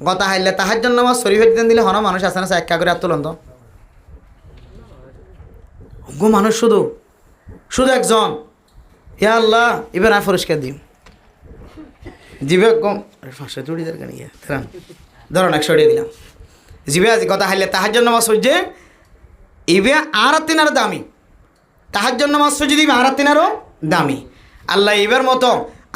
গতা হাইলে তাহাজ্জুদ নামাজ শরীফের দিন দিলে হন মানুষ আছে না একা করে আর তুলন্ত গো মানুষ শুধু শুধু একজন ইয়া আল্লাহ এবার আর পরিষ্কার দিই জিবে কম 500 চুড়ি দরকার নিয়ে ধরুন 100 দিয়ে দিলাম জিবে আজ গতা হাইলে তাহাজ্জুদ নামাজ সূর্যে ইবে আর তিনার দামি তাহাজ্জুদ নামাজ সূর্য দিবে আর তিনারও দামি আল্লাহ এবার মতো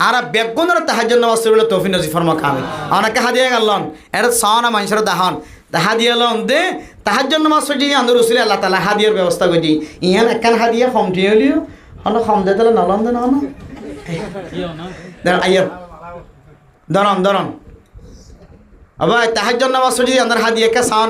আর বেগুনের তাহাজ্জুদ নামাজ পড়লে তৌফিক নসিব ফরমা কামিল অনেকে হাদিয়া গেলন এর সাওনা মানুষের দাহন হাদিয়া লন দে তাহাজ্জুদ নামাজ পড়ি আন্দর রসুল আল্লাহ তাআলা হাদিয়ার ব্যবস্থা করি ইহান একখান হাদিয়া কমটি হলিও হলো কম দে তাহলে নলন দে না আইয়া দরন আবার তাহাজ্জুদ নামাজ পড়ি আন্দর হাদিয়া কে সান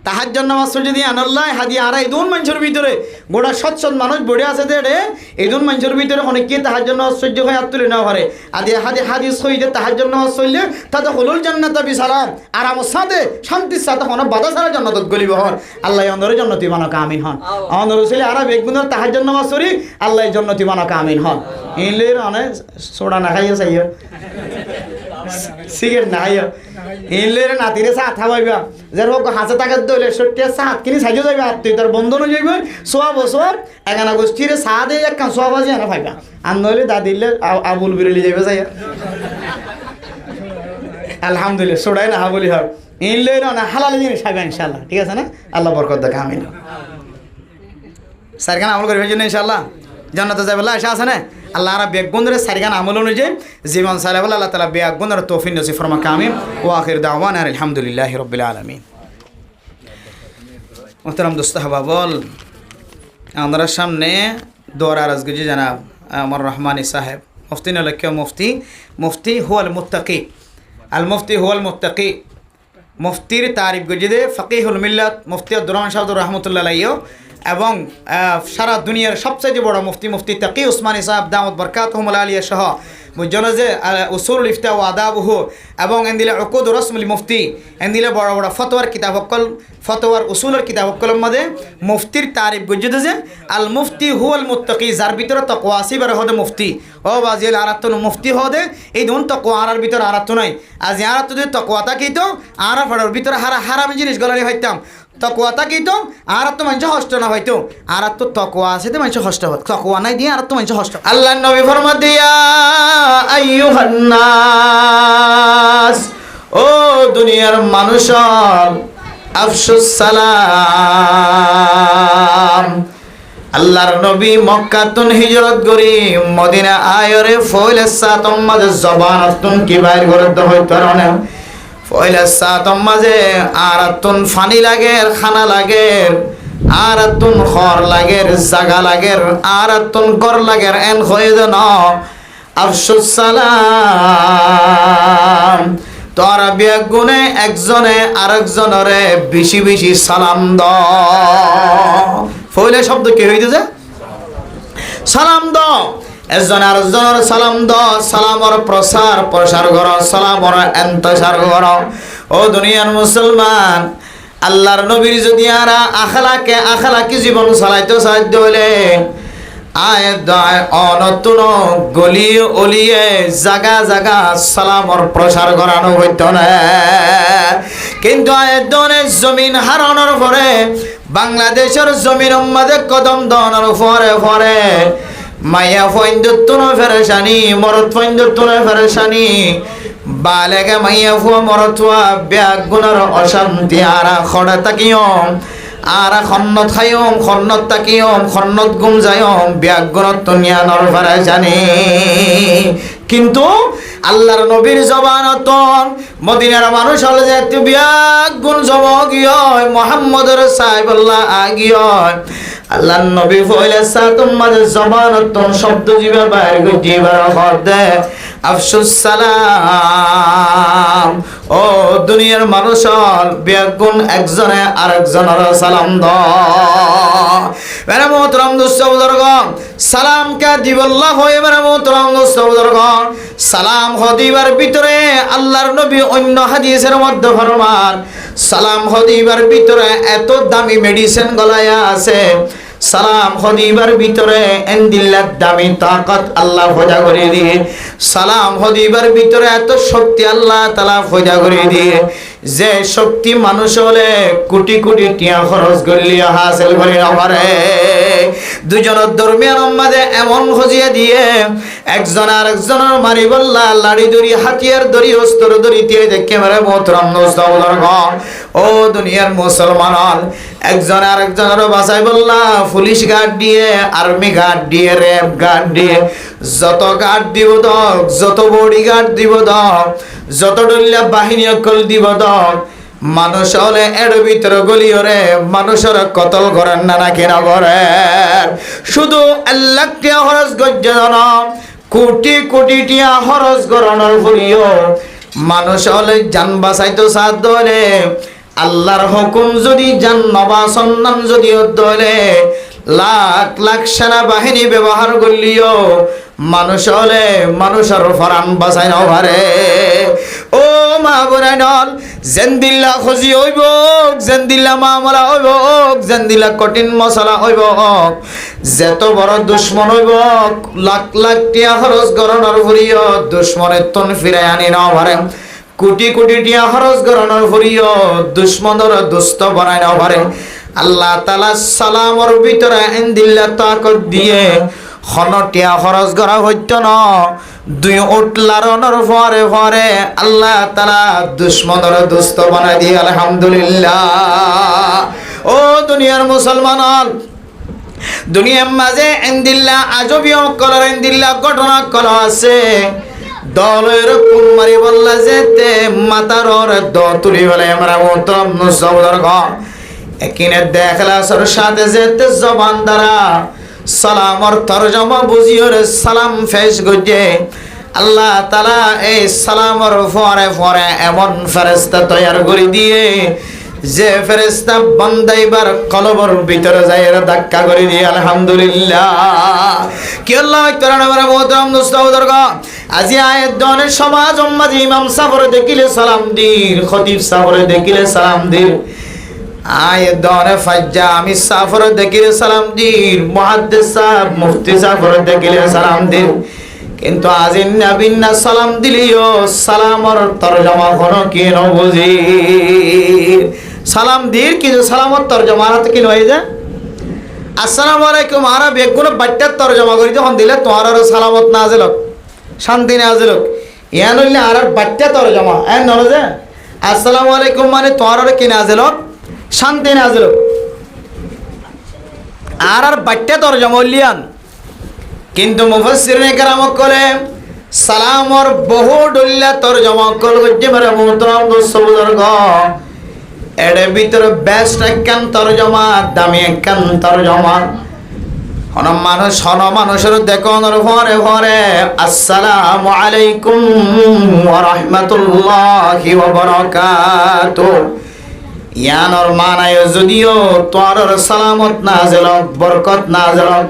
তাহাজ্জুদ নামাজ পড়ি দিয়ে আনাল্লাহ হাদিয়া আর এই দুন মানুষের ভিতরে গোটা সৎ মানুষ বড়ে আছে দেড়ে এই দুন মানুষের ভিতরে অনেক কি তাহাজ্জুদ নামাজ সহ্য হয়ে আর তুলে নেওয়া পারে আদি হাদিস সহিদে তাহাজ্জুদ নামাজ পড়লে তাতে হলুল জান্নাত বিসালাম আরামের সাথে শান্তির সাথে কোনো বাধা ছাড়া জান্নাতত গলিব হন আল্লাহ অন্দরে জান্নাতি বানাকা আমিন হন আমাদের রসুল আর বেগুনের তাহাজ্জুদ নামাজ পড়ি আল্লাহ জান্নাতি বানাকা আমিন হন ইনলের অনেক সোডা না খাইয়া চাইয়া সিগারেট না খাইয়া ইনলের নাতিরে চা খাওয়াইবা যার হোক হাতে টাকার দইলে 70 চা কিনি সাইজে যাইবা তুই তার বন্ধন হয়ে যাইবে সোয়া বছর এগানা গোষ্ঠীরে চা দিয়ে এক কান সোয়া বাজে না পাইবা আর নইলে দাদিলে আবুল বিরলি যাইবে যাইয়া আলহামদুলিল্লাহ সোডাই না বলি হয় ইনলের না হালাল জিনিস খাইবা ইনশাআল্লাহ ঠিক আছে না আল্লাহ বরকত দেখা আমিন সারখান আমল করবে জন্য ইনশাআল্লাহ জান্নাতে যাবে আশা আছে না আল্লাহ আর বেগুনের সারখান আমল অনুযায়ী জীবন চালাবে আল্লাহ তাআলা বেগুনের তৌফিক নসিব ফরমা কামিল ওয়া আখির দাওয়ানা আলহামদুলিল্লাহি রাব্বিল আলামিন মোহতারাম দোস্ত হাবাবল আমাদের সামনে দোয়ার আরজগুজি জানাব আমার রহমানী সাহেব মুফতি নলক্য মুফতি হুয়াল মুত্তাকি আল মুফতি হুয়াল মুত্তাকি মুফতির তারিফ গজিদে ফকিহুল মিল্লাত মুফতি আব্দুর রহমান সাহেব রহমতুল্লাহ আলাইহি এবং সারা দুনিয়ার সবচেয়ে বড় মুফতি তাকি উসমানী সাহেব দামত বরকাতুহুল আলিয়া সহ মুজনজে উসুল ইফতা ও আদাবহু এবং এন্দিলে উকুদ রসমুল মুফতি এন্দিলে বড় বড় ফতোয়ার কিতাব অকল ফতোয়ার উসুলের কিতাব অকলের মধ্যে মুফতির তারিফ গজিদে যে আল মুফতি হুয়াল মুত্তাকি যার ভিতরে তাকওয়া আছে বার হদে মুফতি ও বাজিল আরাতন মুফতি হদে এই দুন তাকওয়া আরার ভিতরে আরাত নাই আজ আরাত যদি তাকওয়া থাকিত আরা ফড়ার ভিতরে হারাম জিনিস গলানি হইতাম তকওয়া থাকিত আর তো মানুষ হষ্ট না হয়তো আর তো তকওয়া আছে তো মানুষ হষ্ট হয় তকওয়া নাই দিয়ে আর তো মানুষ হষ্ট আল্লাহ নবী ফরমান দিয়া আইয়ুহান নাস ও দুনিয়ার মানুষ আফসুস সালাম আল্লাহর নবী মক্কা তুন হিজরত করি মদিনা আয়রে ফয়লে সাতম মাঝে জবানতুন কি বাইর করে তো হইতো না পয়লা সাতম মাঝে আর তুন ফানি লাগের খানা লাগের আর তুন খর লাগের জাগা লাগের আর তুন গর লাগের এন হয়ে যেন আফসুস সালাম তোরা বেগুনে একজনে আরেকজনরে বেশি বেশি সালাম দ পয়লা শব্দ কি হইতে যে সালাম দ একজন আরেকজনের সালাম দ সালামর প্রসার কর সালামর এন্তসার কর ও দুনিয়ার মুসলমান আল্লাহর নবীর যদি আর আখলাকি জীবন চালাইতে সাহায্য হইলে অনতুন গলি অলিয়ে জাগা জাগা সালামর প্রসার করানো হইত না কিন্তু আয়তনের জমিন হারানোর পরে বাংলাদেশের জমিন মাঝে কদম দনের পরে মায়া ফইন্দুতুন ফেরেশানি মরদ ফইন্দুতুন ফেরেশানি বালেগে মাইয়া ফুয়া মরতুয়া ব্যাগুনার অশান্তি আরা খড়া তাকিয়ম আরা খন্নত খাইয়ম খন্নত তাকিয়ম খন্নত গুম যায়ম ব্যাগুনত দুনিয়া নর ফেরেশানি কিন্তু আল্লাহর নবীর জবানত মদিনার মানুষ হলে যে তুই ব্যাগুন জবগিয় মুহাম্মদের সাহেবুল্লাহ আগিয় আল্লাহর নবী ফয়লে সাতম মাঝে জবানত শব্দ জিবা বাইর গজিবার হদে আফসুস সালাম ও দুনিয়ার মানুষ বেগুন একজনে আরেকজনের সালাম দ মেরে মোহতরম দোস্ত বুজুর্গন সালাম কে দিবল্লাহ হয়ে মেরে মোহতরম দোস্ত বুজুর্গন সালাম হদিবার ভিতরে আল্লাহর নবী অন্য হাদিসের মধ্যে ফরমান সালাম হদিবার ভিতরে এত দামি মেডিসিন গলায়া আছে সালাম হদিবার ভিতরে এন্দিল্লার দামি তাকাত আল্লাহ ফয়দা করে দিয়ে, সালাম হদিবার ভিতরে এত শক্তি আল্লাহ তাআলা ফয়দা করে দিয়ে, যে শক্তি মানুষ হলে কোটি কোটি টিয়া খরচ করলিয়া হাসিল করে না পারে। দুজনের দরমিয়ান মাঝে এমন হজিয়ে দিয়ে একজন আর একজনের মারি বললা লাড়ি দড়ি হাতিয়ার দড়ি অস্ত্র দড়ি দিয়ে দেখে মেরে মোহতরম নওজওয়ান ও দুনিয়ার মুসলমান, একজন আর একজনের বাসায় বললা পুলিশ গার্ড দিয়ে, আর্মি গার্ড দিয়ে, র্যাব গার্ড দিয়ে, যত গার্ড দিব দক, যত বডি গার্ড দিব দক, যত ডলিয়া বাহিনী অকল দিব দক, মানুষ হলে এর ভিতরে গলিওরে মানুষের কতল করেন না নাকি না করেন। শুধু আল্লাহ টিয়া খরচ গজ্জন কোটি কোটি টিয়া খরচ করানোর পরিও মানুষ হলে জান বাঁচাইতো সাধ্য হলে আল্লাহর হুকুম যদি জান নবা সন্ধান যদি হলে লাখ লাখ সেনাবাহিনী ব্যবহার করলিও মানুষ হলে মানুষের ফরান বাঁচাই না পারে। ও মা বোনাইনল জেন্দিল্লা খুশি হইব, জেন্দিল্লা মামলা হইব, জেন্দিল্লা কঠিন মশলা হইব, যত বড় দুশ্মন হইব লাখ লাখ টিয়া খরচ করানোর পরিও দুশ্মনের তন ফিরাই আনি না পারে, কোটি কোটি টিয়া খরচ করানোর পরিও দুশ্মনের দুষ্ট বানাই না পারে। আল্লাহ তাআলা সালামর ভিতরে এন্দিল্লা তাকত দিয়ে খনটিয়া খরচ করা হইতো না, দুই উট লারনের পরে পরে আল্লাহ তাআলা দুশ্মনের দুষ্ট বানাই দিয়ে আলহামদুলিল্লাহ। ও দুনিয়ার মুসলমান, দুনিয়ার মাঝে এন্দিল্লা আজবীয় কলর এন্দিল্লা ঘটনা কল আছে। দলের কোন মারি বললা যেতে মাতারর দ তুলি বলে আমরা মোহতরম নওজওয়ান একিনে দেখলাসর সাথে যেতে জবান দ্বারা সালামর তরজমা বুঝিওর সালাম ফেস গজে আল্লাহ তাআলা এই সালামর পরে পরে এমন ফেরেশতা তৈয়ার করে দিয়ে যে ফেরেশতা বান্দাইবার কলবর ভিতরে যাইরা ধাক্কা করে দিয়ে আলহামদুলিল্লাহ। কি আল্লাহ তাআলা আমরা মোহতরম নওজওয়ান আজি আয়াত দনের সমাজ উম্মত ইমাম সাফর দেখিলে সালাম দির, খতিব সাফর দেখিলে সালাম দির, আয়াত দনে ফাজ্জা আমি সাফর দেখিলে সালাম দির, মুহাদ্দিস সাহেব মুফতি সাফর দেখিলে সালাম দির। কিন্তু আজি নবীনা সালাম দিলিও সালামর তরজমা কোন কি ন বুঝি সালাম দির, কিন্তু সালামর তরজমা হাতে কি নয় যে আসসালামু আলাইকুম আরা বেগুন বাট্টার তরজমা করি যখন দিলে তোমার আর সালামত নাজিল হোক, শান্তি নাজিল হোক, ইয়ান হইলে আর বাট্টা তরজমা এন নলে যে আসসালামু আলাইকুম মানে তোমার আর কি নাজিল হোক, শান্তি নাজিল হোক, আর বাট্টা তরজমা হইলিয়ান। কিন্তু মুফাসসিরিনে কেরাম কলে সালামর বহু ডুল্লা তরজমা কল গজ্জে মারে মুহতরম বুজুর্গ এর ভিতরে বেস্ট একখান তরজমা, দামি একখান তরজমা। হন মানুষের দেখনের পরে পরে আসসালামু আলাইকুম ওয়া রাহমাতুল্লাহি ওয়া বারাকাতুহু ইয়ানোর মানায় যদিও তোর সালামত নাজিল হোক, বরকত নাজিল হোক,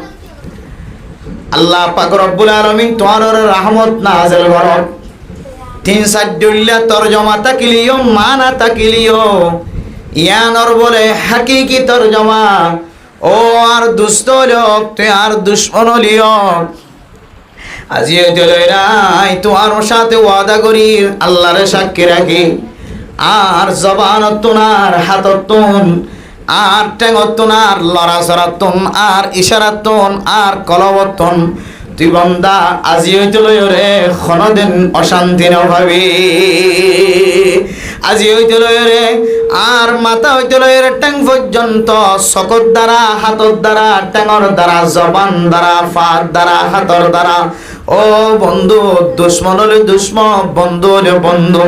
আল্লাহ পাক রব্বুল আলামিন তোর রহমত নাজিল করক। তিন সাদ্দুল্লাহ তরজমা তাকিলিও মানা তাকিলিও ইয়ানোর বলে হাকিকি তরজমা। ও আর দুষ্ট লোক তুই আর দুশ্মন লিও আজি নাই তোমার সাথে ওয়াদা করি আল্লাহর সাক্ষী রাখি আর জবানতুনার হাততুন আর টেঙ্গতুনার লড়াচড়াতুন আর ইশারাতুন আর কলবতুন তুই বান্দা আজি রে কোনদিন অশান্তি না ভাবি, আজি রে আর মাথা রে ট্যাং পর্যন্ত চকর দ্বারা হাতর দ্বারা ট্যাঙর দ্বারা জবান দ্বারা ফার দ্বারা হাতর দ্বারা। ও বন্ধু, দুশ্মন হলে দুশ্মন, বন্ধু হলে বন্ধু,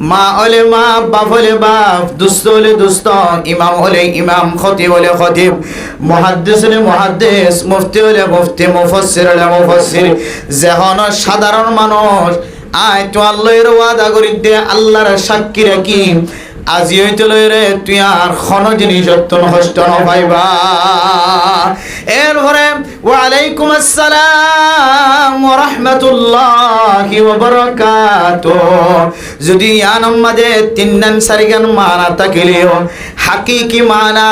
মা হলে মা, বাপ হলে বাপ, দুস্থ হলে দুস্থ, ইমাম হলে ইমাম, খতিব হলে খতিব, মুহাদ্দিস হলে মুহাদ্দিস, মুফতি হলে মুফতি, মুফাসসির হলে মুফাসসির, যেহন সাধারণ মানুষ আয় তো আল্লাহর ওয়াদা করি দে আল্লাহর সাক্ষী রাখি আজি রে তুই আর কোনো জিনিস হষ্ট নপাইবা। এরপরে ওয়ালাইকুম আসসালাম ওয়া রাহমাতুল্লাহি ওয়া বারাকাতুহু যদি ইয়ান মাঝে তিন নান সারিগান মানা থাকিলেও হাকিকি মানা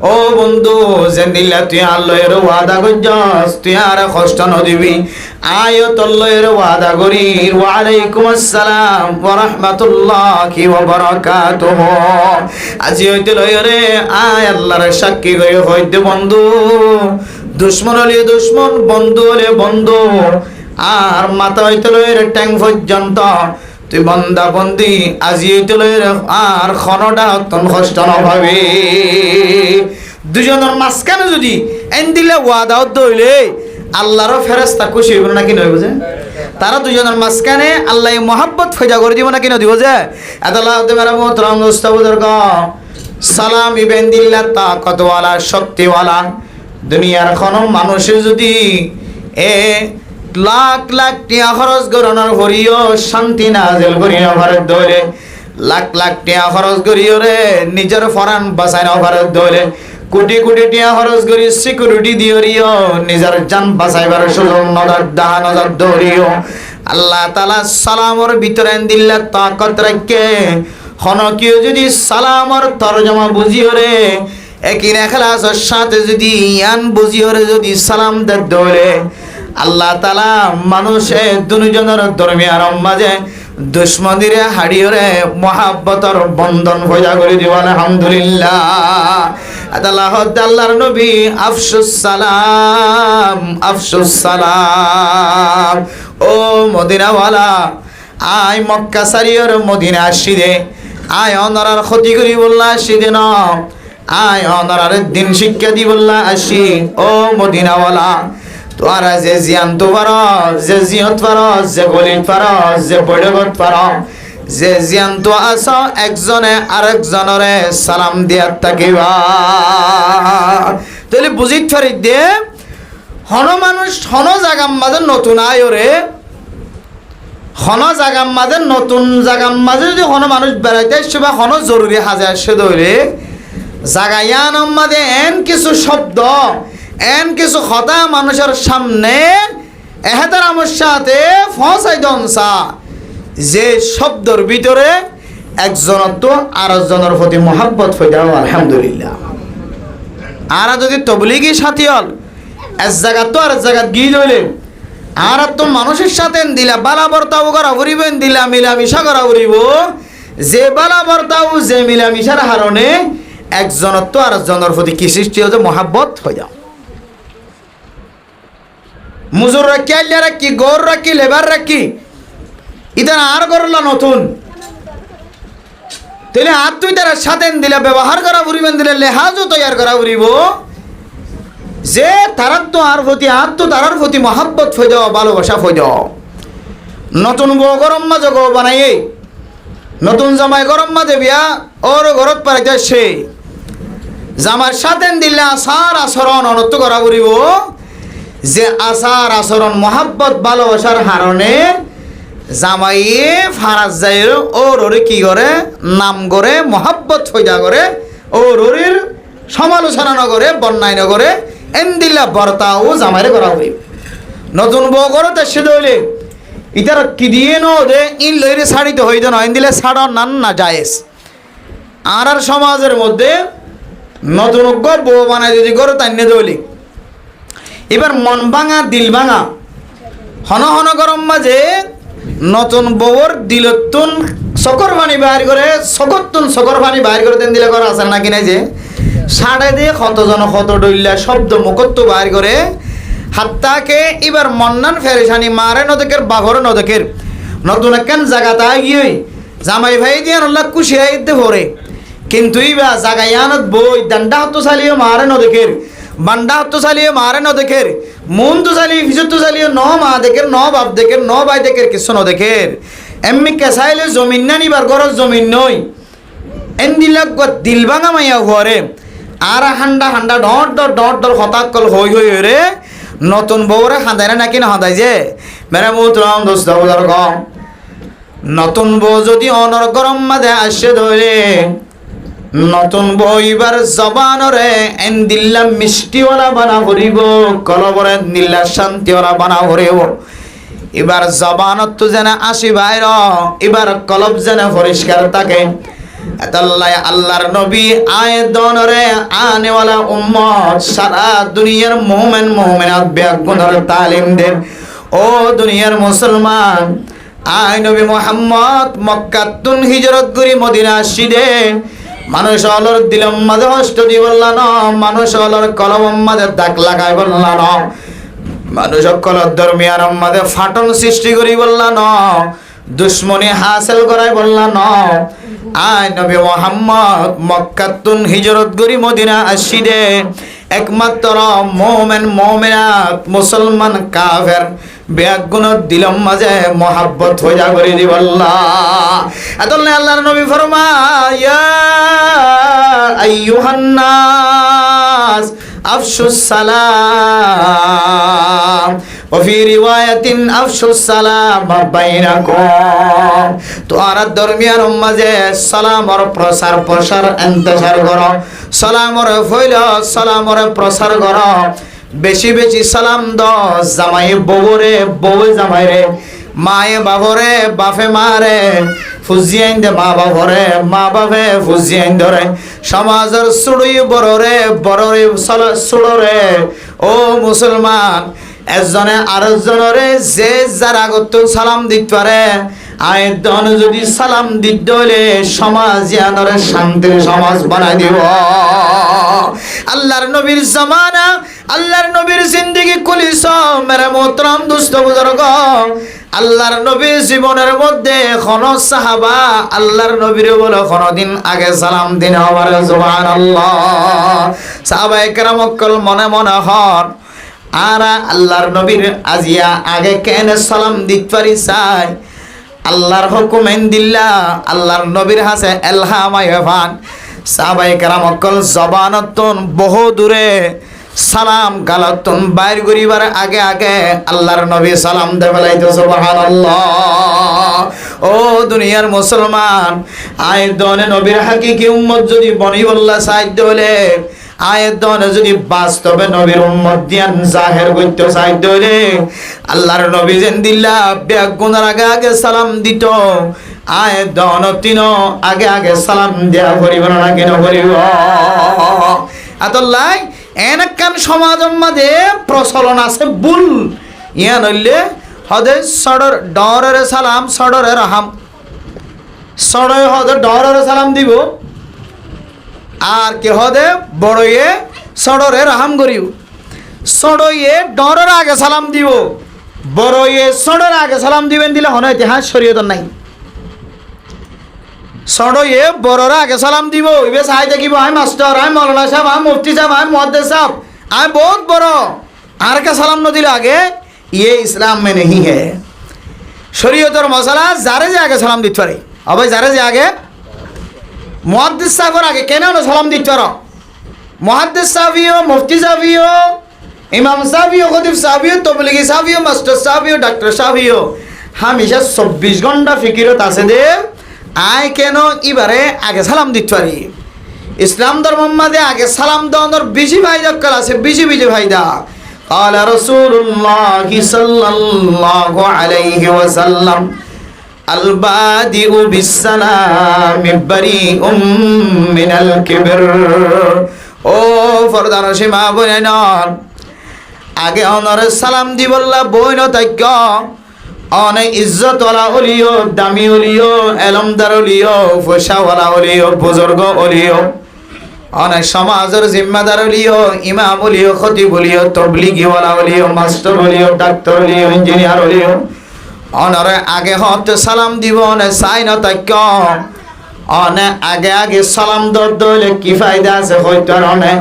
ও বন্ধু যে দিলা তুই আল্লাহর ওয়াদা করছস তুই আর কষ্ট নদিবি আয়াত আল্লাহর ওয়াদা করি ওয়া আলাইকুম আসসালাম ওয়া রাহমাতুল্লাহি ওয়া বারাকাতুহু আজি হইতে লয়রে আয় আল্লাহর সাক্ষী হয়ে হইতে বন্ধু দুশমন হলে দুশমন বন্ধু হলে বন্ধু আর মাথা হইতে লয়রে ট্যাং পর্যন্ত তুই বন্দা বন্দি আজি হইতে লয়রে আর খনটা অত্যন্ত কষ্ট নভাবে দুজনের মাঝখানে যদি এন দিলে ওয়াদাও দইলে আল্লাহর ফেরেশতা খুশি হইব নাকি নয় বুঝে তারা দুজনের মাঝখানে আল্লাহ মহাব্বত ফয়দা করে দিব নাকি না দিব যে আল্লাহ মেরা মোহতরম দোস্ত বুজুর্গ সালাম ইবেন দিল্লাহ তাকতওয়ালা শক্তিওয়ালা দুনিয়ার কোনো মানুষে যদি এ লাখ লাখ টিয়া খরচ গরনার হরিও শান্তি নাজেল করিও ভারত দৌলে লাখ লাখ টিয়া খরচ করিও রে নিজের ফরান বাঁচাই না ভারত দৌলে কোটি কোটি টিয়া খরচ করি সিকিউরিটি দিও নিজের জান বাঁচাইবার সুযোগ নজর দাহা নজর দৌড়িও আল্লাহ তাআলা সালামর ভিতরে দিল্লাহ তাকত রাখে হনকিও যদি সালামর তরজমা বুঝিও রে একিন এখলাসের সাথে যদি ইয়ান বুঝিও রে যদি সালাম দে দৌড়ে আল্লাহ তাআলা মানুষে দুজনের দরমিয়ার মাঝে দুশ্মনীরে হাড়িয়রে মহাব্বতর বন্ধন ভজা করে দিব আলহামদুলিল্লাহ আল্লাহর নবী আফসুস সালাম ও মদিনাওয়ালা আয় মক্কা সারিয়র মদিনা আসি দে আয় অনরার ক্ষতি করি বললা আসি দে ন আয় অনরার দিন শিক্ষা দি বললা আসি ও মদিনাওয়ালা তোরা যে জিয়ান্ত পারস যে জিয়ত পারস যে গলিত পারস যে বৈঠকত পারস যে জিয়ান্ত আস একজনে আরেকজনরে সালাম দিয়ার থাকিবা তাহলে বুঝিত পারি দে হন মানুষ হন জাগাম মাঝে নতুন আয়রে হন জাগাম মাঝে নতুন জাগাম মাঝে যদি হন মানুষ বেড়াইতে আসছে বা হন জরুরি হাজার সে ধরে জাগায়ান মাঝে এন কিছু শব্দ এন কিছু কথা মানুষের সামনে এহেতার আমার সাথে ফসাই দনসা যে শব্দর ভিতরে একজনের তো আরেকজনের প্রতি মহাব্বত হয়ে যাও আলহামদুলিল্লাহ আর যদি তবলিগি সাথী হল এক জায়গা তো আর জায়গা গিয়ে ধরলে আর তো মানুষের সাথে দিলা বালা বর্তাও করা উড়িবেন দিলা মিলামিশা করা উড়িব যে বালা বর্তাও যে মিলামিশার হারণে একজনের তো আরেকজনের প্রতি কি সৃষ্টি হচ্ছে মহাব্বত হয়ে যাও মুজুর রাখি আল্লাহ রাখি গৌর রাখি লেবার রাখি ইদার আর করলা নতুন তাহলে আর তুই তারা সাথে দিলে ব্যবহার করা উড়িবেন দিলে লেহাজও তৈয়ার করা উড়িব যে তারার তো আর প্রতি আর তো তারার প্রতি মহাব্বত হয়ে যাও ভালোবাসা হয়ে যাও নতুন বউ গরম মাঝে গো বানাই নতুন জামাই গরম মাঝে বিয়া ওর ঘরত পারে যায় সে জামার সাথে দিলে আসার আচরণ অনর্থ করা উড়িব যে আচার আচরণ মহাব্বত ভালোবাসার হারণে জামাইয়ে ফারাজ যায় ওর ওরে কি করে নাম করে মহাব্বত হইয়া করে ওর ওরের সমালোচনা নগরে বন্যায় নগরে এন দিল্লা বর্তাও জামাইরে করা হইব নতুন বউ করতে সে দইলে ইতার কি দিয়ে ন দে ইন লইরে ছাড়িতে হইতে না এন দিলে ছাড়া নান না জায়েজ আর সমাজের মধ্যে নতুন বউ বানায় যদি করে তাই নে দইলে এবার মন ভাঙা দিল ভাঙা হন হন গরম মাঝে নতুন বউর দিলতুন সকর পানি বাইর করে সকর পানি বাইর করে দেন দিলে করা আছে নাকি নাই যে সাড়ে দিয়ে কতজন কত ডইলা শব্দ মুখত্ব বাইর করে হাত্তাকে এবার মন্নান ফেরেশানি মারে নদকের বাঘর নদকের নতুন একখান জায়গাতে গিয়ে জামাই ভাই দিয়ে আল্লাহ খুশি আইতে ভরে কিন্তু ইবা জাগায়ানত বই ডান্ডা হতো চালিয়ে মারে নদকের বান্ডা হতো চালিয়ে মারে নদকের মন তো চালিয়ে ফিজত তো চালিয়ে ন মা দেখের ন বাপ দেখের ন ভাই দেখের কিছু নদেখের এমনি কেসাইলে জমিন না নিবার গরজ জমিন নই এন দিলাক দিল ভাঙা মাইয়া ঘরে আর হান্ডা হান্ডা ডট ডর হঠাৎ কল হই রে নতুন বউরে হাঁদায় নাকি না হাঁদাই যে মেরে মুতরাম দোস্ত কম নতুন বউ যদি অনর গরম মাঝে আসে ধরে নতুন বইবার জবানরে এন দিল্লা মিষ্টিওয়ালা বানা হরিব কলবরে দিল্লা শান্তিওয়ালা বানা হরিব এবার জবানত তো যেন আসি বাইর, এবার কলব যেন পরিষ্কার থাকে। আল্লাহ আল্লাহর নবী আয়েদনরে আনেওয়ালা উম্মত সারা দুনিয়ার মুমিন মুমিনাত বেগুনের তালিম দেন। ও দুনিয়ার মুসলমান, আয় নবী মুহাম্মদ মক্কাতুন হিজরত করি মদিনা আসিদে মানুষ অলর দিলম মাঝে কষ্ট দি বললা ন, মানুষ অলর কলম মাঝে দাগ লাগাই বললা ন, মানুষ কলর দরমিয়ার মাঝে ফাটন সৃষ্টি করি বললা ন, দুশ্মনী হাসিল করাই বললা ন। আয় নবী মুহাম্মদ মক্কাতুন হিজরত করি মদিনা আসিদে একমাত্র মুমিন মুমিনাত মুসলমান কাফের বেগুনের দিলম মাঝে মোহাব্বত হইয়া করে দিব আল্লাহ। এতলে আল্লাহর নবী ফরমায় ইয়া আইয়ুহান নাস আফশুস সালাম ওয়া ফি রিওয়ায়াতিন আফশুস সালাম বাইনাকুম। তোমরা দরমিয়ান মাঝে সালামর প্রসার প্রসার ইন্তশার করো, সালামর ফইল সালামর প্রসার করো। বেশি বেশি সালাম দাও জামাই বউরে, বউ জামাই রে, মায়ে বাবরে, বাপে মারে, ফুজিয়াইন দে মা বাবরে, মা বাপে ফুজিয়াইন ধরে, সমাজের সুড়ি বড়রে, বড়রে সুড়রে। ও মুসলমান, একজনে আরেকজনরে যে যার আগত সালাম দিতে পারে, আয়তন যদি সালাম দিতে হলে সমাজ জানরে শান্তির সমাজ বানাই দিব। আল্লাহর নবীর জামানা, আল্লাহর নবীর জিন্দেগি কুলিস মেরে মোহতরম দুস্থ বুজুর্গ। আল্লাহর নবীর জীবনের মধ্যে কোন সাহাবা আল্লাহর নবীর বলে কোনদিন আগে সালাম দিন আমার সুবহানাল্লাহ। সাহাবায়ে কেরাম মনে মনে হন আর আল্লাহর নবীর আজিয়া আগে কেন সালাম দিতে পারি চাই। আল্লাহর হুকুমেন দিল্লা আল্লাহর নবীর হাসে এলহামায় ফান। সাহাবায়ে কেরাম জবানতন বহু দূরে সালাম গালাতন বাইর করিবার আগে আগে আল্লাহর নবী সালাম দে ফেলাইতো সুবহানাল্লাহ। ও দুনিয়ার মুসলমান, আয়েদনে নবীর হাকিকি উম্মত যদি বনিবল্লা সাহায্য হলে, আয়েদনে যদি বাস্তবে নবীর উম্মত দিয়ান জাহের করতে সাহায্য হলে, আল্লাহর নবী যেন দিল্লা বেগুনার আগে আগে সালাম দিত। আয়েদন তিন আগে আগে সালাম দেয়া করিব না কেন করিব। আতল্লাই এনেকান সমাজের মাঝে প্রচলন আছে ভুল। ইয়া নইলে হদে সডর ডরের সালাম সডরে রাহাম, সডে হদে ডরের সালাম দিব, আর কে হদে বড়য়ে সডরে রাহাম করিব। সডয়ে ডরের আগে সালাম দিব, বড়য়ে সডর আগে সালাম দিবেন দিলে হন ইতিহাস শরীয়ত নাই। সডয়ে বড়রা আগে সালাম দিব, ইবে চাই দেখিব আমি মাস্টার, আমি মৌলানা সাহেব, আমি মুফতি সাহেব, আমি মুহাদ্দিস সাহেব, আমি বহুত বড়, আর কে সালাম ন দিলে আগে ইয়ে ইসলাম মে নেই হে। শরীয়তের মশলা যারে যে আগে সালাম দিতে পারে, অবশ্য যারে যে আগে মুহাদ্দিস সাহেবের আগে কেন সালাম দিতে পারো। মুহাদ্দিস সাহেবিও, মুফতি সাহেবিও, ইমাম সাহেবিও, খতিব সাহেবিও, তবলিগি সাহেবিও, মাস্টার সাহেবিও, ডাক্তার সাহেবিও হামেশা 24 ঘন্টা ফিকিরত আছে দে আয় কেন এবারে আগে সালাম দিতে পারি। ইসলাম ধর্ম মাঝে আগে সালাম দেওয়ার বেশি ফায়দা কাল আছে, বেশি বেশি ফায়দা। قال رسول الله صلى الله عليه وسلم البادئ بالسلام بريء من الكبر। ও ফরদান সীমা বলেন আগে অনরে সালাম দি বললা বইন তাইক অনেক ইজ্জত ওয়ালা ওলিও, দামি ওলিও, এলমদার ওলিও, পয়সাওয়ালা ওলিও, বুজুর্গ ওলিও, অনেক সমাজের জিম্মাদার ওলিও, ইমাম ওলিও, খতিব ওলিও, তবলিগি ওয়ালা ওলিও, মাস্টার ওলিও, ডাক্তার ওলিও, ইঞ্জিনিয়ার ওলিও অনরে আগে হতে সালাম দিব অনে চাই না তাইক অনে আগে আগে সালাম দলে কি ফায়দা আছে হয়তো অনে।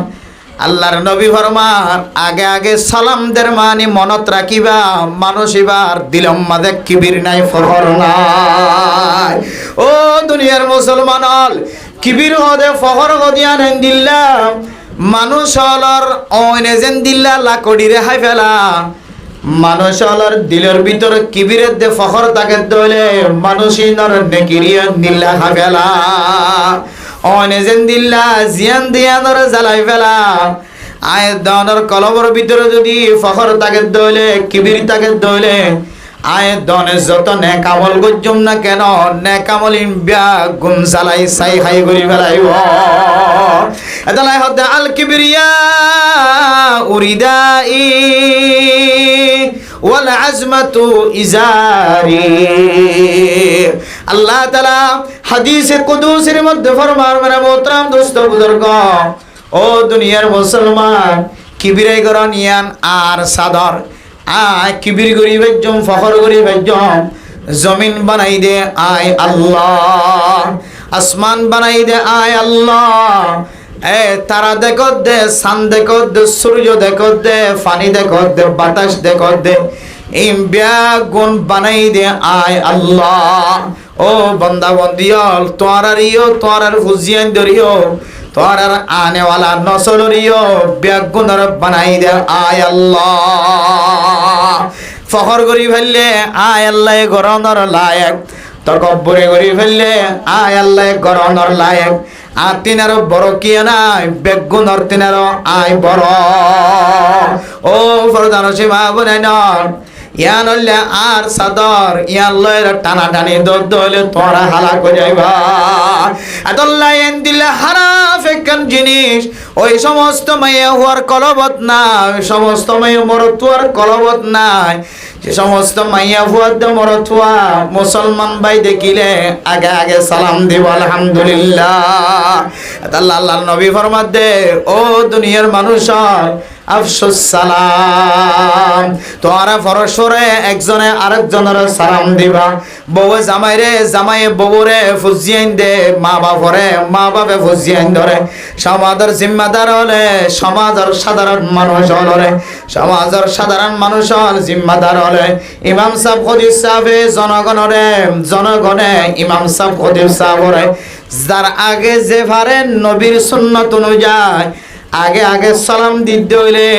আল্লাহর নবী ফরমান আগে আগে সালাম দের মানি মনত রাখিবা, মানুষ এবার দিলম মাঝে কিবির নাই, ফখর নাই। ও দুনিয়ার মুসলমান হল কিবির হদে ফখর হদিয়ান দিল্লা মানুষ হলর অনে যেন দিল্লা লাকড়ি রেহাই ফেলা। মানুষ হলর দিলের ভিতর কিবিরের দে ফখর তাকে দলে মানুষই নর নেকিরিয়ান দিল্লা খা ফেলা। অনে যেন দিল্লা জিয়ান দিয়ানর জ্বালাই ফেলা। আয় দানোর কলবর ভিতরে যদি ফখর তাকে দলে কিবির তাকে দলে আয় দনে যত নেক আমল গজ্জম না কেন নেক আমল ইম্বিয়া গুণ জ্বালাই সাই খাই করি ফেলাইব এদালাই হতে আল কিবরিয়া উরিদাই ওয়াল আজমাতু ইজারি আল্লাহ তাআলা হাদিসে কুদুসের মধ্যে ফরমান মানে মোহতারাম দোস্ত বুজুর্গ ও দুনিয়ার মুসলমান কিবিরাই করন ইয়ান আর সাদর কিবির গরিবের জম ফখর গরিবের জম জমিন বানাই দে আয় আল্লাহ আসমান বানাই দে আয় আল্লাহ এ তারা দেখো দে সান দেখো দে সূর্য দেখো দে পানি দেখো দে বাতাস দেখো দে ইম গুণ বানাই দে আয় আল্লাহ ও বন্দা বন্দিয়ল তোয়ার হুজিয়ান দরিও তোর আনে वाला নসলরিও বেগুনর বানাই দে আয় আল্লাহ ফখর করি ফেললে আয় আল্লাহ গরনর লায়ক তকব্বরে করি ফেললে আয় আল্লাহ গরনর লায়ক আর তিনার বড় কি নাই বেগুনর তিনার আয় বড় ও ফরদান সীমা বনে নন ইয়ান হলে আর সাদর ইয়ান লয়ের টানা টানি দলে তোরা হালা করে যাইবা আদল্লাহ এন দিলে হারাফ একখান জিনিস ওই সমস্ত মাইয়া হওয়ার কলবত নাই ওই সমস্ত মাইয়া মরতুয়ার কলবত নাই যে সমস্ত মাইয়া হওয়ার দে মরতুয়া মুসলমান ভাই দেখিলে আগে আগে সালাম দিব আলহামদুলিল্লাহ আল্লাহ আল্লাহ নবী ফরমাত দে ও দুনিয়ার মানুষ আফসুস সালাম তোরা পরস্পরে একজনে আরেকজনের সালাম দিবা বউ জামাইরে জামাইয়ে বউরে ফুজিয়াইন দে মা বাপে ফুজিয়াইন ধরে সমাজের জিম্মাদার হলে সমাজের সাধারণ মানুষ হলে সমাজের সাধারণ মানুষ হল জিম্মাদার হলে ইমাম সাহেব খতিব সাহেবে জনগণে ইমাম সাহেব খতিব সাহেবরে যার আগে যে পারেন নবীর সুন্নত অনুযায়ী আগে আগে সালাম দিতে হইলে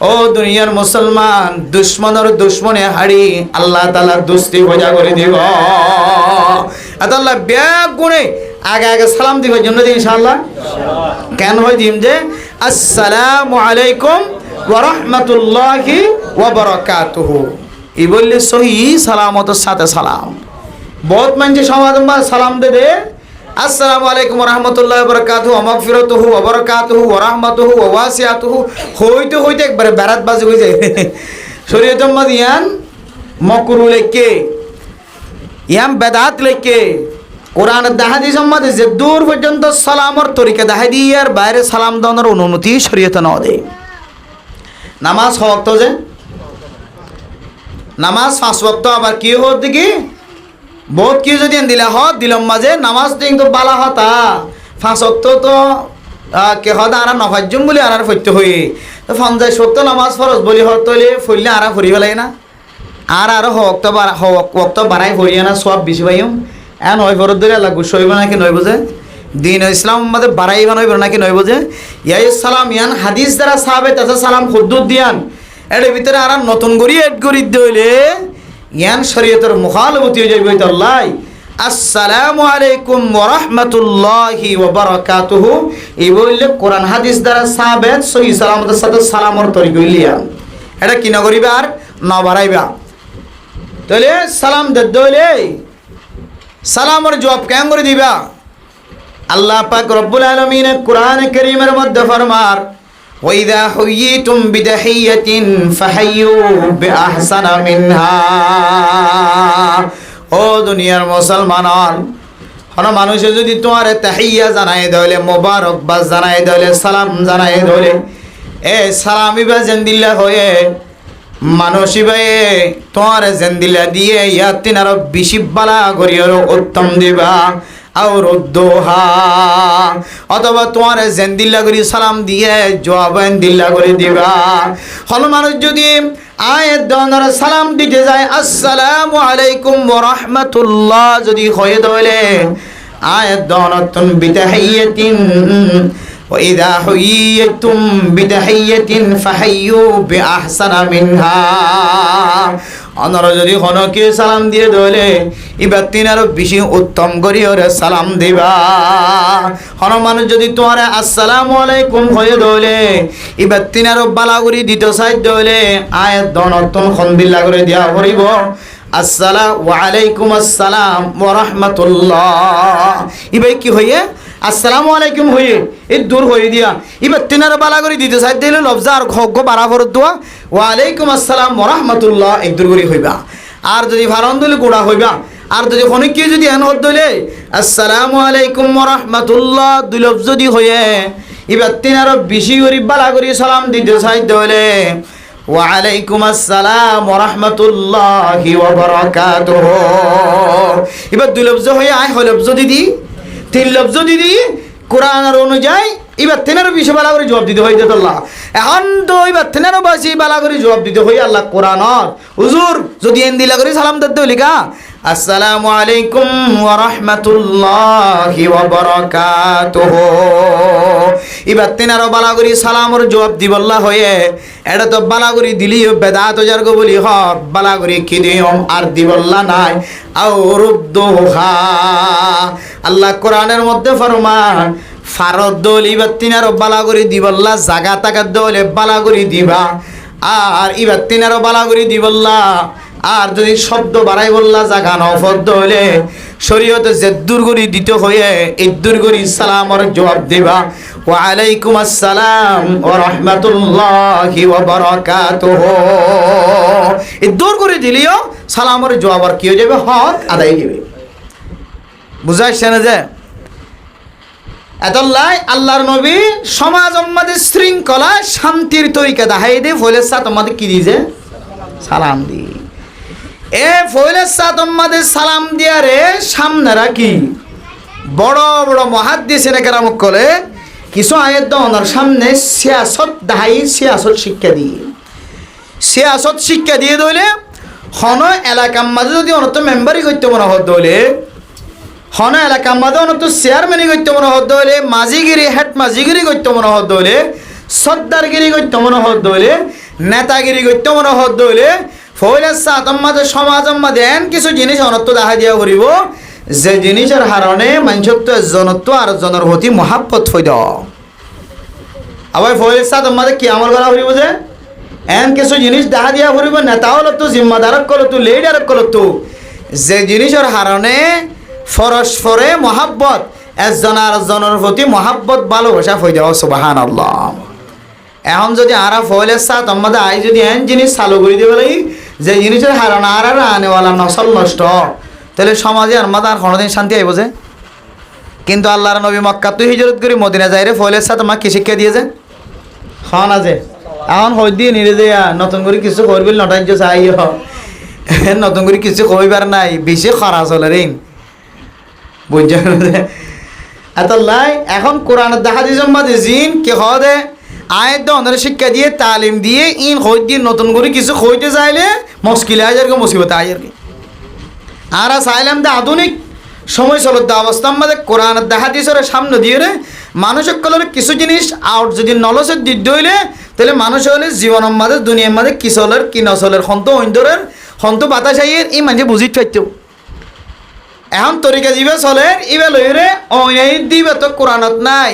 ও দুনিয়ার মুসলমান দুশ্মনের দুশ্মনে হাড়ি আল্লাহ তাআলা দুস্তি বজা করে দিব আল্লাহ ব্যাগ গুণে আগে আগে সালাম দিব জন্য ইনশাআল্লাহ কেন হয় দিম যে আসসালামু আলাইকুম ওয়া রাহমাতুল্লাহি ওয়া বারাকাতুহু এই বললে সহি সালামতের সাথে সালাম বহুত মানুষ সমাজ সালাম দে আসসালামু আলাইকুম ওয়া রাহমাতুল্লাহি ওয়া বারাকাতুহু ওয়া মাগফিরাতুহু ওয়া বারাকাতুহু ওয়া রাহমাতুহু ওয়া ওয়াসিআতুহু হইতে একবারে বেরাত বাজে হই যায় শরীয়তের মধ্যে ইয়ান মাকরু লেখকে ইয়াম বেদাত লেখকে কোরআনের হাদিসের মধ্যে যে দূর পর্যন্ত সালামের তরিকা দেখাই দিয়ে আর বাইরে সালাম দেওয়ার অনুমতি শরীয়তে না দেয় নামাজ ওয়াক্ত যে নামাজ 5 ওয়াক্ত আবার কি হতে কি বহুত কি যদি দিলা দিলম মাঝে নামাজ কিন্তু বালা হতা 5 ওয়াক্ত তো কে হদা আর নফাজ্জুম বলি আর ফত্য হই তো 50 ওয়াক্ত নামাজ ফরজ বলি হতলে ফইলে আর ফরি ফেলাই না আর ওয়াক্ত বাড়াই ফরিয়া না সব বেশি পাইম এন হয় ফরজ ধরে লাগু সইব নাকি নয় বুঝে দিন ইসলাম মধ্যে বাড়াইবা নইব নাকি নয় বুঝে ইয়াই সালাম ইয়ান হাদিস দ্বারা সাহাবে তাছে সালাম খুদ্দুদ দিয়ান এর ভিতরে আর নতুন করি এড করি দইলে ইয়ান শরীয়তের মুখালফতি হয়ে যাবে তো আল্লাহ আসসালামু আলাইকুম ওয়া রাহমাতুল্লাহি ওয়া বারাকাতুহু এই বললে কোরআন হাদিস দ্বারা সাহাবেত সহি সালামতের সাথে সালামর তরিকা হইলিয়া এটা কি না করিবা আর না বাড়াইবা তাহলে সালাম দইলে সালামর জবাব কেন করে দিবা আল্লাহ পাক রব্বুল আলামিন কোরআন কারীমের মধ্যে ফরমার وَإِذَا حُيِّيتُمْ بِتَحِيَّةٍ فَحَيُّوا بِأَحْسَنَ مِنْهَا ও দুনিয়ার মুসলমান হন মানুষে যদি তোমার তাহিয়া জানাই দলে মোবারকবাদ জানাই দলে সালাম জানাই দলে এ সালামি বা জেন্দিল্লা হয়ে মানুষই ভাই তোমার জেন্দিল্লা দিয়ে ইয়াতিন আরো বেশি বালা করিও উত্তম দিবা और दोहा অথবা তোমার জেন্দিল্লা করি সালাম দিয়ে জবান দিল্লা করে দিবা হল মানুষ যদি আয়াত দনর সালাম দিতে যায় আসসালামু আলাইকুম ওয়া রাহমাতুল্লাহ যদি হয়ে দলে আয়াত দনতুন বিতাহিয়াতিন ওয়া ইযা হুইয়াতুম বিতাহিয়াতিন ফাহাইয়ু বিআহসানা মিনহা অনর যদি হনকে সালাম দিয়ে দলে এবার তিন আরো বেশি উত্তম করি ওরে সালাম দিবা হন মানুষ যদি তোমার আসসালামু আলাইকুম হয়ে দলে এবার তিন আরো বালা করে দিতে চাই দলে আয়াত দনতন খন্দিল্লা করে দিয়া করিব ওয়ালাইকুম আসসালাম ওয়া রাহমাতুল্লাহ। ইবাই কি হইয়ে আসসালামু আলাইকুম হইয়ে এই দূর হয়ে দিয়া এবার তিনার বালা করে দিতে চাই দিলে লফজা আর ঘগ্গ বাড়া ফরত দোয়া ওয়ালাইকুম আসসালাম ওয়া রাহমাতুল্লাহ এই দূর করে হইবা। আর যদি ভারন দিলে গোড়া হইবা। আর যদি অনেকে যদি এন হত দিলে আসসালামু আলাইকুম ওয়া রাহমাতুল্লাহ দুই লফজ যদি হয়ে এবার তিনার বেশি করে বালা করে সালাম দিতে চাই দিলে ওয়ালাইকুম আসসালাম ওয়া রাহমাতুল্লাহি ওয়া বারাকাতুহু। এবার দুই লফজ হয়ে আয় হয় লফজ দিদি তিন লফজ দিদি কোরআনের অনুযায়ী এবার তেনারও বেশি বালা করে জবাব দিতে হয় আল্লাহ। এখন তো এবার তেনারও বেশি বালা করে জবাব দিতে হয় আল্লাহ কোরআনত। হুজুর যদি এন দিলা করে সালাম দিতে লিখা আসসালামু আলাইকুম ওয়া রাহমাতুল্লাহি ওয়া বারাকাতুহু। এবার তেনারও বালা করে সালামর জবাব দিবল্লা হয়ে এটা তো বালা করে দিলিও বেদাত জারগো বলি হ বালা করে কি দিম আর দিবল্লা নাই আও রুদ্দুহা। আল্লাহ কোরআনের মধ্যে ফরমান ফারদ দল এবার তিনারও বালা করে দিবল্লা জাগা তাকা দলে বালা করে দিবা আর এবার তিনারও বালা করে দিবল্লা। আর যদি শব্দ বাড়াই বললা জাগা নফদ হলে শরীয়তে যে দুর্গরি দিতে হয়ে এই দুর্গরি সালামর জবাব দিবা ওয়ালাইকুম আসসালাম ওয়া রাহমাতুল্লাহি ওয়া বারাকাতুহু। এই দুর্গরি দিলিও সালামর জবাব আর কি হয়ে যাবে হক আদায় হয়ে যাবে। বুঝাইছে না যে এতলাই আল্লাহর নবী সমাজ আমাদের শৃঙ্খলা শান্তির তরিকা দেখাই দে ফলের সাথে আমাদের কি দিয়েছে সালাম দি এ ফলের সাথে আমাদের সালাম দিয়ারে সামনে রাখি বড় বড় মুহাদ্দিস কেরাম করে কিছু আয়াত ওনার সামনে সিয়াসত দেখাই সিয়াসত শিক্ষা দিয়ে দইলে হন এলাকার মাঝে যদি অনত মেম্বারই করতে মনে হত দইলে হন এলাকার মাঝে অনত চেয়ারম্যানই করতে মনে হত দইলে মাঝিগিরি হেড মাঝিগিরি করতে মনে হত দইলে সর্দারগিরি করতে মনে হত দইলে নেতাগিরি করতে মনে হত দইলে ফয়লের সাথ আমাদের সমাজ আমাদের এন কিছু জিনিস অনত্ব দেখা দিয়া করিব যে জিনিসের হারণে মানুষত্ব জনত্ব আর জনের প্রতি মহাব্বত হয়ে দাও। আবার ফয়লের সাথ আমাদের কি আমল করা করিব যে এন কিছু জিনিস দেখা দিয়া করিব নেতা হলো তো জিম্মাদারক করো তো লিডারক করো তো যে জিনিসের হারণে পরস্পরে মহাব্বত একজন আর জনের প্রতি মহাব্বত ভালোবাসা হয়ে যাও সুবহানাল্লাহ। এখন যদি আরা ফয়লের সাথ আমাদের আই যদি এন জিনিস চালু করে দেবে লাগি যে জিনিসের হারানো আর আনেওয়ালা নসল নষ্ট তাহলে সমাজে আর মাদার কোনোদিন শান্তি আইব যে। কিন্তু আল্লাহর নবী মক্কা তুই হিজরত করি মদিনা যাই রে ফয়লের সাথে আমাকে কি শিক্ষা দিয়েছে খন আছে এখন হই দিয়ে নিরে যে নতুন করে কিছু করবি নটার্য চাই নতুন করে কিছু কইবার নাই বেশি খরচ হলে রে বুঝছে এত লাই এখন কোরআনের দেখা দিয়েছে মাঝে জিন কে দে আয়ত অন্যের শিক্ষা দিয়ে তালিম দিয়ে ইন হই দিয়ে নতুন করে কিছু হইতে চাইলে মুশকিলে আয় আর কি মুসিবত আয় আর কি। আর চাইলাম দে আধুনিক সময় চলত অবস্থা আমাদের কোরআনের দেখা দিয়েছে সামনে দিয়ে রে মানুষের কলরে কিছু জিনিস আউট যদি নলসের দিক হইলে তাহলে মানুষ হলে জীবনের মাঝে দুনিয়ার মাঝে কি চলের কি নচলের হন্ত অন্তরের হন্ত বাতাস আইয়ের এই মানুষে বুঝি পাইত। এখন তরিকা দিবে চলের ইবে লইরে অনেক দিবে তো কোরআনত নাই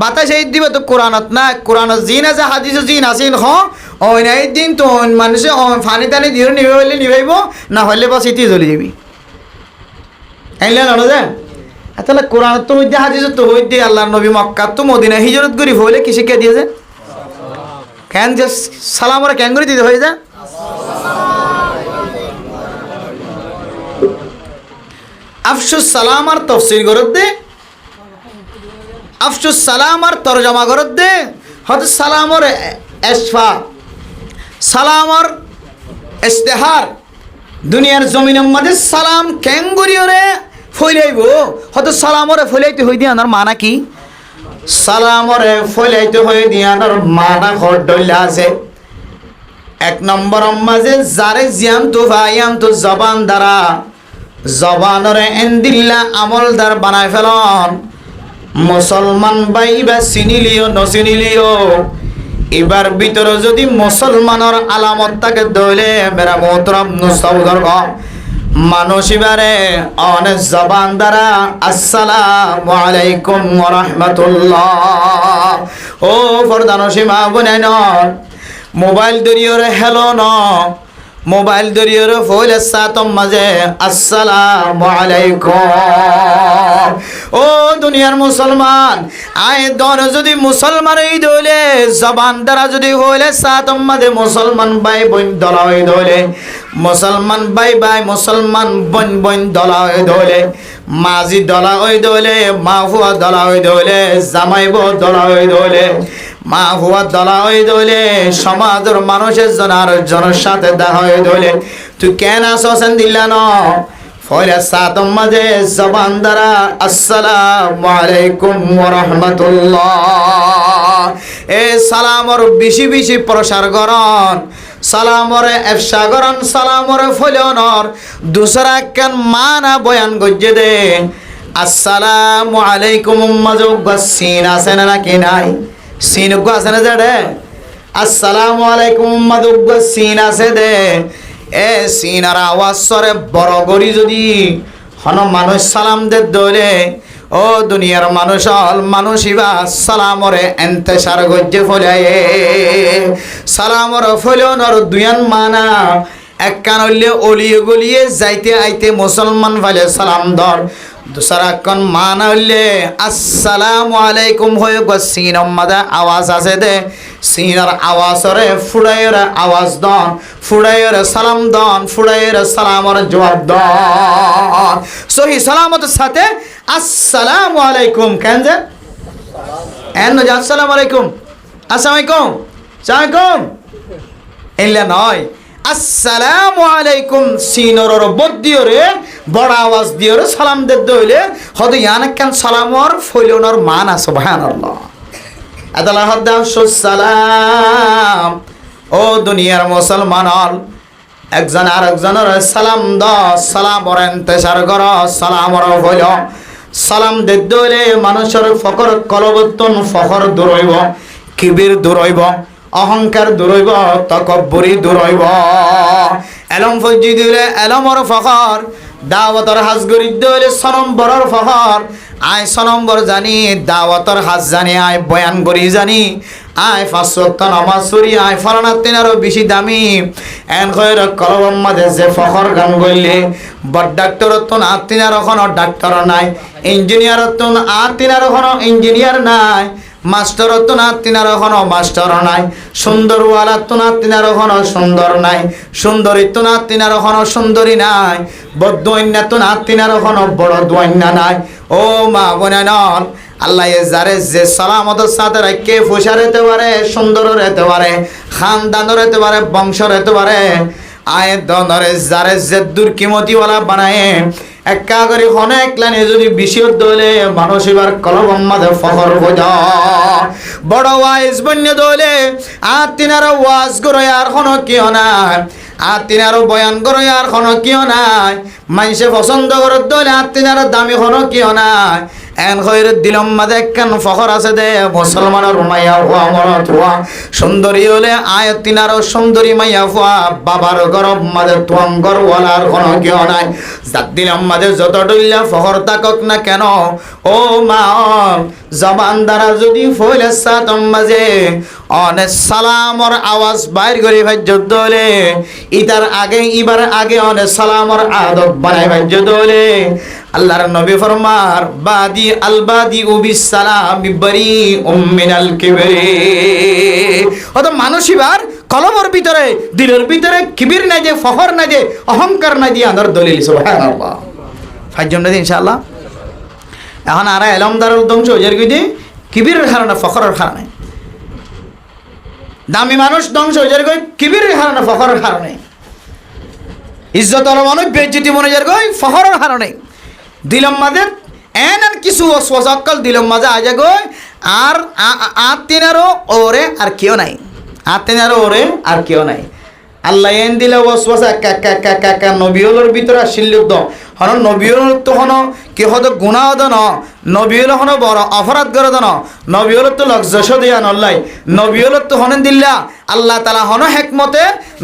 বাতাস এই দিবে তো কোরআনত নাই কোরআনত জিন আছে হাদিস জিন আছে অনেক দিন তো মানুষে ফানি টানি দিয়ে নিবে হইলে নিবাইব না হইলে বাস ইতি জ্বলি যাবি আইলে না যে তাহলে কোরআন তো হইতে হাদিস তো হইতে আল্লাহ নবী মক্কা তো মদিনা হিজরত করি হইলে কি শিক্ষা দিয়েছে কেন যে সালাম ওরা কেন করে দিতে হয়ে যায় আফসুস সালাম আর তফসির করত দে আফসুস সালাম আর তরজমা করত দে হয়তো সালামর এসফা সালামর ইস্তেহার দুনিয়ার জমিনের মাঝে সালাম ক্যাঙ্গুরিওরে ফইলাইব হয়তো সালামরে ফইলাইতে হই দিয়ে আনার মানা কি সালামরে ফইলাইতে হই দিয়ে আনার মানা ঘটলা আছে। এক নম্বর মাঝে যারে জিয়াম তো ভাইয়াম তো জবান দ্বারা জবানরে এন্দিল্লা আমলদার বানায় ফেলন মুসলমান ভাই বা চিনিলিও নচিনিলিও এবার ভিতরে যদি মুসলমানের আলামত থাকে দইলে মেরা মোহতরম নুসাউদর মানুষ এবারে অনেক জবান দ্বারা আসসালামু আলাইকুম ওয়া রাহমাতুল্লাহ ও ফরদানো সীমা বনেন মোবাইল দরিয়রে হেলো ন মোবাইল দরিয়রে ফইলে সাতম মাঝে আসসালামু আলাইকুম। ও দুনিয়ার মুসলমান, আয় দর যদি মুসলমান এই দলে জবান দ্বারা যদি হইলে সাতম মাঝে মুসলমান ভাই বোন দলা হয়ে দলে, মুসলমান ভাই ভাই মুসলমান বোন বোন দলা হয়ে দলে, মাঝি দলা হয়ে দলে, মা হুয়া দলা হয়ে দলে, জামাইব দলা হয়ে দলে, মা হুয়া দলা হয়ে দলে, সমাজের মানুষের জনের সাথে দেখা হয়ে দলে। তুই কেন আসেন দিল্লা ন ফয়লা সাতম মাঝে জবান দ্বারা আসসালামু আলাইকুম ওয়া রাহমাতুল্লাহ এ সালামর বেশি বেশি প্রসার করন, সালামরে এফশা করন, সালামরে ফলনর দুসরা কেন মানা বয়ান গজ্জে দে। আসসালামু আলাইকুম মাজুগ সিন আছে নাকি নাই? সিন গো আছে না জাডে? আসসালামু আলাইকুম মাজুগ সিন আছে দে। এ সিনার আওয়াজ সরে বড় করি যদি হন মানুষ সালাম দে দলে, ও দুনিয়ার মানুষ হল মানুষিবা সালামরে এন্তেসার গজ্জে ফলায়, সালামর ফলনর দুয়ান মানা এক কান হইলে অলিয়ে গলিয়ে যাইতে আইতে মুসলমান ভালে সালাম ধর, দুসরা কোন মানা হইলে আসসালামু আলাইকুম হয়ে গো সিন মাদা আওয়াজ আছে দে, সিনার আওয়াজরে ফুড়াইয়ের আওয়াজ দন, ফুড়াইয়ের সালাম দন, ফুড়াইয়ের সালামর জবাব দন সহি সালামতের সাথে আসসালামু আলাইকুম। কেন যে এন যে আসসালামু আলাইকুম, আসসালামু আলাইকুম, সালাম এলা নয়, আসসালামু আলাইকুম সিনর বদ্দিয়রে বড় আওয়াজ দিয়রে সালাম দে দইলে হদে ইয়ানা কেন সালামর ফইলনর মান সুবহানাল্লাহ। আদাল্লাহ সালাম। ও দুনিয়ার মুসলমান হল একজন আর একজনের সালাম দ, সালামর ইন্তেসার কর, সালামর হইল সালাম দে দইলে মানুষের ফকর কলবর্তন ফখর দূর হইব, কিবির দূর হইব, অহংকার দূর হইব, তকব্বুরি দূর হইব। এলম ফজি দিলে এলমর ফখর, দাওয়াতর হাজ গরি দিলে সনম্বরর ফখর। আয় সনম্বর জানি, দাওয়াতর হাজ জানি, আয় বয়ান করি জানি, আয় 5 ওয়াক্ত নামাজ পড়ি, আয় ফলানা তিনারও বেশি দামি। এন খয়ের কলবম মাঝে যে ফখর গান গইলে বড় ডাক্তারত তো না তিনার ওখানে ডাক্তার নাই, ইঞ্জিনিয়ারত তো না তিনার ওখানে ইঞ্জিনিয়ার নাই, মাস্টারত তো না তিনার ওখানে মাস্টার নাই, সুন্দরওয়ালা তো না তিনার ওখানে সুন্দর নাই, সুন্দরী তো না তিনার ওখানে সুন্দরী নাই, বড় দৈন্যা তো না তিনার ওখানে বড় দৈন্যা নাই। ও মা বোনে নন, আল্লাহ যারে যে সালামতের সাথে রেখে ফুসা রেতে পারে, সুন্দর রেতে পারে, খানদান রেতে পারে, বংশ রেতে পারে, আয়ের দরে যারে যে দুর্কিমতিওয়ালা বানায় একা করে অনেক লাইনে যদি বিশেষ দলে মানুষ এবার কলবম মাঝে ফখর বোঝা বড় ওয়াইজ বন্য দলে আর তিনারা ওয়াজ করে আর কোনো কেউ নাই, আর তিনারও বয়ান করে আর কোনো কেউ নাই, মানুষে পছন্দ করে দলে আর তিনারা দামি কোনো কেউ নাই। এন খয়ের দিলম মাঝে কেন ফখর আছে দে মুসলমানের মাইয়া হুয়া মরত হুয়া সুন্দরী হলে আয় তিনারও সুন্দরী মাইয়া হুয়া বাবার গরব মাঝে তুয়াম গরওয়ালার কোনো কেউ নাই। যার দিলম মাঝে যত ডইলা ফখর থাকক না কেন, ও মা জবান দ্বারা যদি ফইলে সাতম মাঝে অনেক সালামর আওয়াজ বাইর করে ভাজ্য দলে, ইতার আগে ইবার আগে অনেক সালামর আদব বানাই ভাজ্য দলে। আল্লাহর নবী ফরমার বাদি আলবাদি উবিস সালাম বিবরি মিনাল কিবরি। অত মানুষ এবার কলমের ভিতরে দিলের ভিতরে কিবির নাই যে, ফখর নাই যে, অহংকার নাই দিয়ে আনার দলিল সুবহানাল্লাহ। ফাইজম না ইনশাআল্লাহ। এখন আর এলমদারের ধ্বংস হয়ে যায় কি কিবিরের কারণে, ফখরের কারণে। দামি মানুষ ধ্বংস হয়ে যায় কিবিরের কারণে, ফখরের কারণে। ইজ্জত আলো মানুষ বেজ্জতি মনে যায় ফখরের কারণে। দিলম মাঝে এন কিছু অসকাল দিলম মাঝে আজ গই আর তিনারও ওরে আর কেউ নাই, তিনারও ওরে আর কেউ নাই। আল্লাহ এন দিলে ওয়াসওয়াসা কাকা কাকা নবী হলোর ভিতরে আসিল হন নবী হল তো হন কি হতো গুনাহ দন নবী হল হন বড় অপরাধ করে দন নবী হল তো লজ্জস দিয়া নল্লাই নবী হল তো হনেন দিল্লা আল্লাহ তাআলা হন হেকমতে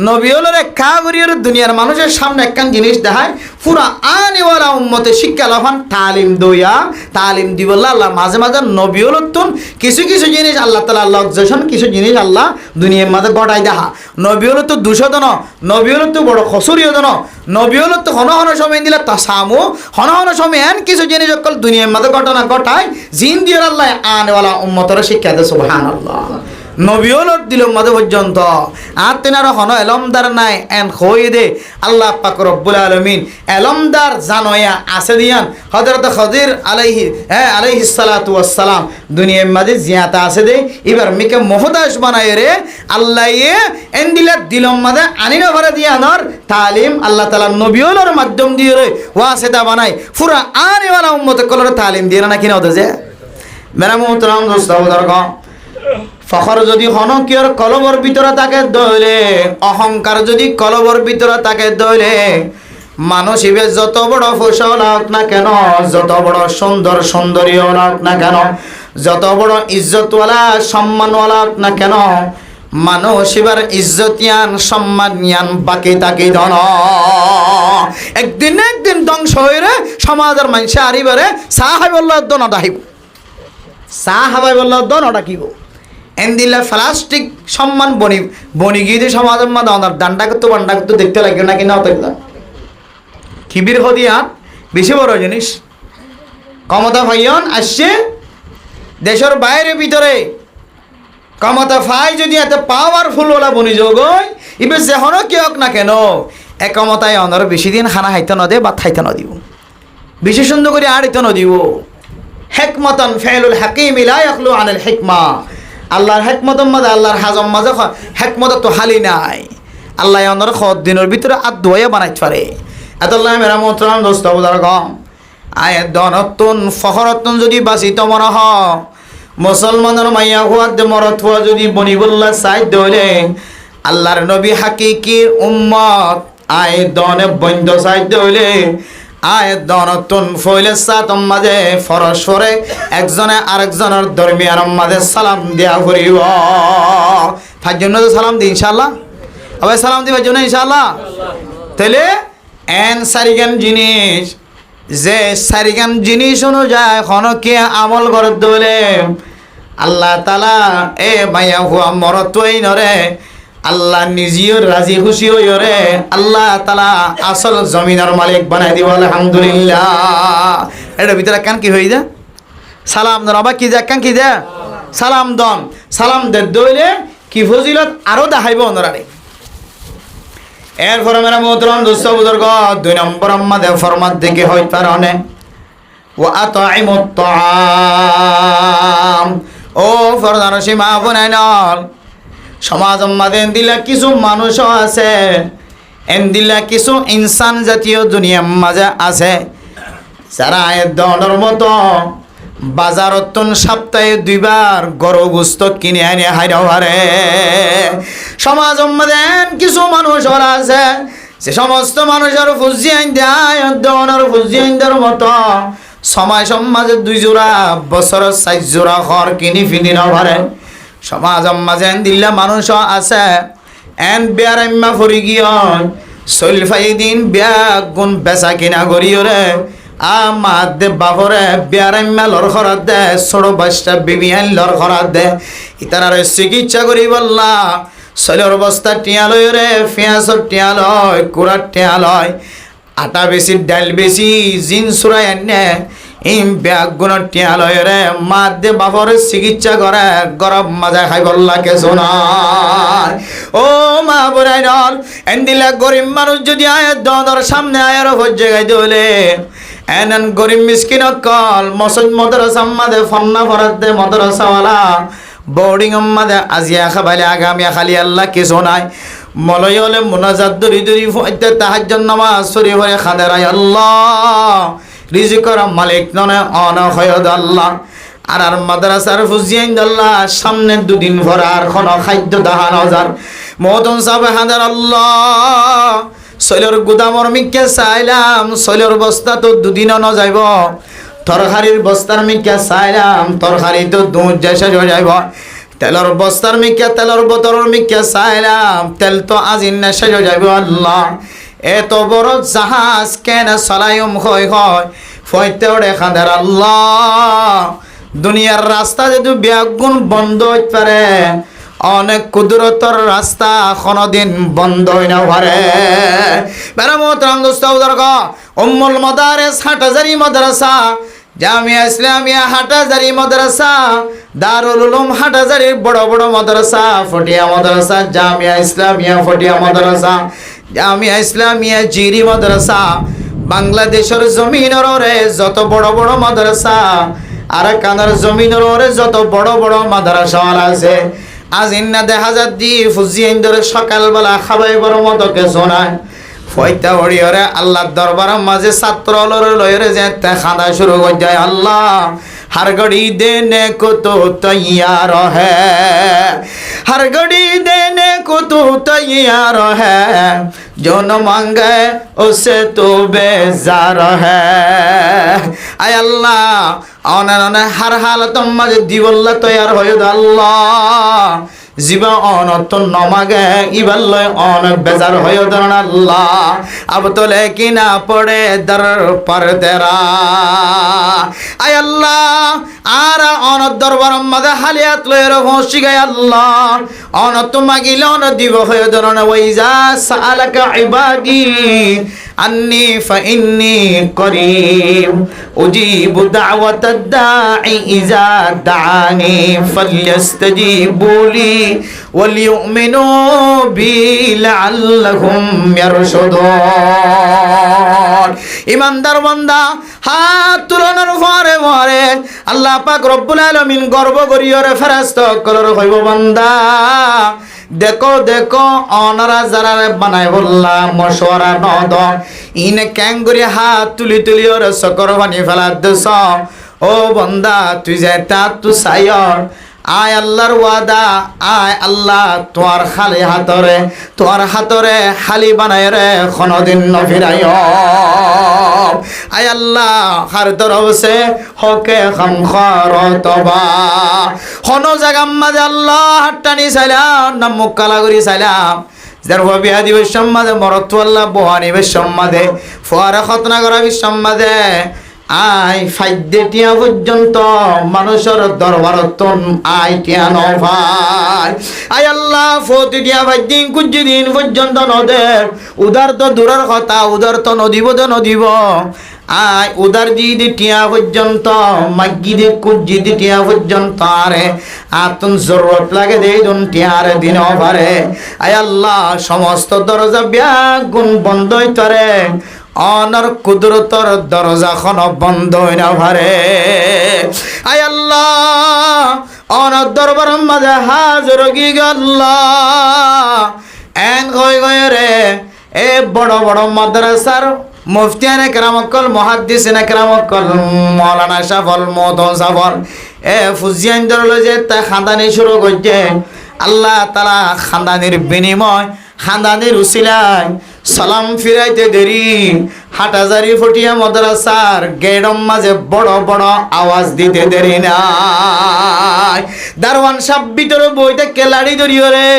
নবী হল রে কাগরিয়র দুনিয়ার মানুষের সামনে একখান জিনিস দেখায় পুরা আনেওয়ালা উম্মতে শিক্ষা লাভান তালিম দইয়া তালিম দিবল্লা আল্লাহ মাঝে মাঝে নবী হল তুন কিছু কিছু জিনিস আল্লাহ তাআলা লজ্জসন কিছু জিনিস আল্লাহ দুনিয়ার মাঝে গটাই দেখা নবী হল তো দুশোদন নবী হল তো বড় খসুরিও দন নবী হল তো হন হন সময় দিলে তাসামু হন হন সময় এন কিছু জিনিস অকল দুনিয়ার মাঝে ঘটনা ঘটায় জিন দিয়ে আল্লাহ আনেওয়ালা উম্মতের শিক্ষা দেয় সুবহানাল্লাহ নবী হল দিল মাঝে পর্যন্ত আর তেনার হন এলমদার নাই এন হয়ে দে আল্লাহ পাক রব্বুল আলামিন এলমদার জানোয়া আছে দিয়ান হযরত খদির আলাইহিস সালাতু ওয়াস সালাম দুনিয়ার মাঝে জিয়াতা আছে দে এবার মিকে মহদাস বানায় রে আল্লাহ এন দিলম মাঝে আনিনা ভরে দিয়ানর তালিম আল্লাহ তাআলা নবী হলর মাধ্যম দিয়ে রে ওয়াসিতা বানাই পুরা আনেওয়ালা উম্মতে কলর তালিম দিয়ে না কিনা হতে যে মেরা মুহতারাম দোস্ত বুজুর্গ ফখর যদি হনকিয়র কলবর ভিতরে তাকে দইলে অহংকার যদি কলবর ভিতরে তাকে দইলে মানুষ ইবে যত বড় ফসল হোক না কেন যত বড় সুন্দর সুন্দরী হোক না কেন যত বড় ইজ্জতওয়ালা সম্মানওয়ালা হোক না কেন মানুষ এবার ইজ্জতিয়ান সম্মানিয়ান বাকি তাকি ধন একদিন একদিন ধ্বংস হয়ে সমাজের মানুষ আরিবারে সাহাবাল্লাহ দন ডাহিব সাহাবাল্লাহ দন ডাকিব এন্দিলা প্লাস্টিক সম্মান বনি গিয়ে সমাজের মধ্যে অনার দান্ডা করতে দেখতে লাগবে না কিনা অত খিবির হদিয়া বেশি বড় জিনিস ক্ষমতা ভাইয়ন আসছে দেশের বাইরে ভিতরে ক্ষমতা ফাই যদি এত পাওয়ারফুল ওলা বনি যোগ ইবে যেহনো কি হোক না কেন এ ক্ষমতায় অনার বেশি দিন খানা খাইতে নদে বা খাইতে নদিব বেশি সুন্দর করে আড়িতে নদিব হেকমতন ফেলুল হাকিম লা ইয়াখলু আনিল হিকমা আল্লাহর হেকমতের মাঝে আল্লাহর হাজম মাঝে হেকমত তো হালি নাই আল্লাহ অনর খদ দিনের ভিতরে আদুয়া বানাইতে পারে এতল্লাহ মেরা মোহতারাম দোস্ত বুজুর্গ আয়ের দনতুন ফখরতুন যদি বাঁচিত মনে হ মুসলমানের মাইয়া হুয়াদ মরত হুয়া যদি বনিবুল্লাহ সাইদ দইলে আল্লাহর নবী হাকিকির উম্মত আয়ের দনে বন্ধ সাইদ দইলে আয়ের দনতুন ফইলে সাতম মাঝে ফরস্বরে একজনে আরেকজনের দরমিয়ার মাঝে সালাম দেয়া করিব তার জন্য তো সালাম দিই ইনশাআল্লাহ আবার সালাম দিবার জন্য ইনশাআল্লাহ তাহলে এন সারিগান জিনিস যে সারিগান জিনিস অনুযায়ী হনকে আমল করে দলে আল্লাহ তাআলা এ মাইয়া হুয়া মরতই নরে আল্লাহ নিজেও রাজি খুশি হইরে আল্লাহ তাআলা আসল জমিনের মালিক বানাই দিব আলহামদুলিল্লাহ এর ভিতরে কান কি হই যা সালাম দন আবার কি যা কান কি যা সালাম দন সালাম দে দইলে কি ফজিলত আরো দেখাইব অনরারে এরপরে মেরা মোহতরম দোস্ত বুজুর্গ 2 নম্বর আমাদের ফরমাত দিকে হয় কারণে ওয়া আতঈমুত তাআম ও ফরদান সীমা বনাইনাল সমাজ আমাদের দিলা কিছু মানুষ আছে এন দিলা কিছু ইনসান জাতীয় দুনিয়ার মাঝে আছে যারা এর দনের মতো বাজারত সপ্তাহে 2 বার গরু গোস্ত কিনে আনে হাইরে সমাজ আমাদের কিছু মানুষ আছে যে সমস্ত মানুষের ফুজি আইন দেয় দনের ফুজি আইনদের মতো সময় সমাজে 2 জোড়া বছর 4 জোড়া ঘর কিনি ফিনি নভারে সমাজ মাঝে দিল্লা মানুষ আছে এন বেয়ারাম্মা ফরি গিয়ে সলফাই দিন বেয়া গুণ বেচা কিনা করিওরে আমার দে বাপরে বেয়ারাম্মা লর খরাত দে ছোট বাচ্চা বিবিয়ান লর খরাত দে ইতার চিকিৎসা করি বললা শৈলর বস্তা টিয়া লয় রে পেঁয়াজর টিয়া লয় কুড়ার টিয়া লয় আটা বেশি ডাল বেশি জিন সুরাই আনে ইম ব্যাগ গুণর টিয়া লয় রে মা দে বাপরে চিকিৎসা করে গরম মাজা খাই বললা কে শোনায় ও মা বোরাই নল এন্দিলা গরিব মানুষ যদি আয়ের দর সামনে আয়ের হজ্জে গাই দলে এনন গরিব মিসকিন কল মসজিদ মাদ্রাসা মাদে ফন্না ফরাত দে মাদ্রাসাওয়ালা বোর্ডিং মাদে আজিয়া খাবালে আগামী খালি আল্লাহ কে শোনায় মলয় হলে মুনাজাত দরি দরি ফইতে তাহাজ্জুদ নামাজ শরীফ হয়ে খাদেরাই আল্লাহ রিজিকর মালিক ননে অন হয়দ আল্লাহ আর মাদ্রাসার ফুজিয়াইন আল্লাহ সামনে 2 দিন ভর আর কোন খাদ্য দাহান হাজার মতন সাবে হাজার আল্লাহ শৈলর গুদামর মিকে চাইলাম শৈলর বস্তা তো দুদিনও ন যাইব তরকারির বস্তার মিকে চাইলাম তরকারি তো দুধ যে শেষ হয়ে যাইব তেলর বস্তার মিকে তেলর বোতলর মিকে চাইলাম তেল তো আজিন না শেষ হয়ে যাইব আল্লাহ এত বড় জাহাজ কেন চলাইম হয় ফইতে ওড়ে খাঁদের আল্লাহ দুনিয়ার রাস্তা যদি ব্যাগুন বন্ধ হইতে পারে অনেক কুদরতর রাস্তা কোনদিন বন্ধ হই না পারে মেরামতরাম দোস্ত বুজুর্গ উম্মুল মাদারিস হাটহাজারী মাদ্রাসা জামিয়া ইসলামিয়া হাটহাজারী মাদ্রাসা দারুল উলুম হাটহাজারীর বড় বড় মাদ্রাসা ফটিয়া মাদ্রাসা জামিয়া ইসলামিয়া ফটিয়া মাদ্রাসা জামিয়া ইসলামিয়া জিরি মাদ্রাসা বাংলাদেশের জমিনের ওরে যত বড় বড় মাদ্রাসা আর কানার জমিনের ওরে যত বড় বড় মাদ্রাসা আছে আজ ইন্না দেখা যাচ্ছি ফুজিয়ান ধরে সকালবেলা খাবাই বড় মতো কিছু নাই ফয়তা ওড়িয়রে আল্লাহর দরবারের মাঝে ছাত্র লয়রে যে খানা শুরু করে যায় আল্লাহ हर घड़ी देने को तो तैयार है हर घड़ी देने को तो तैयार है जो न मांगे उसे तो बेजार है आय अल्लाह अने हर हालत माझे दिवल्ला तैयार हो अल्लाह जीवा अनत नमागे इबार लय अनेक बेजार हो अल्लाह अब तो लेकिन ना पड़े दर पर तेरा आय अल्लाह আর অনত দরবার মাঝে হালিয়াত লয়ের হসি গায় আল্লাহ অনত মাগিলে অন দিব হয়ে ধরন ওইজা সালাকা ইবাদি আন্নি ফাইন্নি করিব উজিবু দাওয়াতাদ দাঈ ইজা দাআনি ফালইস্তাজিবু লি ওয়ালিউমিনু বি লাআল্লাহুম ইয়ারশুদুন ইমানদার বান্দা হাত তুলনার পরে পরে আল্লাহ পাক রব্বুল আলামিন গর্ব করিয়রে ফেরেশতা কলর হইব বান্দা দেখো দেখো অনারা যারা বানাই বললা মশওয়ারা নদ ইনে ক্যাঙ্গুরি হাত তুলি তুলি ওরে সকর বানি ফেলা দেছ ও বান্দা তুই যে তা তু সাইয়র আয় আল্লাহর ওয়াদা আয় আল্লাহ তোর হাতরে হালি বানায় রে কোনদিন ন ফিরাইও আয় আল্লাহ হার তরফ সে হকে খাম খরতবা কোন জায়গা মাঝে আল্লাহ হাট্টানি চাইলাম না মুখ কালা করি চাইলাম যার বিয়া দিবের সম্মাদে মরত্ব আল্লাহ বহানিবের সম্মাদে ফোয়ারা খতনা করা বিশ্বম্মাদে আয় ফাইদে টিয়া পর্যন্ত মানুষের দরবারত আয় টিয়া নভাই আয় আল্লাহ ফতি টিয়া ফাইদিন কুজিদিন পর্যন্ত নদের উদার তো দূরের কথা উদার তো নদীব তো নদীব আয় উদার দি টিয়া পর্যন্ত মাগি দি কুজি দি টিয়া পর্যন্ত আরে আতুন জরুরত লাগে দেই দুন টিয়ারে দিন পারে আয় আল্লাহ সমস্ত দরজা ব্যাগুন বন্ধ হইতরে অনর কুদরতর দরজা খন বন্ধ হই না পারে আয় আল্লাহ অনর দরবার মাঝে হাজির গি আল্লাহ এন গয় গয় রে এ বড় বড় মাদ্রাসার মুফতিয়ানে কেরামকল মুহাদ্দিসিনে কেরামকল মাওলানা শাফল মওদন শাফল এ ফুজিয়ান দরলে যে তা খানদানি শুরু করছে আল্লাহ তাআলা খানদানির বিনিময় খানদানির উসিলায় সালাম ফিরাইতে দেরি হাটহাজারী ফটিয়া মাদ্রাসার গেডম মাঝে বড় বড় আওয়াজ দিতে দেরি নাই দারওয়ান সাহেব ভিতরে বইতে কেলাড়ি ধরিও রে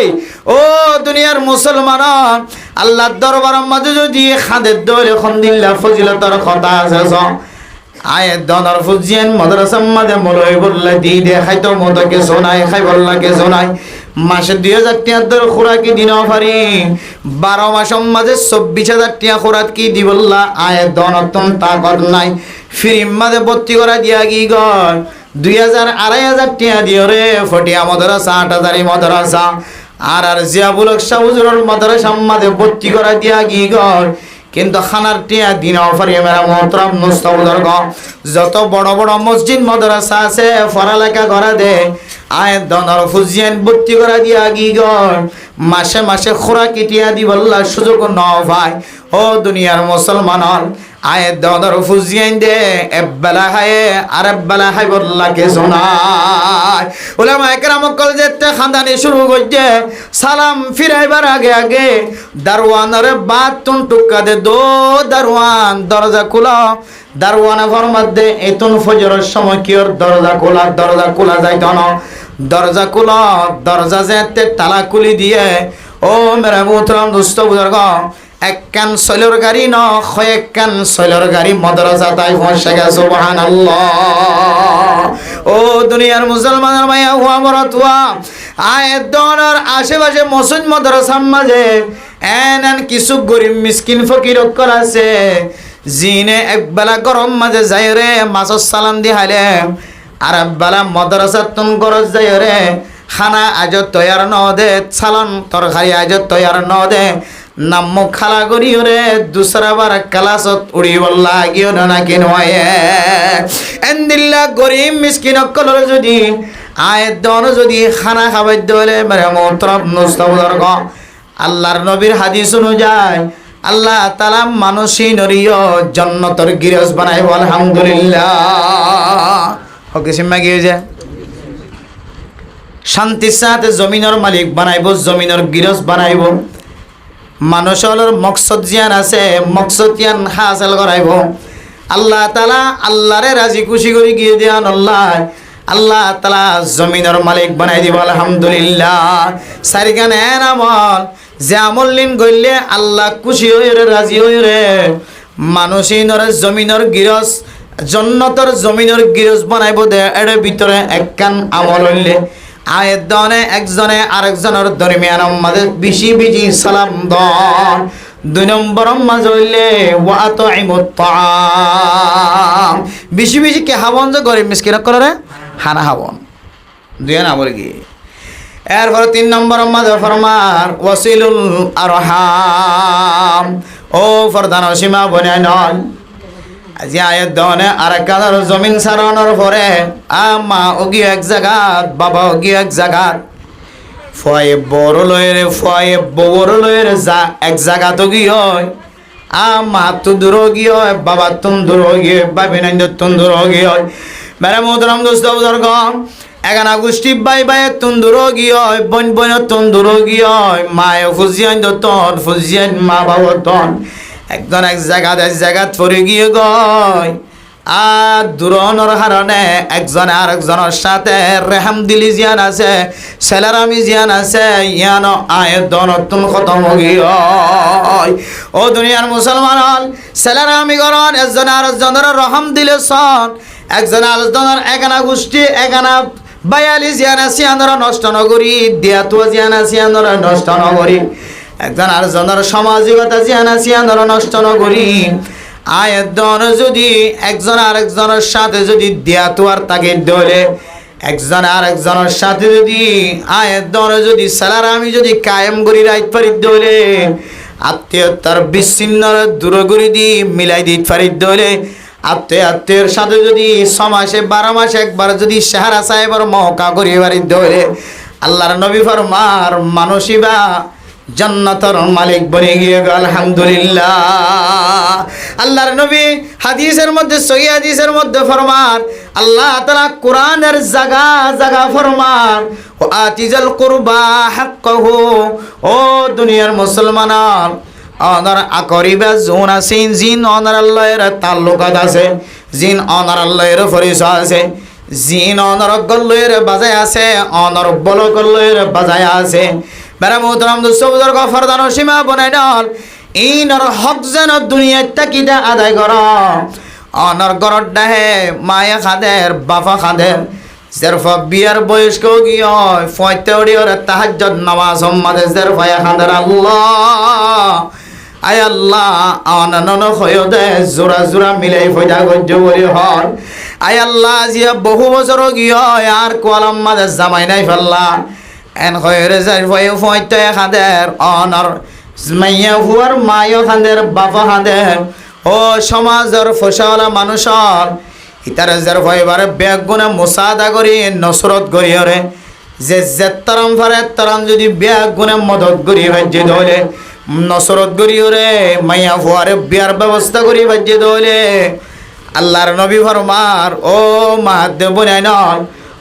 ও দুনিয়ার মুসলমান আল্লাহর দরবারের মাঝে যদি খাদের দৌড়ে খন্দিল্লা ফজিলতর কথা আছে আয়ে দনার ফুজিয়ান মাদ্রাসার মাঝে মলই বললে দি দে খাইতো মতো কে শোনাই খাই বললা কে শোনাই মাসে 2000 টাকা দর খোরাকি দিন পারি 12 মাসের মাঝে 24000 টাকা খোরাক কি দিবল্লা আয়ে দনতন তাকত নাই ফ্রি মাঝে ভর্তি করা দিয়া কি গয় 2000 2500 টাকা দিও রে ফটিয়া মাদ্রাসা হাটহাজারী মাদ্রাসা আর জিয়াবুলক শাহ হুজুরের মাদ্রাসা মাঝে ভর্তি করা দিয়া কি গয় কিন্তু খানার টিয়া দিন অফারি মেরা মোহতরম মুস্তাউদর্গ যত বড় বড় মসজিদ মাদ্রাসা আছে পড়ালেখা করা দে আয় দনর ফুজিয়ান ভর্তি করা দিয়া গি গর মাসে মাসে খোরাকি টিয়া দিবল্লা সুযোগ ন ভাই ও দুনিয়ার মুসলমান আয়ের দর ফুজিয়াইন দে এবেলা হায়ে আর এবেলা হাই বললাকে শোনায় ওলামা একরাম কল যেতে খানদানি শুরু করছে সালাম ফিরাইবার আগে আগে দারওয়ানের বাত তুন টুকা দে দো দারওয়ান দরজা খোলা দারওয়ানা ঘর মধ্যে এতুন ফজরের সময় কি ওর দরজা খোলা যাইতো না দরজা খোলা দরজা যেতে তালা খুলি দিয়ে ও মেরা মোহতরম দোস্ত বুজুর্গ একখান সৈলর গাড়ি ন কয়েকখান সৈলর গাড়ি মাদ্রাসা তাই পৌঁছে গেছে সুবহানাল্লাহ ও দুনিয়ার মুসলমানের মায়া হুয়া মরতুয়া আয়ের দনের আশেপাশে মসজিদ মাদ্রাসার মাঝে এন কিছু গরিব মিসকিন ফকির অক্ষর আছে জিনে একবেলা গরম মাঝে যাই রে মাছর সালাম দি হাইলে আর একবেলা মাদ্রাসার তুন গরজ যাই রে খানা আজ তৈয়ার ন দে সালন তরকারি আজ তৈয়ার ন দে নামো খালা করিও রে দুসরা বার ক্লাসত উড়িব লাগিও না কিন হয় এন্দিল্লা গরিব মিসকিন অকলর যদি আয়ের দন যদি খানা খাবার দলে মেরে মোহতরম নুস্তাবুদর গ আল্লাহর নবীর হাদিস অনুযায়ী আল্লাহ তাআলা মানুষই নরিয় জান্নাতের গিরস বানাইব আলহামদুলিল্লাহ ওকে সিম্মা গিয়ে যায় শান্তির সাথে জমিনের মালিক বানাইব জমিনের গিরস বানাইব মানুষের মকসদ জিয়ান আছে মকসদ জিয়ান হাসিল করাইব আল্লাহ তাআলা আল্লাহরে রাজি খুশি করে গিয়ে দেন আল্লাহ তাআলা জমিনের মালিক বানাই দিব আলহামদুলিল্লাহ সারিগান এন আমল যে আমল লিন গইলে আল্লাহ খুশি হয়ে রে রাজি হয়ে রে মানুষের জমিনের গিরস জান্নাতের জমিনের গিরস বানাইব দে এর ভিতরে একখান আমল হইলে আয়ের দনে একজনে আরেকজনের দরমিয়ান আমাদের বেশি বেশি সালাম দন দুই নম্বর মাঝে হইলে ওয়াতাইমুত তাআম বেশি বেশি কে হাবন যে গরিব মিসকিন করে খানা হাবন দুই নম্বর কি এরপর তিন নম্বর মাঝে ফরমান ওয়াসিলুল আরহাম ও ফরদান সীমা বনে নয় আজি আয়ের দনে আর কাদার জমিন সারানোর পরে মা ওগিয়ে এক জায়গাত বাবা ওগিয়ে এক জায়গাত ফয়ে বড় লয়ের যা এক জায়গা তো গিয়ে মা তো দূর গিয়ে বাবা তুম দূর গিয়ে বাবি নাই তুম দূর গিয়ে মেরে মোহতরম দোস্ত বুজুর্গ এখানা গোষ্ঠী বাই তুম দূর গিয়ে বন তুম দূর গিয়ে মায়ে ফুজিয়ান দতন ফুজিয়ান মা বাবা তন একজন এক জায়গাত পরে গিয়ে গয় আর দূরণর হারণে একজন আরেকজনের সাথে রেহাম দিলি জিয়ান আছে সেলারামি জিয়ান আছে ইয়ান আয়ের দনতুন খতম গিয়ে ও দুনিয়ার মুসলমান হল সেলারামি গরন একজন আরেকজনের রহম দিলে সন একজন আরেকজনের একানা গোষ্ঠী একানা বায়ালি জিয়ান আছে আন্দোলন নষ্ট নগরী দিয়াতুয়া জিয়ান আছে আন্দোলন নষ্ট নগরী একজন আরেকজনের সামাজিকতা জিয়ান আছে আন্দোলন নষ্ট নগরী আয়ের দন যদি একজন আরেকজনের সাথে যদি দিয়াতুয়ার তাকে ধরে একজন আরেকজনের সাথে যদি আয়ের দন যদি সালারামি যদি কায়েম করি রাইত পারি ধরে আত্মীয়তার বিচ্ছিন্ন দূর করে দি মিলাই দিতে পারি ধরে আত্মীয়ের সাথে যদি 6 মাসে 12 মাসে একবার যদি সাহারা সাহেবের মহকা করি বাড়ি ধরে আল্লাহর নবী ফরমার মানুষিবা জান্নাতের মালিক বনে গিয়ে আলহামদুলিল্লাহ আল্লাহর নবী হাদিসের মধ্যে সহিহ হাদিসের মধ্যে ফরমান আল্লাহ তাআলা কোরআনের জায়গা ফরমান ও আতিজাল কুরবা হাক্কাহু ও দুনিয়ার মুসলমান অনার আকরিবা জোন আছে জিন অনার আল্লাহর তাল্লুকাত আছে জিন অনার আল্লাহর পরিচয় আছে জিন অনার গল্লের বাজায় আছে অনার বলগল্লের বাজায় আছে মেরা মোহতরম দোস্ত বুজুর্গ ফরদান সীমা বনাই ডাল ইনর হক যেন দুনিয়ার তাকিদা আদায় কর অনর গরর ডাহে মায়া খাদের বাফা খাদের যেরফা বিয়ার বয়স্ক গিয়ে ফয়তে ওর তাহাজ্জুদ নামাজ সম্মাদে যেরফা খাদের আল্লাহ আয় আল্লাহ আনন হয়ে দে জোড়া মিলাই ফয়দা গজ্জ বলি হল আয় আল্লাহ জিয়া বহু বছর গিয়ে আর কোয়ালাম মাদে জামাই নাই ফেললা এন খয়রে যাই ফয়তে খাদের অনর মাইয়া হুয়ার মায়ও খাদের বাবা খাদের ও সমাজের ফসলা মানুষর ইতারে যার ভয়বারে ব্যাগ গুণে মোসাদা করি নসরত করি রে যে তারাম ফারে তারাম যদি ব্যাগ গুণে মদত করি ভাজ্য ধরে নসরত করিও রে মাইয়া ফুয়ারে বিয়ার ব্যবস্থা করি বাজ্যে দলে আল্লাহর নবী ফরমার ও মাহাদেব বনাই নন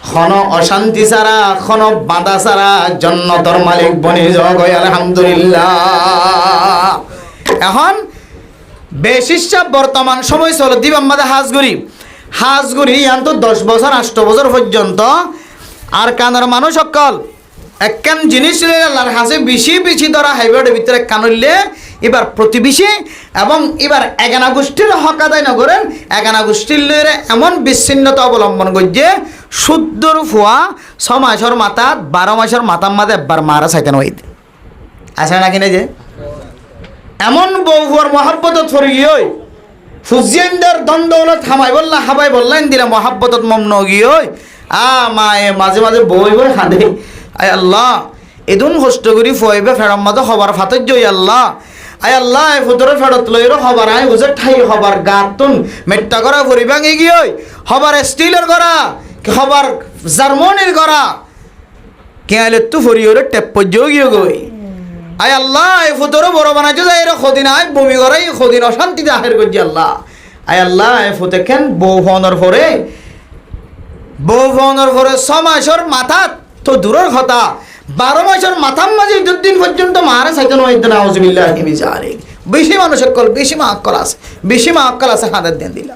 খন অশান্তি ছাড়া খন বাঁধা ছাড়া জন্নতর মালিক বনি জগ আলহামদুলিল্লাহ। এখন বেশিসা বর্তমান সময় চলে দিবাম মাদে হাজগুড়ি ইয়ান তো 10 বছর 8 বছর পর্যন্ত আর কানের মানুষ সকল একখান জিনিস আল্লাহর হাসে বেশি বেশি ধরা হাইব্রিডের ভিতরে কানলে এবার প্রতিবেশী এবং এবার এগানা গোষ্ঠীর হক আদায় না করেন এগানা গোষ্ঠীর লইরে এমন বিচ্ছিন্নতা অবলম্বন করছে শুদ্ধর ফুয়া 6 মাসের মাথা 12 মাসের মাথার মাঝে একবার মারা চাইতেন ওই আছে নাকি না যে এমন বউর মহাব্বত থরি ওই ফুজিয়ানদের দ্বন্দ্ব থামাই বললা হাবাই বললেন দিলে মহাব্বত মমন গিয়ে মায়ে মাঝে মাঝে বই বই হাঁদে আয় আল্লাহ এদুন কষ্ট করি ফইবে ফেরম মাঝে হবার ফাতর জয় আল্লাহ আয় আল্লাহ ফুতরে ফেরত লইর হবার আয় হুজুর ঠাই হবার গাতুন মেট্টা করা পরিবাঙ্গি গিয়ে হবার স্টিলের করা হবার জার্মনির করা কে আইলে তু ফরিওরে টেপ পর্যও গিয়ে গই আয় আল্লাহ এই ফুতরে বড় বানাইছো যাই রে খদিন আয় বমি করাই খদিন অশান্তিতে আহের করছি আল্লাহ আয় আল্লাহ এই ফুতে কেন বউ ফোনের পরে 6 মাসের মাথা তো দূরের কথা 12 মাসের মাথার মাঝে যতদিন পর্যন্ত মারা চাইতেন ওয়াইদনা আউযুবিল্লাহি মিন যালিক বেশি মানুষের কল বেশি মাক্কল আছে হাতের দেন দিলা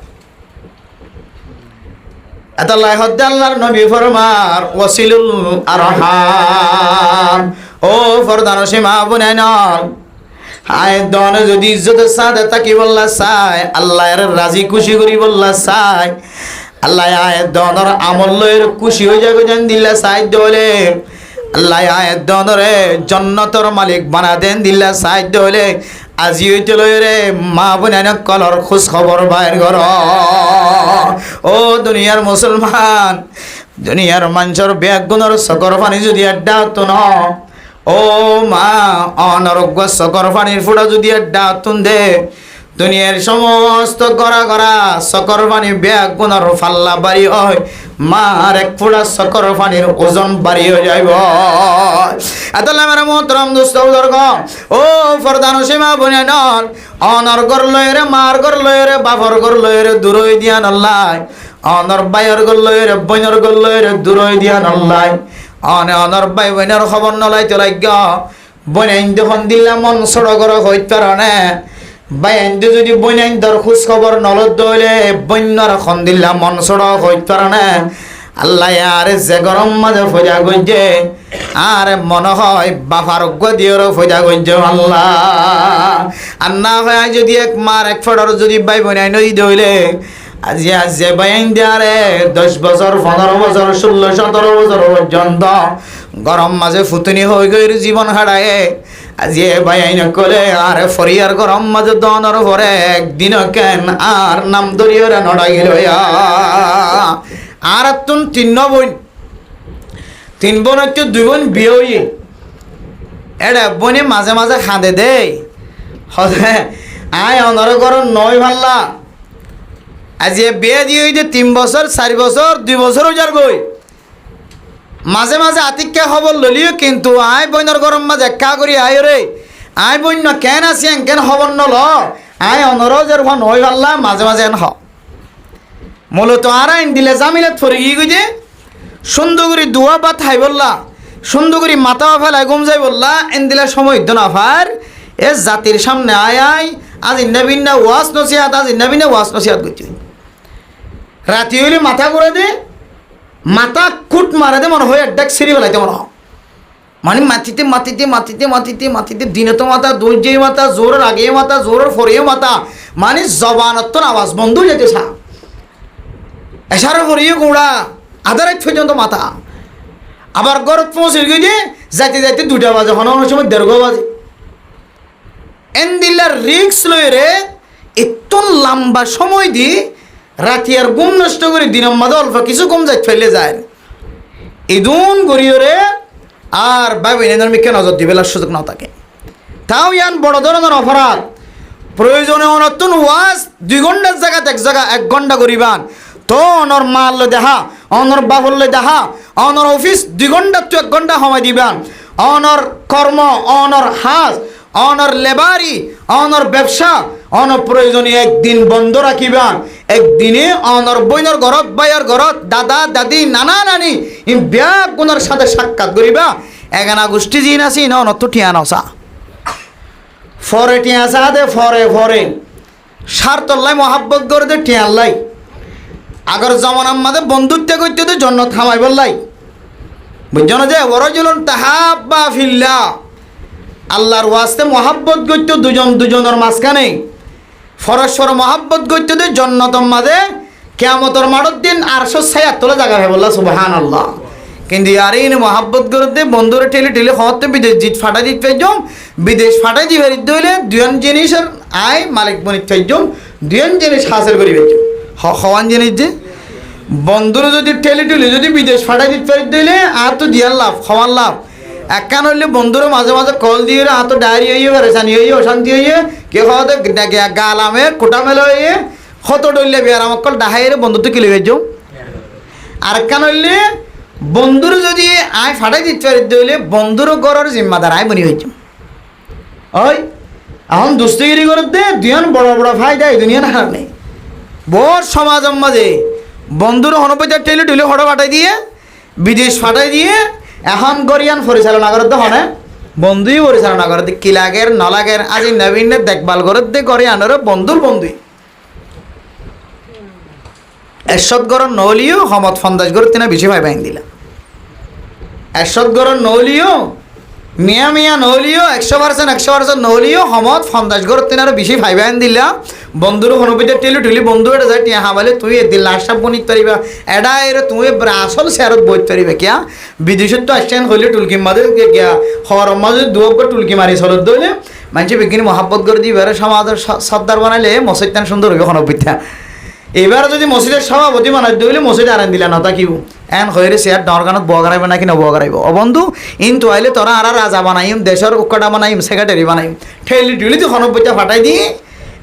আল্লাহ আল্লাহর নবী ফরমার ওয়াসিলুল আরহাম ও ফরদান সীমা বুনাইন আয় দন যদি ইজ্জতের সাথে তাকি বললা চাই আল্লাহ এর রাজি খুশি করি বললা চাই আল্লাহ আয় দনর আমল লয়ের খুশি হয়ে যাবে জান দিল্লা চাই দলে আল্লাহ আয় দনরে জান্নাতের মালিক বানা দেন দিল্লা চাই দলে আজি হইতে লয়রে মা বুনাইন কলর খোঁজ খবর বাইর ঘর ও দুনিয়ার মুসলমান দুনিয়ার মানুষের ব্যাগুণর সকর পানি যদি আড্ডা হতো ন ও মা অনারোগ্য সকর পানির ফুটা যদি আড্ডা হতুন দে দুনিয়ার সমস্ত গড়া গড়া সকর পানি ব্যাগুণর ফাল্লা বাড়ি হয় মার এক ফুটা সকর পানির ওজন বাড়ি হয়ে যাইব আল্লাহ মেরা মোহতরম দোস্ত বুজুর্গ ও ফরদান সীমা বুনিয়ান অনর গর লয়রে মার গর লয়রে বাপর গর লয়রে দূরই দিয়ান আল্লাহ অনর বাইর গর লয়রে বইনর গর লয়রে দূরই দিয়ান আল্লাহ অনর বাই বইনের খবর নলাইতে লাগ বইনাইন যখন দিলাম মন সড়গর হইতে পারে বাইন্দু যদি বইনাইন দর খোঁজ খবর নলত দইলে বন্যর খন দিলাম মন সড়ক হইতে পারে আল্লাহ আর যে গরম মাঝে ফজা গঞ্জে আর মনে হয় বাফার দিয়েও ফজা গঞ্জ আল্লাহ আর না হয় যদি এক মার এক ফটর যদি বাই বইনাই নদী দইলে আজি যে বাইন দিয়ারে 10 বছর 15 বছর 16 17 বছর পর্যন্ত গরম মাঝে ফুতনি হয়ে গই জীবন হারায় আজি বাইন কলে আর ফরিয়ার গরম মাঝে দনর পরে একদিন কেন আর নাম দরিয়রে নড়া গেল আর তুন 3 বোন 3 বোন হচ্ছে 2 বোন বিয়ে হয়ে এটা বোনে মাঝে মাঝে খাঁদে দেয় হ্যাঁ আয় অনর গরম নয় ভাল্লা আজ বিয়ে দিয়ে হইতে 3 বছর 4 বছর 2 বছর যার গই মাঝে মাঝে আতিক্যা খবর ললিও কিন্তু আয় বইনর গরম মাঝে একা করি আয় রে আয় বইন কেন আছি কেন খবর নল আয় অনরজের ভান হই ভাল্লা মাঝে মাঝে এন মূলত আর আইন দিলে জামিলে থরে গিয়ে গই যে সুন্দর করে দুয়া বা থাই বললা সুন্দর করে মাথা ফেলায় ঘুম যাই বললা এন দিলে সময় হইতো না ফার এ জাতির সামনে আয় আয় আজ ইন্নাবিন্না ওয়াস নসিহাত আজ ইন্নাবিন্না ওয়াস নসিহাত করছি রাতি হইলে মাথা করে দে মাথা কুট মারা দে মনে হয় একডাক সিঁড়ি বেলাইতে মনে হয় মানে মাটিতে মাটিতে মাটিতে মাটিতে মাটিতে দিনে তো মাথা দৈর্যেই মাথা জোরের আগে মাথা জোরের ফরিয়ে মাথা মানে জবানত্তর আওয়াজ বন্ধ হয়ে যেতে সা এসার ফরিয়ে গোড়া আধার এক পর্যন্ত মাথা আবার গরত পৌঁছে গিয়ে যাইতে যাইতে 2টা বাজে হন সময় 1:30 বাজে এন দিল্লার রিক্স লই রে এত লম্বা সময় দি রাতি আর ঘুম নষ্ট করে দিনের মাঝে অল্প কিছু কম যায় ফেলে যায় ইদুন গড়িয়ে রে আর ভাই বোনের মিকে নজর দিবে সুযোগ না থাকে তাও ইয়ান বড় ধরনের অপরাধ প্রয়োজনে অনতুন ওয়াজ 2 ঘন্টার জায়গাতে 1 ঘন্টা করিবান তো অনর মাল দেখা অনর বাবুল দেখা অনর অফিস 2 ঘন্টা তো 1 ঘন্টা সময় দিবান অনর কর্ম অনর হাজ অনর লেবারি, অনর ব্যবসা, অনপ্রয়োজনীয় একদিন বন্ধ রাখিবা। একদিনে অনর বইনর ঘরত, বাইর ঘরত, দাদা দাদি, নানা নানি ব্যাগ গুণের সাথে সাক্ষাৎ করিবা। এগানা গোষ্ঠী জিন আছি ন অনত টিয়া নসা ফরে টিয়া আসা দে ফরে ফরে সার তল্লাই মহাব্বত করে দে টিয়া লাই। আগর যেমন আমাদের বন্ধুত্ব করতে তো জন্য থামাই বললাই বুঝছো না যে ওরজুলন তাহাব্বা ফিল্লাহ, আল্লাহর ওয়াস্তে মহাব্বত করতে দুজন দুজনের মাঝখানে পরস্পর মহাব্বত করতে দে জন্নতম মাদে কিয়ামতের মাঠের দিন 876 তোলা জায়গা হয় বললা সুবহানাল্লাহ। কিন্তু আর এই মহাব্বত করে দে বন্ধুরে ঠেলে ঠেলে হতে বিদেশ জিত ফাটাই দিতে পাইজম, বিদেশ ফাটাই দিয়ে ফেরিত হইলে দুজন জিনিসের আয় মালিক বনিত পাইজম, দুজন জিনিস হাসিল করি পাইজম। হওয়ান জিনিস যে বন্ধুরে যদি ঠেলে ঠেলে যদি বিদেশ ফাটাই দিতে পারিত হইলে আর তো দিয়ার লাভ হওয়ার লাভ। একখান হইলে বন্ধুরে মাঝে মাঝে কল দিয়ে আর তো ডায়েরি হইয়ে পেরেছানি হইয়ে অশান্তি হইয়ে কে হওয়াতে গালামে কোটা মেলে হইয়ে কত ডইলে বিয়ার আমার কল ডাহাইরে বন্ধুত্ব কিলে গেছম। আর একখান হইলে বন্ধুর যদি আয় ফাটাই দিতে পারিত হইলে বন্ধুর গড়ের জিম্মাদার আয় বনি হয়েছ। ওই এখন দুস্তগিরি করে দে দুজন বড় বড় ফায়দা এই দুনিয়া হার নেই। বড় সমাজের মাঝে বন্ধুর হনপৈতার টেলে টেলে হড় ফাটাই দিয়ে বিদেশ ফাটাই দিয়ে এখন গরিয়ান পরিচালনা করে দে হনে বন্ধুই পরিচালনা করে দে কি লাগের নলাগের আজি নবীনের দেখভাল করে দে গরিয়ানের বন্ধুর বন্ধুই এরশদ গড় নলিও হমদ ফন্দাজ করে তিনা বেশি ভাই ভাঙ দিলা। এরশদ গড় নলিও মিয়া মিয়া নলিও 100% নলিও হমদ ফন্দাজ করে তিনার বেশি ভাই ভাঙ দিলা। বন্ধুর হনপিতে টেলি টেলি বন্ধু এটা যায় টিয়া হাবালে তুই এদিন লাশটা বনিত পারিবা এডা এর তুই আসল শেয়ারত বইত পারিবা কিয়া বিদেশত তো আসছেন হইলে টুলকি মাদে গিয়া হওয়ার মাঝে দুয়োগ টুলকি মারি চলত দইলে মানুষ বিজ্ঞানী মহাব্বত করে দিবার সমাজের সর্দার বানাইলে মসজিদটান সুন্দর হবে হনপিতা। এবার যদি মসজিদের সভাপতি বানাই দিলে মসজিদ আনান দিলা না তা কিউ এন হয়ে চেয়ার দরকানত বগারাইব নাকি নবগারাইব অবন্ধু ইন্তু আইলে তোরা আর রাজা বানাইম দেশের উক্কাটা বানাইম সেক্রেটারি বানাইম ঠেলি টুলি তুই হনপিতা ফাটাই দি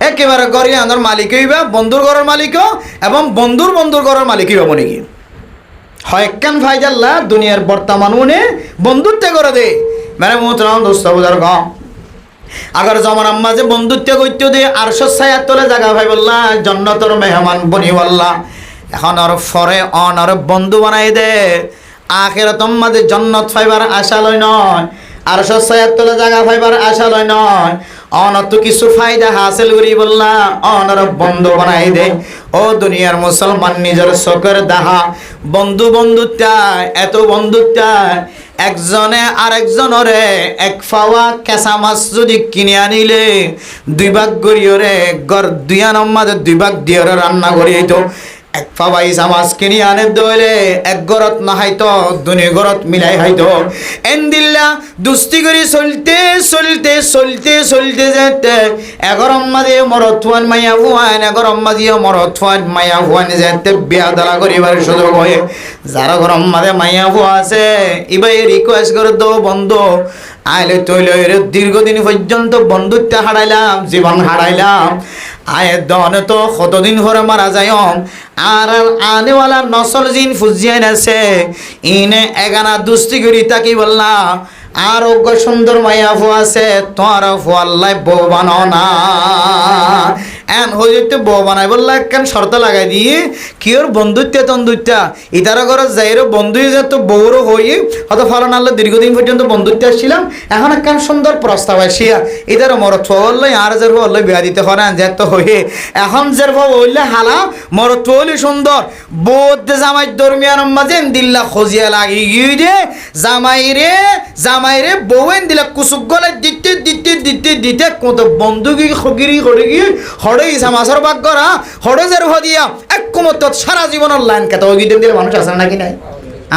একেবারে গড়িয়ে আনার মালিক হইবা বন্ধুর ঘরের মালিকও এবং বন্ধুর বন্ধুর ঘরের মালিক হইবা মনে কি হয় একখান ফাইজাল্লা দুনিয়ার বর্তমান উনে বন্ধুত্ব করে দে মানে মোহতরাম দোস্ত বুঝার কম আগর জমানার মাঝে বন্ধুত্ব করতে দে 876 তোলে জায়গা ভাই বললা জন্নতর মেহমান বনি বললা। এখন আর ফরে অন আর বন্ধু বানাই দে আখিরাতম মাঝে জন্নত ফাইবার আশা লয় নয় 876 তোলে জায়গা ফাইবার আশা লয় নয় অনত কিছু ফায়দা হাসিল করি বললা অনর বন্ধু বানাই দে। ও দুনিয়ার মুসলমান নিজের চোখের দাহা বন্ধু বন্ধুত্বায় এত বন্ধুত্বায় একজনে আরেকজনরে এক ফাওয়া কেঁচা মাছ যদি কিনে আনিলে 2 ভাগ করিওরে গড় 2 আনার মাঝে 2 ভাগ দিয়ে রান্না করি তো এক ফাওয়া ইসা মাছ কিনে আনে দইলে এক গরত না হয়তো 2 গরত মিলাই হয়তো এন্দিল্লা দুস্তি করে চলতে চলতে চলতে চলতে যেতে এগরম মাঝে মরথুয়ান মাইয়া ভুয়ান এগরম মাঝে মরথুয়ান মাইয়া ভুয়ান যেতে বিয়া দালা করিবার সুযোগ হয়। যারা গরম মাঝে মাইয়া ভুয়া আছে এবার রিকোয়েস্ট করে দো বন্ধু আইলে তৈলে দীর্ঘদিন পর্যন্ত বন্ধুত্ব হারাইলাম জীবন হারাইলাম আয়ের দনে তো কতদিন ধরে মারা যায় আর আনেওয়ালা নসল জিন ফুজিয়ান আছে ইনে এগানা দুস্তি করি তাকি বললা আর সুন্দর মাইয়া ফু আছে তোমার ফুয়াল্লাই বউ বানাও না এন হয়ে যেতে বউ বানাই বললা একখান শর্ত লাগাই দিয়ে কি ওর বন্ধুত্ব তন্দুত্বা ইতারা ঘরে যাইরো বন্ধু যেত বউরও হই হয়তো ফলন আল্লাহ দীর্ঘদিন পর্যন্ত বন্ধুত্ব আসছিলাম এখন একখান সুন্দর প্রস্তাব আসিয়া ইতারা মরত হল্লাই আর যে হল্লাই বিয়া দিতে হরেন যেত হয়ে এখন যে হইলে হালা মরত হলি সুন্দর বৌদ্ধ জামাই দরমিয়ান মাঝে দিল্লা খজিয়া লাগি গিয়ে রে জামাইরে বউয়েন দিলা কুসুক গলায় দিতে দিতে দিতে দিতে কত বন্ধু গিয়ে খগিরি করে গিয়ে হড়ে ইসা মাছের বাগ করা হড়ে যে দিয়া এক কুমত সারা জীবনের লাইন কেত গিয়ে দিলে মানুষ আসে নাকি নাই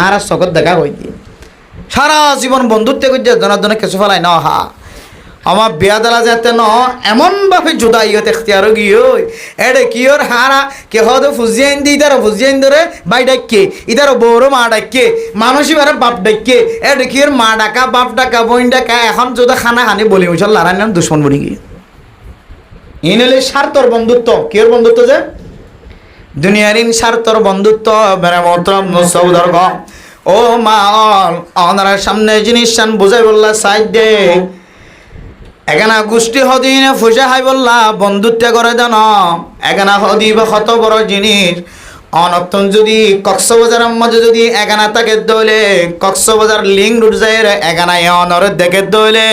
আর চকত দেখা হই দিয়ে সারা জীবন বন্ধুত্ব করছে জনের জন্য কিছু ফেলাই ন হা আমার বিয়া দালা যাতে ন এমনভাবে জুদাই হতে এখতিয়ারও গিয়ে এডে কি ওর হারা কে হয়তো ফুজিয়াইন দি ইতারও ফুজিয়াইন ধরে বাই ডাকে ইতারও বউরও মা ডাকে মানুষই বারে বাপ ডাকে এডে কি ওর মা ডাকা বাপ ডাকা বইন ডাকা এখন যদি খানা খানি বলি মুসল লারান নাম দুশ্মন বনি গিয়ে ইনলে স্বার্থর বন্ধুত্ব কি ওর বন্ধুত্ব যে দুনিয়ার ইন স্বার্থর বন্ধুত্ব মেরে মোহতরম সৌদর গ ও মা অনার সামনে জিনিস বুঝাই বললা সাইড দে এখানা গোষ্ঠী হদিনে ফুসে হাই বললা বন্ধুত্ব করে দেন এখানা হদি বা কত বড় জিনিস অনতন যদি কক্সবাজারের মধ্যে যদি এখানা থাকে দইলে কক্সবাজার লিঙ্ক রুট যায় এখানা অনর দেখে দইলে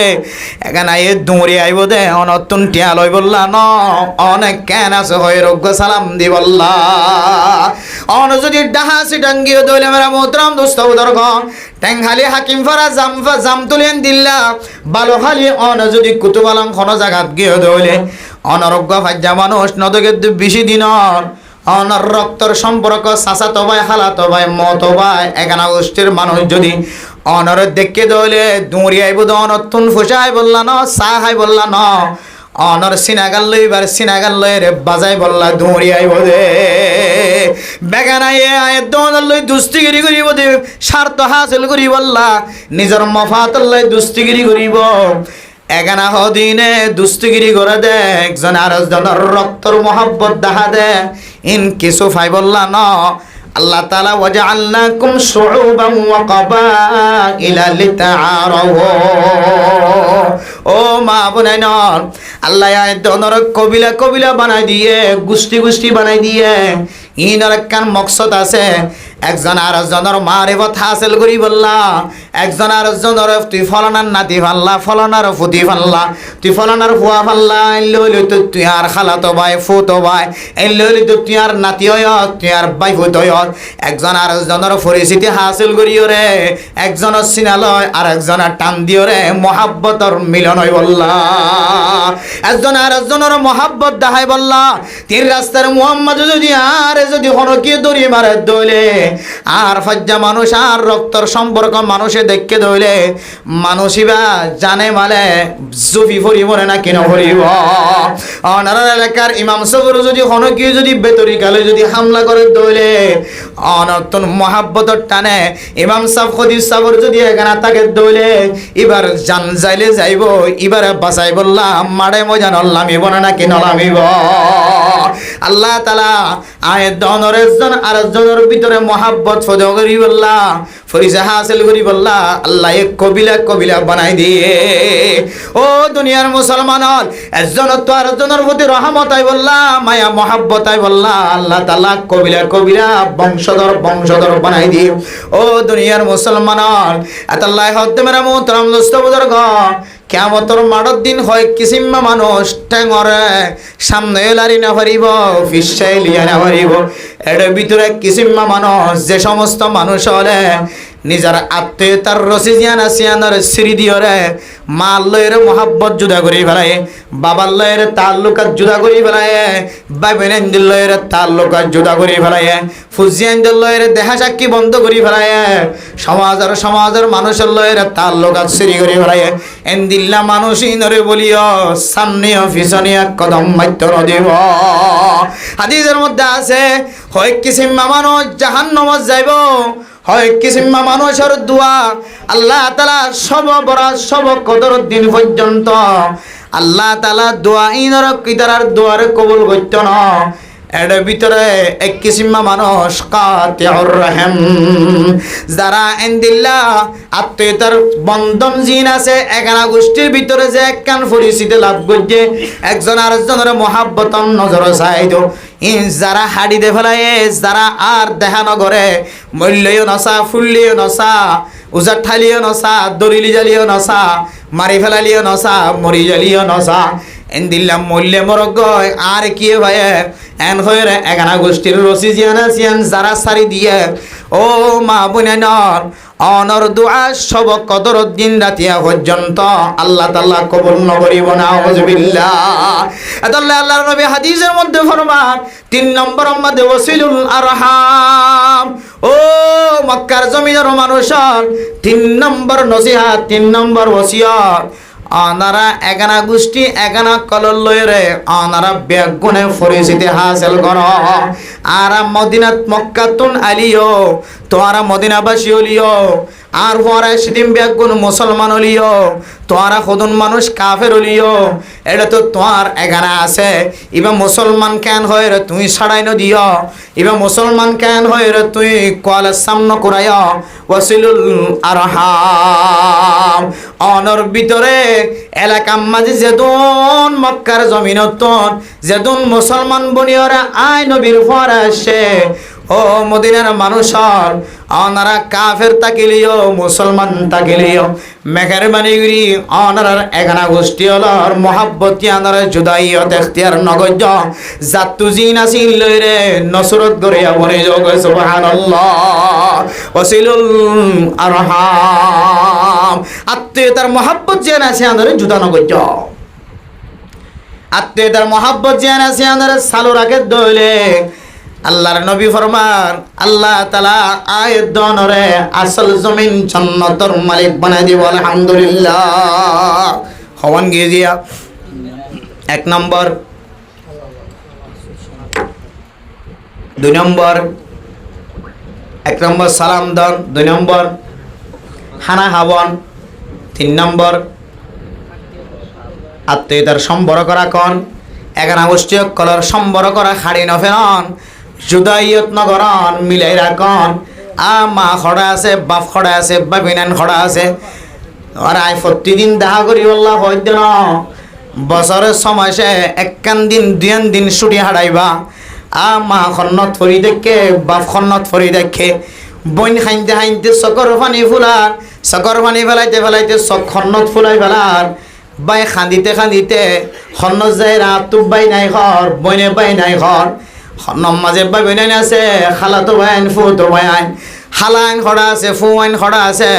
এখানা এ দৌড়ে আইব দে অনতন টিয়া লই বললা ন অনেক কেন আছে হয় রোগ্য সালাম দি বললা অন যদি ডাহাসি ডাঙ্গিও দইলে মেরা মোহতরম দোস্ত বুদরগণ টেংহালি হাকিম ফারা জাম তুলেন দিল্লা বালো খালি অন যদি কুতুবালাম কোন জায়গাত গিয়ে দইলে অনরোগ্য ফাজ্জা মানুষ নদকে বেশি দিনর অনর রক্তর সম্পর্ক চাচাতো ভাই খালাতো ভাই মতো ভাই এখানা গোষ্ঠীর মানুষ যদি অনর দেখে দইলে দৌড়ি আইব অনতুন ফুসাই বললা ন চাহাই বললা ন অনর সিনাগাল লইবার সিনাগাল লই রে বাজাই বললা দৌড়ি আইব দে বেগানাই আয়ের দোনার লই দুস্তিগিরি করিব দে স্বার্থ হাসিল করি বললা নিজের মফাতর লই দুস্তিগিরি করিব এগানা হদিনে দুস্তিগিরি করে দে একজন আরেকজনের রক্তর মহব্বত দেখা দে ইন কিছু ফাই বললা ন আল্লাহ তাআলা ওয়াজআলনাকুম শুউবান ওয়া ক্বাবাইলা লিতাআরাফু ও মা বোনেন আল্লাহ এই দনর কবিলা কবিলা বানাই দিয়ে গোষ্ঠী গোষ্ঠী বানাই দিয়ে ইনার কান মকসদ আছে একজন আরেকজনের মারিফত হাসিল করি বললা একজন আরেকজনের তুই ফলানার নাতি ফাল্লা ফলানার ফুতি ফাল্লা তুই ফলানার ফুয়া ফাল্লা লইলি তো তুই আর খালাতো ভাই ফুতো ভাই এই লইলি তো তুই আর নাতি হয় তুই আর ভাই ফুত হয় একজন আরেকজনের পরিচিতি হাসিল করিও রে একজনের সিনালয় আর একজনের টান দিও রে মহাব্বতর মিলন হয় বললা একজন আরেকজনের মহাব্বত দেখাই বললা তিন রাস্তার মুহাম্মদ যদি আর যদি হনকে দড়ি মারে দইলে আর ফাজ্জা মানুষ আর রক্তর সম্পর্ক মানুষে দেখকে দইলে মানুষিবা জানে মালে জুফি ফরি মরে না কেন ফরিব অনার এলাকার ইমাম সাহেব যদি হনকে যদি বেতরি কালে যদি হামলা করে দইলে অনতন মহাব্বতর টানে ইমাম সাহেব খদিজ সাহেব যদি এখানে তাকে দইলে এবার জান যাইলে যাইব এবারে বাঁচাই বললা মারে মজা নলামিব না কেন লামিব আল্লাহ তাআলা আয়াত দনরের জন আরেকজনের ভিতরে মহাব্বত ফজো করি বললা ফরিজা হাসিল করি বললা আল্লাহ এক কবিলা কবিলা বানাই দিয়ে ও দুনিয়ার মুসলমান একজন তো আরেকজনের প্রতি রহমত আই বললা মায়া মহাব্বত আই বললা আল্লাহ তাআলা কবিলা কবিলা বংশধর বানাই দিয়ে ও দুনিয়ার মুসলমান আল্লাহ হদ্দে মেরা মোহতরম দোস্ত বুজুর্গ কিয়ামতের মাঠের দিন হয় কিসিম্মা মানুষ ঠেঙরে সামনে লারি না পারিব ফিসাই লিয়া না পারিব এর ভিতরে কিসিম্মা মানুষ যে সমস্ত মানুষ হলে নিজের আত্মীয়তার রসি জিয়ান আসিয়ানোর সিঁড়ি দিয়রে মা লয়ের মহাব্বত জুদা করি ফেলায় বাবার লয়ের তাল্লুকাত জুদা করি ফেলায় ভাই বোনের লয়ের তাল্লুকাত জুদা করি ফেলায় ফুজিয়ানদের লয়ের দেখা সাক্ষী বন্ধ করি ফেলায় সমাজের মানুষের লয়ের তাল্লুকাত সিঁড়ি করি ফেলায় এন্দিল্লা মানুষই নরে বলিও সামনেও পিছনিয়া কদম মাত্য নদীব হাদিসের মধ্যে আছে হয় কিসিম্মা মানুষ জাহান্নামত যাইব হয় কিসিম্মা মানুষের দোয়া আল্লাহ তাআলা সব বরাত সব কদর দিন পর্যন্ত আল্লাহ তাআলা দোয়া ইনর কিদারার দোয়ার কবুল করত না এর ভিতরে এক কিসিম্মা মানুষ কাতিউর রহিম যারা ইনদিল্লা আত্মীয়তার বন্ধন জিন আছে এগানা গোষ্ঠীর ভিতরে যে একখান পরিচিতি লাভ করছে একজন আরেকজনের মহাব্বতন নজর চাইতো যারা হাড়ি দে ফেলায় যারা আর দেখা নগরে মূল্যও নসা ফুললিও নসা উজার ঠালিও নসা দরিলি জালিও নসা মারি ফেলালিও নসা মরি জালিও নসা এন্দিল্লা মূল্যে মরগ আর কি ভাই এন হয়ে এগানা গোষ্ঠীর রসি জিয়ান যারা সারি দিয়ে ও মা বোনেনর অনর দোয়া সব কদর দিন রাতিয়া পর্যন্ত আল্লাহ তাআলা কবুল নকরিব না আউযুবিল্লাহ আল্লাহ আল্লাহর নবী হাদিসের মধ্যে ফরমান 3 নম্বর মধ্যে ওয়াসিলুল আরহাম ও মক্কার জমিনের মানুষের 3 নম্বর নসিহত 3 নম্বর ওসিয়ত আনারা এগানা গোষ্ঠী এগানা কলল লয়রে আনারা বেগুনে পরিচিতি হাসিল কর আর মদিনাত মক্কাতুন আলিও তোরা মদিনাবাসী হলিও আর পরে সেদিন ব্যাগুন মুসলমান হলিও তোরা কদন মানুষ কাফের হলিও এটা তো তোমার এখানে আছে এবা মুসলমান কেন হয় রে তুই ছাড়াই দিও এবা মুসলমান কেন হয় রে তুই কলের সামনে করাই ওয়াসিলুল আরহাম অনর ভিতরে এলাকার মাঝে যেদন মক্কার জমিনতন যেদন মুসলমান বনিয়রা আয় নবীর পরে আসে ও মদিনার মানুষর অনারা কাফের তাকিলিও মুসলমান তাকিলিও মেহরবানি করি অনারার এগানা গোষ্ঠী হলর মহাব্বতী আনার জুদাইয়ত এখতিয়ার নগজ জাতু জিন আসিল লইরে নসরত গরিয়া বনে যোগ সুবহানাল্লাহ ওয়াসিলুল আরহাম আত্মীয়তার মহাব্বত যেন আছে আনার জুদা নগজ আত্মীয়তার মহাব্বত যেন আছে আনার সালো রাখে দইলে আল্লাহর নবী ফরমান আল্লাহ তাআলা আয়াত দনরে আসল জমিন জান্নাতের মালিক বানাই দিব আলহামদুলিল্লাহ হওয়ান গিয়ে দিয়া এক নম্বর দুই নম্বর এক নম্বর সালাম দান দুই নম্বর খানা খাওয়ান তিন নম্বর আত্মীয়তার সম্পর্ক করা কন এগানা গোষ্ঠী কলর সম্পর্ক করা খাড়ি নফেরন জুদাইয়ত নগরন মিলাই রাখন মা খড়া আছে বাপ খড়া আছে বাবিনান খড়া আছে আর আই প্রতিদিন দেখা করি বললা হইতে ন বছরের সময়সে একখান দিন দুয়ান দিন ছুটি হারাইবা মা খন্নত ফরি দেখে বাপ খন্নত ফরি দেখে বইন খাইতে খাইতে চকর পানি ফুলার চকর পানি ফেলাইতে ফেলাইতে চক খন্নত ফুলাই ফেলার বাই খান্দিতে খান্দিতে খন্নত যায় রাত বাই নাই ঘর বইনে বাই নাই ঘর নমাজে বাই বইনাই আছে খালাতো বাইন ফুতো বাইন হালাইন খড়া আছে ফুয়াইন খড়া আছে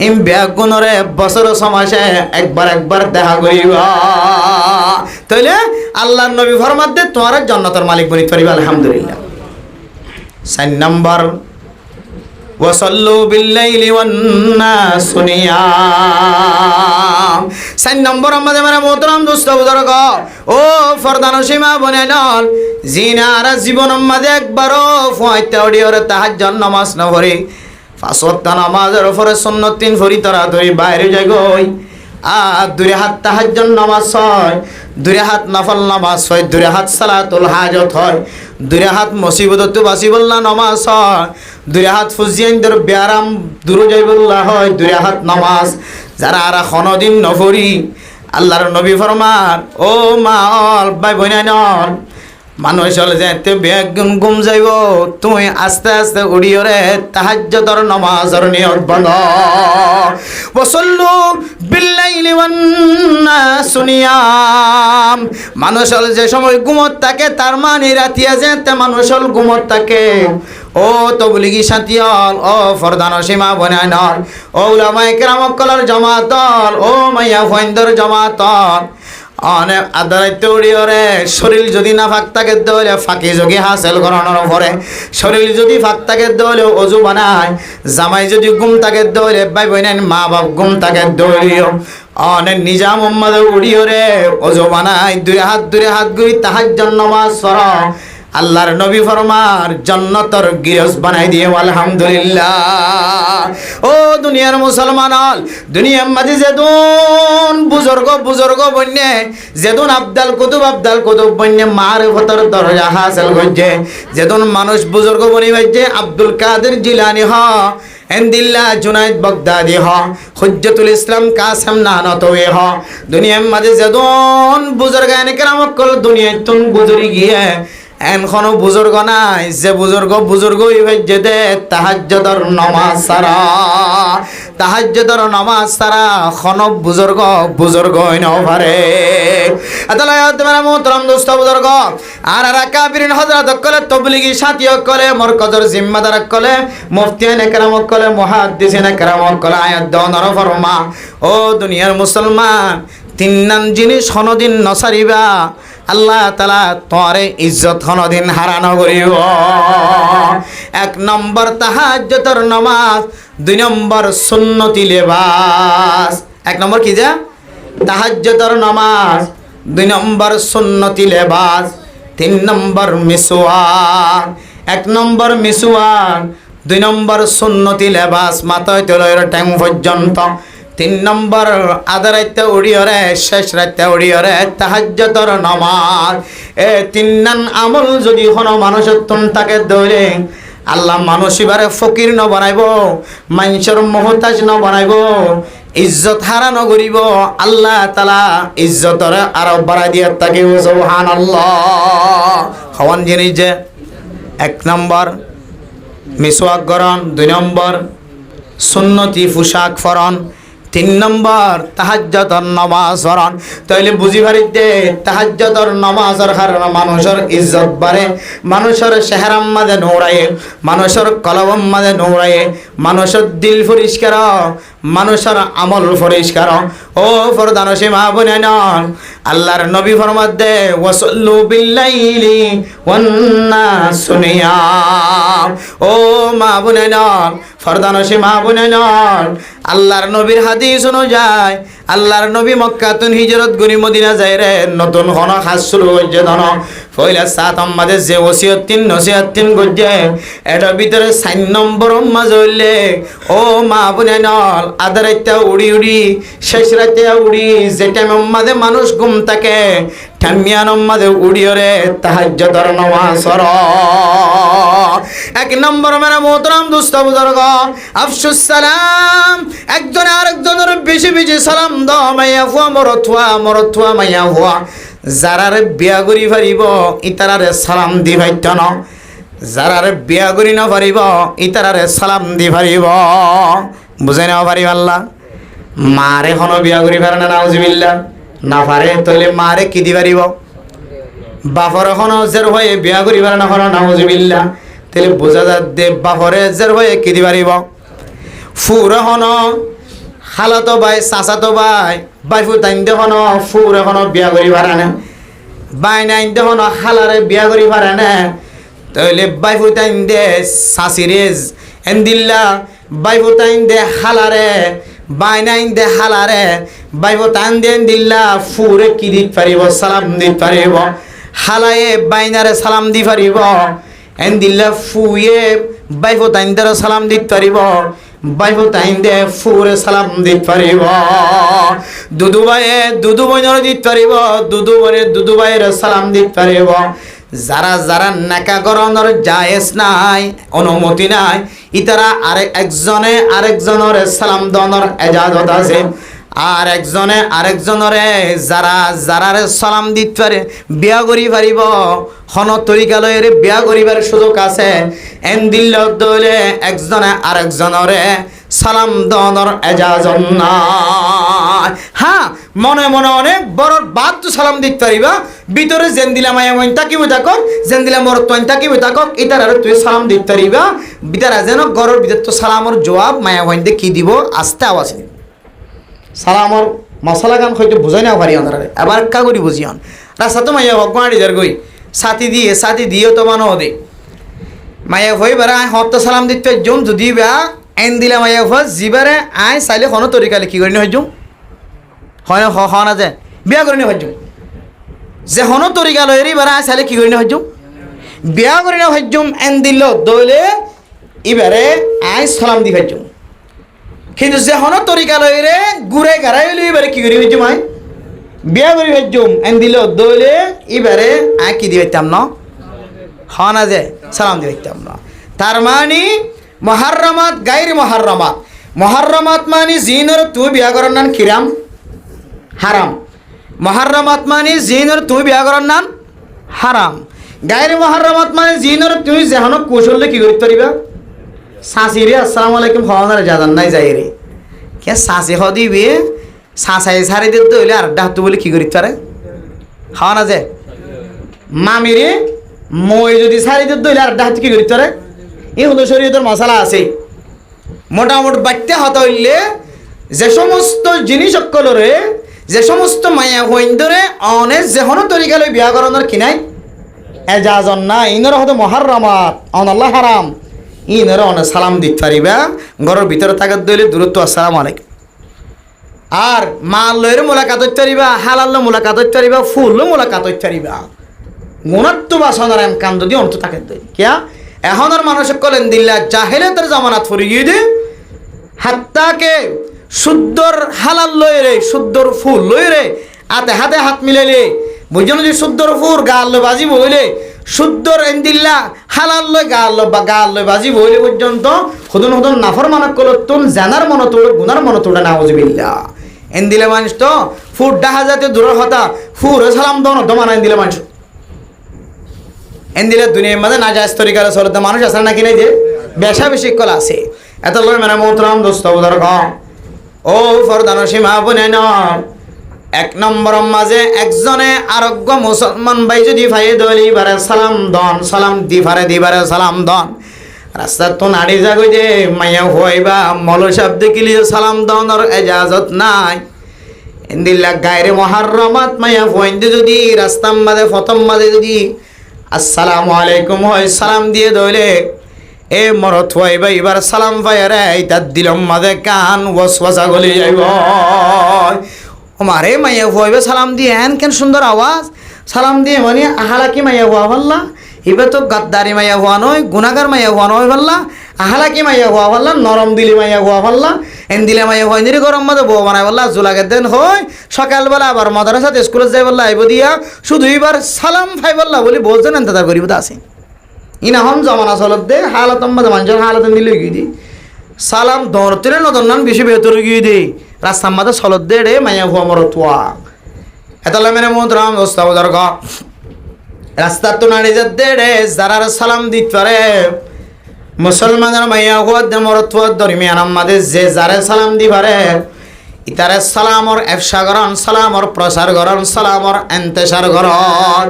ইম ব্যাগুণরে বছর সমাসে একবার দেখা করিবা তাইলে আল্লাহর নবী ফরমাতে তোমার জান্নাতের মালিক বনি করিবা আলহামদুলিল্লাহ 4 নম্বর ওয়াসাল্লু বিল্লাইলি ওয়ান নাস নিয়াম 4 নম্বর আমাদের মানে মোহতরম দোস্ত বুজুর্গ ও ফরদান সীমা বনেনল জিনারা জীবন মাঝে একবারও ফুয়াইতে ওডিওর তাহাজ্জুদ নামাজ না পড়ি 5 ওয়াক্ত নামাজের উপরে সুন্নাত 3 ফরি তারা ধরি বাইরে যাই গই দুই হাত তাহাজ্জুদ নামাজ হয় দুই হাত নফল নামাজ হয় দুই হাত সালাতুল হাজত হয় দুই হাত মুসিবতত বাসিবুল্লাহ নামাজ হয় দুই হাত ফুজিয়ানদের ব্যারাম দূর যাইবুল্লাহ হয় দুই হাত নামাজ যারা আর কোনদিন নফরি আল্লাহর নবী ফরমান ও মা অল ভাই বোনাইনল মানুষ হলে যেতে বেগুন গুম যাইব তুই আস্তে আস্তে উড়িয়রে তাহাজ্জুদের নামাজের নিয়ত বানো ওয়াসাল্লু বিল্লাইলি ওয়ান নাস নিয়াম মানুষ হল যে সময় ঘুমত থাকে তার মানে রাতিয়া যেতে মানুষ হল ঘুমত থাকে ও তবলিগি সাথিয়ল ও ফরদান সীমা বনাইনল ও উলামায়ে কেরাম কলর জামাতল ও মাইয়া ফইন্দর জামাতল অনেক আদারাইতে উড়িয়রে শরীর যদি না ফাঁক থাকে দলে ফাঁকি যোগী হাসিল করানোর পরে শরীর যদি ফাঁক থাকে দলে অজু বানায় জামাই যদি ঘুম থাকে দলে ভাই বোনেন মা বাপ ঘুম থাকে দলীয় অনেক নিজা মোহাম্মদ উড়িয়রে অজু বানায় দুই হাত গুই তাহাজ্জুদ নামাজ পড়ো আল্লাহর নবী ফরমার জান্নাতের গিরস বানাই দিয়ে আলহামদুলিল্লাহ ও দুনিয়ার মুসলমান হল দুনিয়ার মাঝে যেদুন বুজুর্গ বন্যে যেদুন আবদাল কুতুব বন্যে মারিফতের দরজা হাসিল করছে যেদুন মানুষ বুজুর্গ বনি হইছে আব্দুল কাদের জিলানী হ এন্দিল্লা জুনাইদ বাগদাদি হ হুজ্জতুল ইসলাম কাসেম নানতওয়ি হ দুনিয়ার মাঝে যেদুন বুজুর্গানে কেরাম কল দুনিয়ায় তুন গুজরি গিয়ে এনখনো বুজুর্গ নাই যে বুজুর্গই হইছে দে তাহাজ্জুদের নামাজ সারা খনো বুজুর্গ হইন পারে আদালত মানে মোহতরম দোস্ত বুজুর্গ আর কাবিরিন হযরত কলে তবলিগি সাথী কলে মরকজের জিম্মাদার কলে মুফতিয়ানে কেরাম কলে মুহাদ্দিসিনে কেরাম কলে আয়াত দনর ফরমা ও দুনিয়ার মুসলমান 3 নাম জিনিস কোনদিন নসারিবা আল্লাহ তাআলা তোরে ইজ্জত কোনদিন হারানো করিব 1 নম্বর তাহাজ্জুদের নামাজ 2 নম্বর সুন্নতি লেবাস 1 নম্বর কি যা তাহাজ্জুদের নামাজ 2 নম্বর সুন্নতি লেবাস 3 নম্বর মিসওয়াক 1 নম্বর মিসওয়াক 2 নম্বর সুন্নতি লেবাস মাথায় তোলার টাইম পর্যন্ত। 3 নম্বর আধা রাইতে উড়িয়রে শেষ রাইতে উড়িয়রে তাহাজ্জুদের নামাজ। 3 নান আমল যদি কোনো মানুষের তুন তাকে ধরে আল্লাহ মানুষ এবারে ফকির ন বানাইব, মানুষের মহতাজ ন বানাইব, ইজ্জত হারানো করিব। আল্লাহ তাআলা ইজ্জতরে আরো বাড়াই দিয়ে তাকে সুবহানাল্লাহ। খাওয়ান জিনিস যে 1 নম্বর মিসওয়াক গরণ, 2 নম্বর সুন্নতি পোশাক ফরন, 3 নম্বর তাহাজ্জুদের নামাজ পড়ন। তাইলে বুঝি পারি যে তাহাজ্জুদের নামাজের কারণে মানুষের ইজ্জত বাড়ে, মানুষের চেহারার মাঝে নৌরায়ে, মানুষের কলবম মাঝে নৌরায়ে, মানুষের দিল পরিষ্কার, মানুষের আমল পরিষ্কার। ও ফরদানসী মা বোনেন, আল্লাহর নবী ফরমাত দে ওয়াসাল্লু বিল্লাইলি ওয়ান নাসু নিয়াম। ও মা বোনেন, ফরদানসী মা বোনেন, আল্লাহর নবীর হাদিস অনুযায়ী আল্লাহর নবী মক্কা তুন হিজরত করি মদিনা যায় রে, নতুন কোন কাজ শুরু হয়েছে ধন পয়লা 7 আমাদের যে ওসিয়ত 3 নসিহত 3 করছে, এটার ভিতরে 4 নম্বর মাঝ হইলে ও মা বোনেন, আধা রাইতে উড়ি উড়ি শেষ রাইতে উড়ি, যে টাইমের মাঝে মানুষ ঘুম থাকে টামিয়ানোর মাঝে উড়িয়রে তাহাজ্জুদের নামাজ পড়ো। 1 নম্বর মেরা মোহতারাম দোস্ত বুজুর্গ, আফসুস সালাম, একজন আরেকজনের বেশি বেশি সালাম দাও। মাইয়া হুয়া মরথুয়া, মরথুয়া মাইয়া হুয়া। যারারে বিয়া করি পারিব ইতারারে সালাম দি পাইত ন, যারারে বিয়া করি না পারিব ইতারারে সালাম দি পারিব। বুঝাই না পারিব আল্লাহ। মারে হনো বিয়া করি পারে না, নাউজুবিল্লাহ, না পারে তাহলে মারে কি দি পারিব? বাপর হনো জের হয়ে বিয়া করি পারে না, হনো নাউজুবিল্লাহ, তাহলে বোঝা যায় দে বাপরে জের হয়ে কি দি পারিব? ফুর হনো খালাতো ভাই চাচাতো ভাই বাইফু তাইন দেখনো ফুর এখনো বিয়া করি পারে না, বাই নাইন দেখনো খালারে বিয়া করি পারে না, তাহলে বাইফু তাইন দে শাশিরেজ এন্দিল্লা, বাইফু তাইন দে খালারে, বাই নাইন দে খালারে, বাইফু তাইন দে এন্দিল্লা, ফুরে কি দিতে পারিব? সালাম দিতে পারিব। খালায়ে বাইনারে সালাম দি পারিব, এন্দিল্লা ফুয়ে বাইফু তাইন দে সালাম দিতে পারিব, বাইফু তাইন দে ফুরে সালাম দিতে পারিব। দুদু ভাইয়ে দুদু বোনের দিতে পারিব, দুদু বোনে দুদু ভাইয়ের সালাম দিতে পারিব। যারা যারা নাকা করানোর জায়েজ নাই, অনুমতি নাই, ইতারা একজনে আরেকজনের সালাম দেওয়ানোর এজাজত আছে। আর একজনে আরেকজনরে যারা যারারে সালাম দিতে পারে বিয়া করি পারিব, হন তরিকালয়ের বিয়া করিবার সুযোগ আছে। এন দিল দলে একজনে আরেকজনরে সালাম দেওয়ানোর এজাজত নাই। হ্যাঁ, মনে মনে অনেক বড় বাদ তো সালাম দিতে পারিবা, ভিতরে যেন দিলা মায়া মইন তাকিব থাকক, যেন দিলা মর তৈন তাকিব থাকক, ইতার আর তুই সালাম দিতে পারিবা। বিতারা যেন গরর ভিতর তো সালামর জবাব মায়া মইন কি দিব আস্তে আওয়াজ সালামর মশলা গান হয়তো বুঝাই না পারি আন্ধারে, এবার কা করি বুঝিয়ন রাস্তা তো মাইয়া হোক গাড়ি যার গই সাথী দিয়েও তো মানো দে মাইয়া হই বেড়া আয় হত সালাম দিতে জম যদি বা এন দিলে মাইয়া হস জিবারে আয় চাইলে কোনো তরিকালে কি করি নি হজুম হয় না না যে বিয়া করি নি হজুম যে হনো তরিকালে এরি বেড়া আয় চাইলে কি করি নি হজুম বিয়া করি না হজুম এন দিল দইলে এবারে আয় সালাম দি হজুম। কিন্তু যে হনো তরিকালয় রে ঘুরে গাড়াই হইলে এবারে কি করি হইজুম আয় বিয়া করি হইজুম এন দিল দইলে এবারে আয় কি দি হইতাম না হ না যে সালাম দি হইতাম না। তার মানে মহারমাত গাইর মহারমাত, মহারমাত মানে জিনর তুই বিয়া করার নান কিরাম হারাম, মহারমাত মানে জিনর তুই বিয়া করার নান হারাম, গাইর মহারমাত মানে জিনর তুই যেহনো কৌশলে কি করতে পারিবা সাঁচি রে আসসালামু আলাইকুম হওয়ার জানান নাই যাই রে কে সাঁচি দিবি সাঁচাই সারি দিতে হইলে আর ডাকতে বলে কি করিতে পারে খাওয়া না যে মামি রে মই যদি সারি দিতে হইলে আর ডাকতে কি করিতে পারে এই হলো শরীয়তের মশলা আছে। মোটামুটি বাচ্চা হতে হইলে যে সমস্ত জিনিস সকলরে যে সমস্ত মায়া হইন ধরে অনেক যেহনো তরিকালে বিয়া করানোর কিনাই এজাজন না ইনর হয়তো মহারমাত আল্লাহ হারাম ইনর অনেক সালাম দিতে পারিবা ঘরের ভিতরে থাকার দইলে দূরত্ব আসসালামু আলাইকুম। আর মাল লয়ের মোলাকাত হইতে পারিবা, হালাল মোলাকাত হইতে পারিবা, ফুল মোলাকাত হইতে পারিবা, গুণাত্ম বাসনার কান যদি অন্ত থাকে কিয়া এখন আর মানুষ কলেন দিল্লা জাহেলিয়াতের জামানাত ফুরি গিয়ে দে হাত্তাকে শুদ্ধর হালাল লই রে শুদ্ধর ফুল লই রে হাতে হাতে হাত মিলাইলে বুঝছেন যে শুদ্ধর ফুল গাল বাজি বইলে শুদ্ধর এন্দিল্লা হালাল লই গাল বাজি বইলে পর্যন্ত হুদন হুদন নাফর মানক কলতুন জানার মন তোড় গুনার মন তোড়ে নাউজুবিল্লাহ এন্দিলে মানুষ তো ফুট ডাহা জাতীয় দূরের হতা ফুর সালাম দন দমানা এন্দিলে মানুষ এন্দিলে দুনিয়ার মধ্যে না যায় তরিকার চলতে মানুষ আছে নাকি নাই যে বেশা বেশি কলা আছে এত লয় মানে মোহতরম দোস্ত বুজুর্গ ও ফরদান সীমা বনে না এক নম্বর মাঝে একজনে আরোগ্য মুসলমান ভাই যদি ভাই দলি বারে সালাম দন সালাম দিবারে সালাম দন রাস্তা তো নাড়ি যাগই যে মাইয়া হইবা মল শব্দ কিলিয়ে সালাম দনর এজাজত নাই ইন্দিল্লা গায়রে মুহাররামাত মাইয়া হইন্দে যদি রাস্তার মাঝে প্রথম মাঝে যদি আসসালামু আলাইকুম হয় সালাম দিয়ে দইলে এ মরত হইবা এবার সালাম পাইরে তার দিলম মাঝে কান ওয়াসওয়াসা গলি যাইব আমারে মাইয়া হইবে সালাম দিয়ে এন কেন সুন্দর আওয়াজ সালাম দিয়ে মানে আহালা কি মাইয়া হওয়া ভাল্লা এবার তো গাদ্দারি মাইয়া হওয়া নয় গুনাগার মাইয়া হওয়া নয় ভাল্লা আহালা কি মাইয়া হওয়া ভাল্লা নরম দিলি মাইয়া হওয়া ভাল্লা এন দিলে মাইয়া হয় নিরে গরম মাঝে বউ বানাই বললা জোলাগের দেন হয় সকালবেলা আবার মাদ্রাসাতে স্কুলে যাই বললা আইব দিয়া শুধু এবার সালাম ফাই বললা বলি বলছেন এনতা গরিব আছে ইনা হম জমানা চলত দে হালাতম মাঝে মানুষের হালাতম দিলে গিয়ে দি সালাম ধরতে নতুন নাম বেশি ভেতরে গিয়ে দি রাস্তার মাঝে চলত দে রে মাইয়া হওয়া মর তোয়া এতলা মেনে মোহতরম দোস্ত বুজুর্গ রাস্তার তো নাড়ি দে রে যারা সালাম দিতে পারে মুসলমানের মাইয়া হওয়া দে মর তোয়া দরমিয়ান আমাদের যে যারে সালাম দি পারে ইতারে সালামর এফসা গরণ সালামর প্রসার গরণ সালামর এন্তেসার গরণ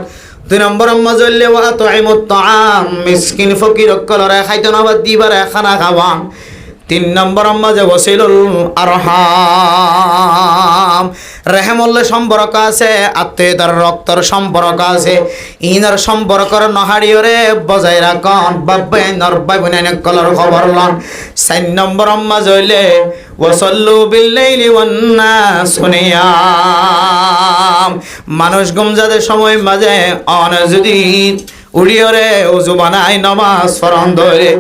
দুই নম্বর মজল্লে ওয়া তুইমুত তাআম মিসকিন ফকির কলরে খাইতে নবাদ দিবারে খানা খাওয়ান তিন নম্বর মাঝে ওয়াসিলুল আরহাম রহমুল্লাহ সম্পর্ক আছে আত্মীয়তার রক্তর সম্পর্ক আছে ইনার সম্পর্কর নহাড়িওরে বজায় রাখন বাবাইনর বাইবনাইন কলর খবর লন চার নম্বর মাঝে হইলে ওয়াসাল্লু বিল্লাইলি ওয়ান নাস নিয়াম মানুষ গুমজাদের সময় মাঝে অন যদি উড়িয়রে উজু বানাই নমাজ ফরন ধরে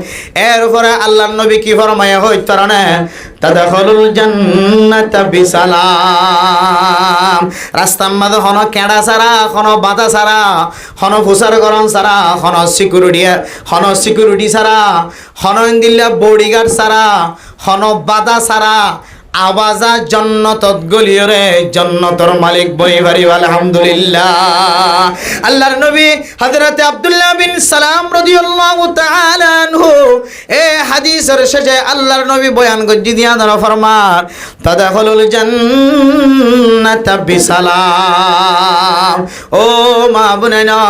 এরপরে আল্লাহর নবী কি ফরমায়া হইত তারানে তাদাখুলুল জান্নাতা বিসালাম রাস্তার মাঝে হন কেড়া ছাড়া হন বাধা ছাড়া হন ফুসার গরম ছাড়া হন সিকিউরিটি ছাড়া হন দিল্লা বডিগার্ড ছাড়া হন বাধা ছাড়া আওয়াজা জন্নতত গলিয়রে জন্নতর মালিক বই ভারি আলহামদুলিল্লাহ আল্লাহর নবী হযরত আব্দুল্লাহ বিন সালাম রাদিয়াল্লাহু তাআলা আনহু এ হাদিসের শেষে আল্লাহর নবী বয়ান গজ্জি দিয়া ধরা ফরমান তাদাখুলুল জান্নাতা বিসালাম ও মা বোনেরা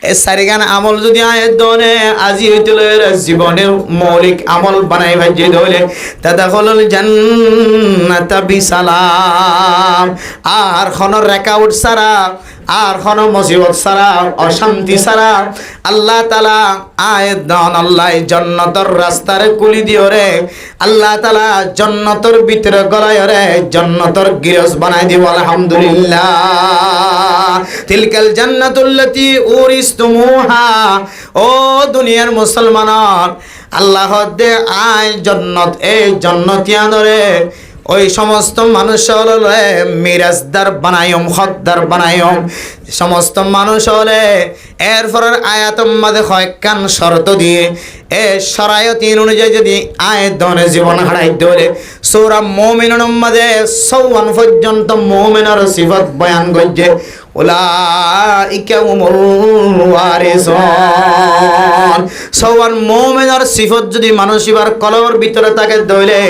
এ সারিগান আমল যদি আয়াত দনে আজি হইতলে জীবনের মৌলিক আমল বানাই ভাজি দলে তাদাখুলুল জান্নাতা বিসালাম আর কোন রেকাউট ছাড়া আর কোন মুসিবত ছাড়া অশান্তি ছাড়া আল্লাহ তাআলা আয়াত দান আল্লাহ জান্নাতের রাস্তারে কুলি দিও রে আল্লাহ তাআলা জান্নাতের ভিতরে গলায় রে জান্নাতের গিরস বানাই দিব আলহামদুলিল্লাহ তিলকাল জান্নাতুল্লাতী উরিসতুমুহা ও দুনিয়ার মুসলমান আল্লাহ দে আয় জান্নাত এই জান্নাতিয়ানরে ওই সমস্ত মানুষ হলে মিরাজদার বানায়ম হকদার বানায়ম সমস্ত মানুষ হলে এরপরের আয়াতম মাঝে কয়েকখান শর্ত দিয়ে এ শরায়তি অনুযায়ী যদি আয়াত দনে জীবন হারাই ধরে সূরা মুমিনুন মাঝে 54 পর্যন্ত মুমিনের সিফাত বয়ান করছে উলাইকা হুমুল ওয়ারিসুন 54 মুমিনের সিফাত যদি মানুষ এবার কলবের ভিতরে থাকে ধরে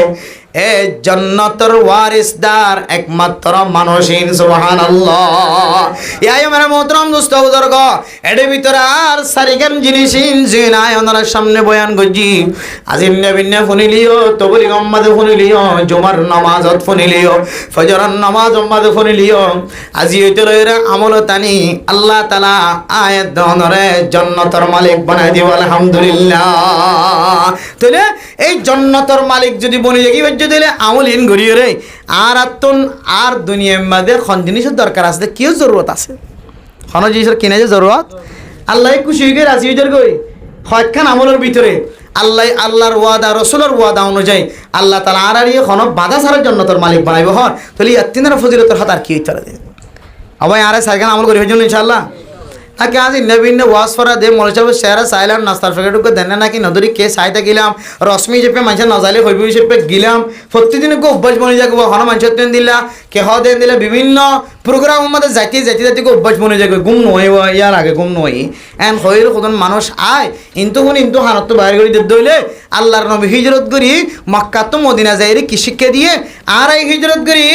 এ জান্নাতের ওয়ারিসদার একমাত্র মানুষিন সুবহানাল্লাহ ইয়া আমার মোহতরম দোস্ত বুজুর্গ এর ভিতরে আর সারিগান জিনিসিন জিনায় ওনার সামনে বয়ান গজি আজিন নবিনে শুনিলিও তবলি গম্মাদে শুনিলিও জুমার নামাজত শুনিলিও ফজরের নামাজ উম্মাদে শুনিলিও আজি হইতলরে আমল তানি আল্লাহ তাআলা আয়াত দনরে জান্নাতের মালিক বানাই দিব আলহামদুলিল্লাহ তাহলে এই জান্নাতের মালিক যদি বনি কি দিলে আমলিন গড়িয়ে রে আর আত্মন আর দুনিয়ার মধ্যে কোন জিনিসের দরকার আছে কি জরুরত আছে কোন জিনিসের কিনে যে জরুরত আল্লাহ খুশি হয়ে রাজি হয়ে গই হয়খান আমলের ভিতরে আল্লাহর ওয়াদা রসুলের ওয়াদা অনুযায়ী আল্লাহ তাআলা আর কোনো বাধা ছাড়ার জন্য তোর মালিক বানাইব হর তাহলে ইয়াত্তিনের ফজিলতর হাত আর কি হইতে পারে আবার আরে সাইকেল আমল করি জন্য ইনশাআল্লাহ তাকে আজ ভিন্ন ওয়াজ ফরা দে মনে চাবো শেয়ারা চাইলাম নাস্তার প্যাকেটুকু দেন নাকি নদী কে চাইতে গেলাম রশ্মি চেপে মানুষের নজালে হইব হিসেবে গেলাম প্রতিদিন অভ্যাস বনে যাবো হন মানুষের দেন দিলা কেহ দেন দিলা বিভিন্ন প্রোগ্রাম আমাদের জাতি অভ্যাস বনে যাবে গুম নয় ইয়ার আগে গুম নয় এন হইল কতন মানুষ আয় ইন্তু শুন ইন্তু হানত বাইর করে দিতে হইলে আল্লাহর নবী হিজরত করি মক্কা তো মদিনা যাইরে কি শিক্ষা দিয়ে আর এই হিজরত করি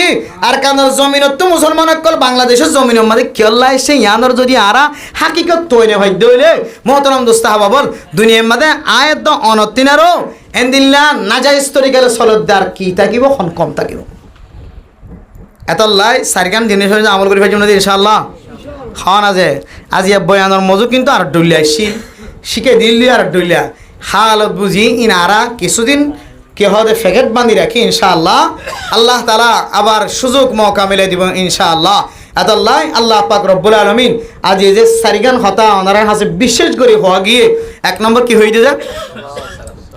আর কানার জমিনত তো মুসলমান অকল বাংলাদেশের জমিনের মধ্যে কেল্লা এসে ইয়ানোর যদি আরা হাকিকত তৈরি হয় দইলে মোহতরম দোস্ত হাবা বল দুনিয়ার মধ্যে আয়াত অনতিনারও এন্দিল্লা নাজাইজ তরিকালে সলদার কি থাকিব খন কম থাকিব এতলাই সারিকান জিনিস হয়ে আমল করি ফেলছি না ইনশাআল্লাহ খাওয়া না যে আজি বয়ানোর মজু কিন্তু আর ডুলিয়া শিখে দিল্লি আর ডুলিয়া হালত বুঝি ইনারা কিছুদিন কেহদে ফেকেট বান্ধি রাখি ইনশাআল্লাহ আল্লাহ তাআলা আবার সুযোগ মৌকা মিলে দিব ইনশাআল্লাহ আতাল্লাহ আল্লাহ পাক রব্বুল আলামিন আজ এই যে সারিগান হতা ওনারা হাসে বিশেষ করে হওয়া গিয়ে এক নম্বর কি হয়ে যায়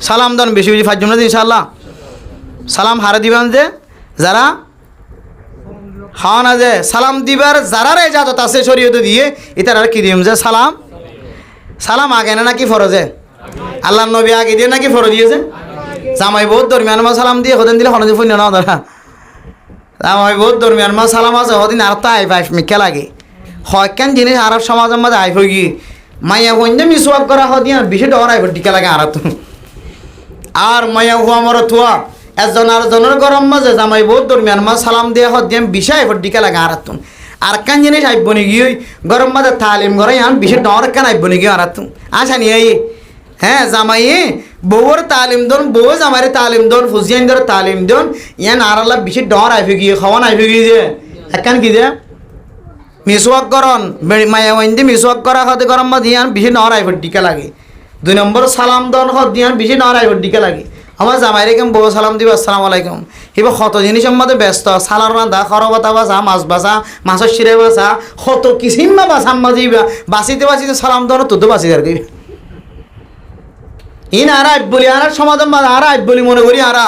সালাম দান বেশি বেশি ফাজ জমনা ইনশাআল্লাহ সালাম হারা দিবেন যে যারা হওয়া না যে সালাম দিবার যারার ইজাজত আছে শরীয়তে দিয়ে এটার আর কি দিম যে সালাম আগে না নাকি ফরজে আল্লাহ নবী আগে দিয়ে নাকি ফরজ দিয়েছে জামাই বহুত দরমিয়ান মা সালাম দিয়ে হতেন দিলে হনদি ফুল না দাদা জামাই বহুত দরমিয়ান মা সালাম আছে হদিন আর তাই বাইফ মিকা লাগে হয়কেন জিনিস আরব সমাজের মধ্যে আইফ গিয়ে মাইয়া বন্ধে মিসওয়াক করা হদিন বেশি ডর আইফ টিকা লাগে আর আর মাইয়া হুয়া মর থুয়া একজন আর জনের গরম মাঝে জামাই বহুত দরমিয়ান মা সালাম দিয়ে হদিন বিশা আইফ টিকা লাগে আর কান জিনিস আইব নি গিয়ে গরম মাঝে তালিম করে ইয়ান বেশি ডর কেন আইব নি গিয়ে আর আসা নিয়ে হ্যাঁ জামাই বউর তালিম দন বউ জামাইরে তালিম দন ফুজিয়ান ধরে তালিম দন ইয়ান আর আল্লাহ বেশি ডর আইফে গিয়ে খাওয়ান আইফে গিয়ে যে একান কি যে মিসওয়াক করন মায়া ওইন্দি মিসওয়াক করা হতে গরম মা দিয়ান বেশি ডর আইফে টিকা লাগে 2 নম্বর সালাম দন হত দিয়ান বেশি ডর আইফে টিকা লাগে আমার জামাইরে কেম বউ সালাম দিব আসসালামু আলাইকুম হিবা কত জিনিসের মধ্যে ব্যস্ত সালার রান্ধা খরবতা বাসা মাছ বাসা মাছের শিরে বাসা কত কিসিমা বাসা মাঝিবা বাঁচিতে সালাম দন তো বাঁচি আর কি ইন আর আইব বলি আর সমাজের মাঝে আর আইব বলি মনে করি আর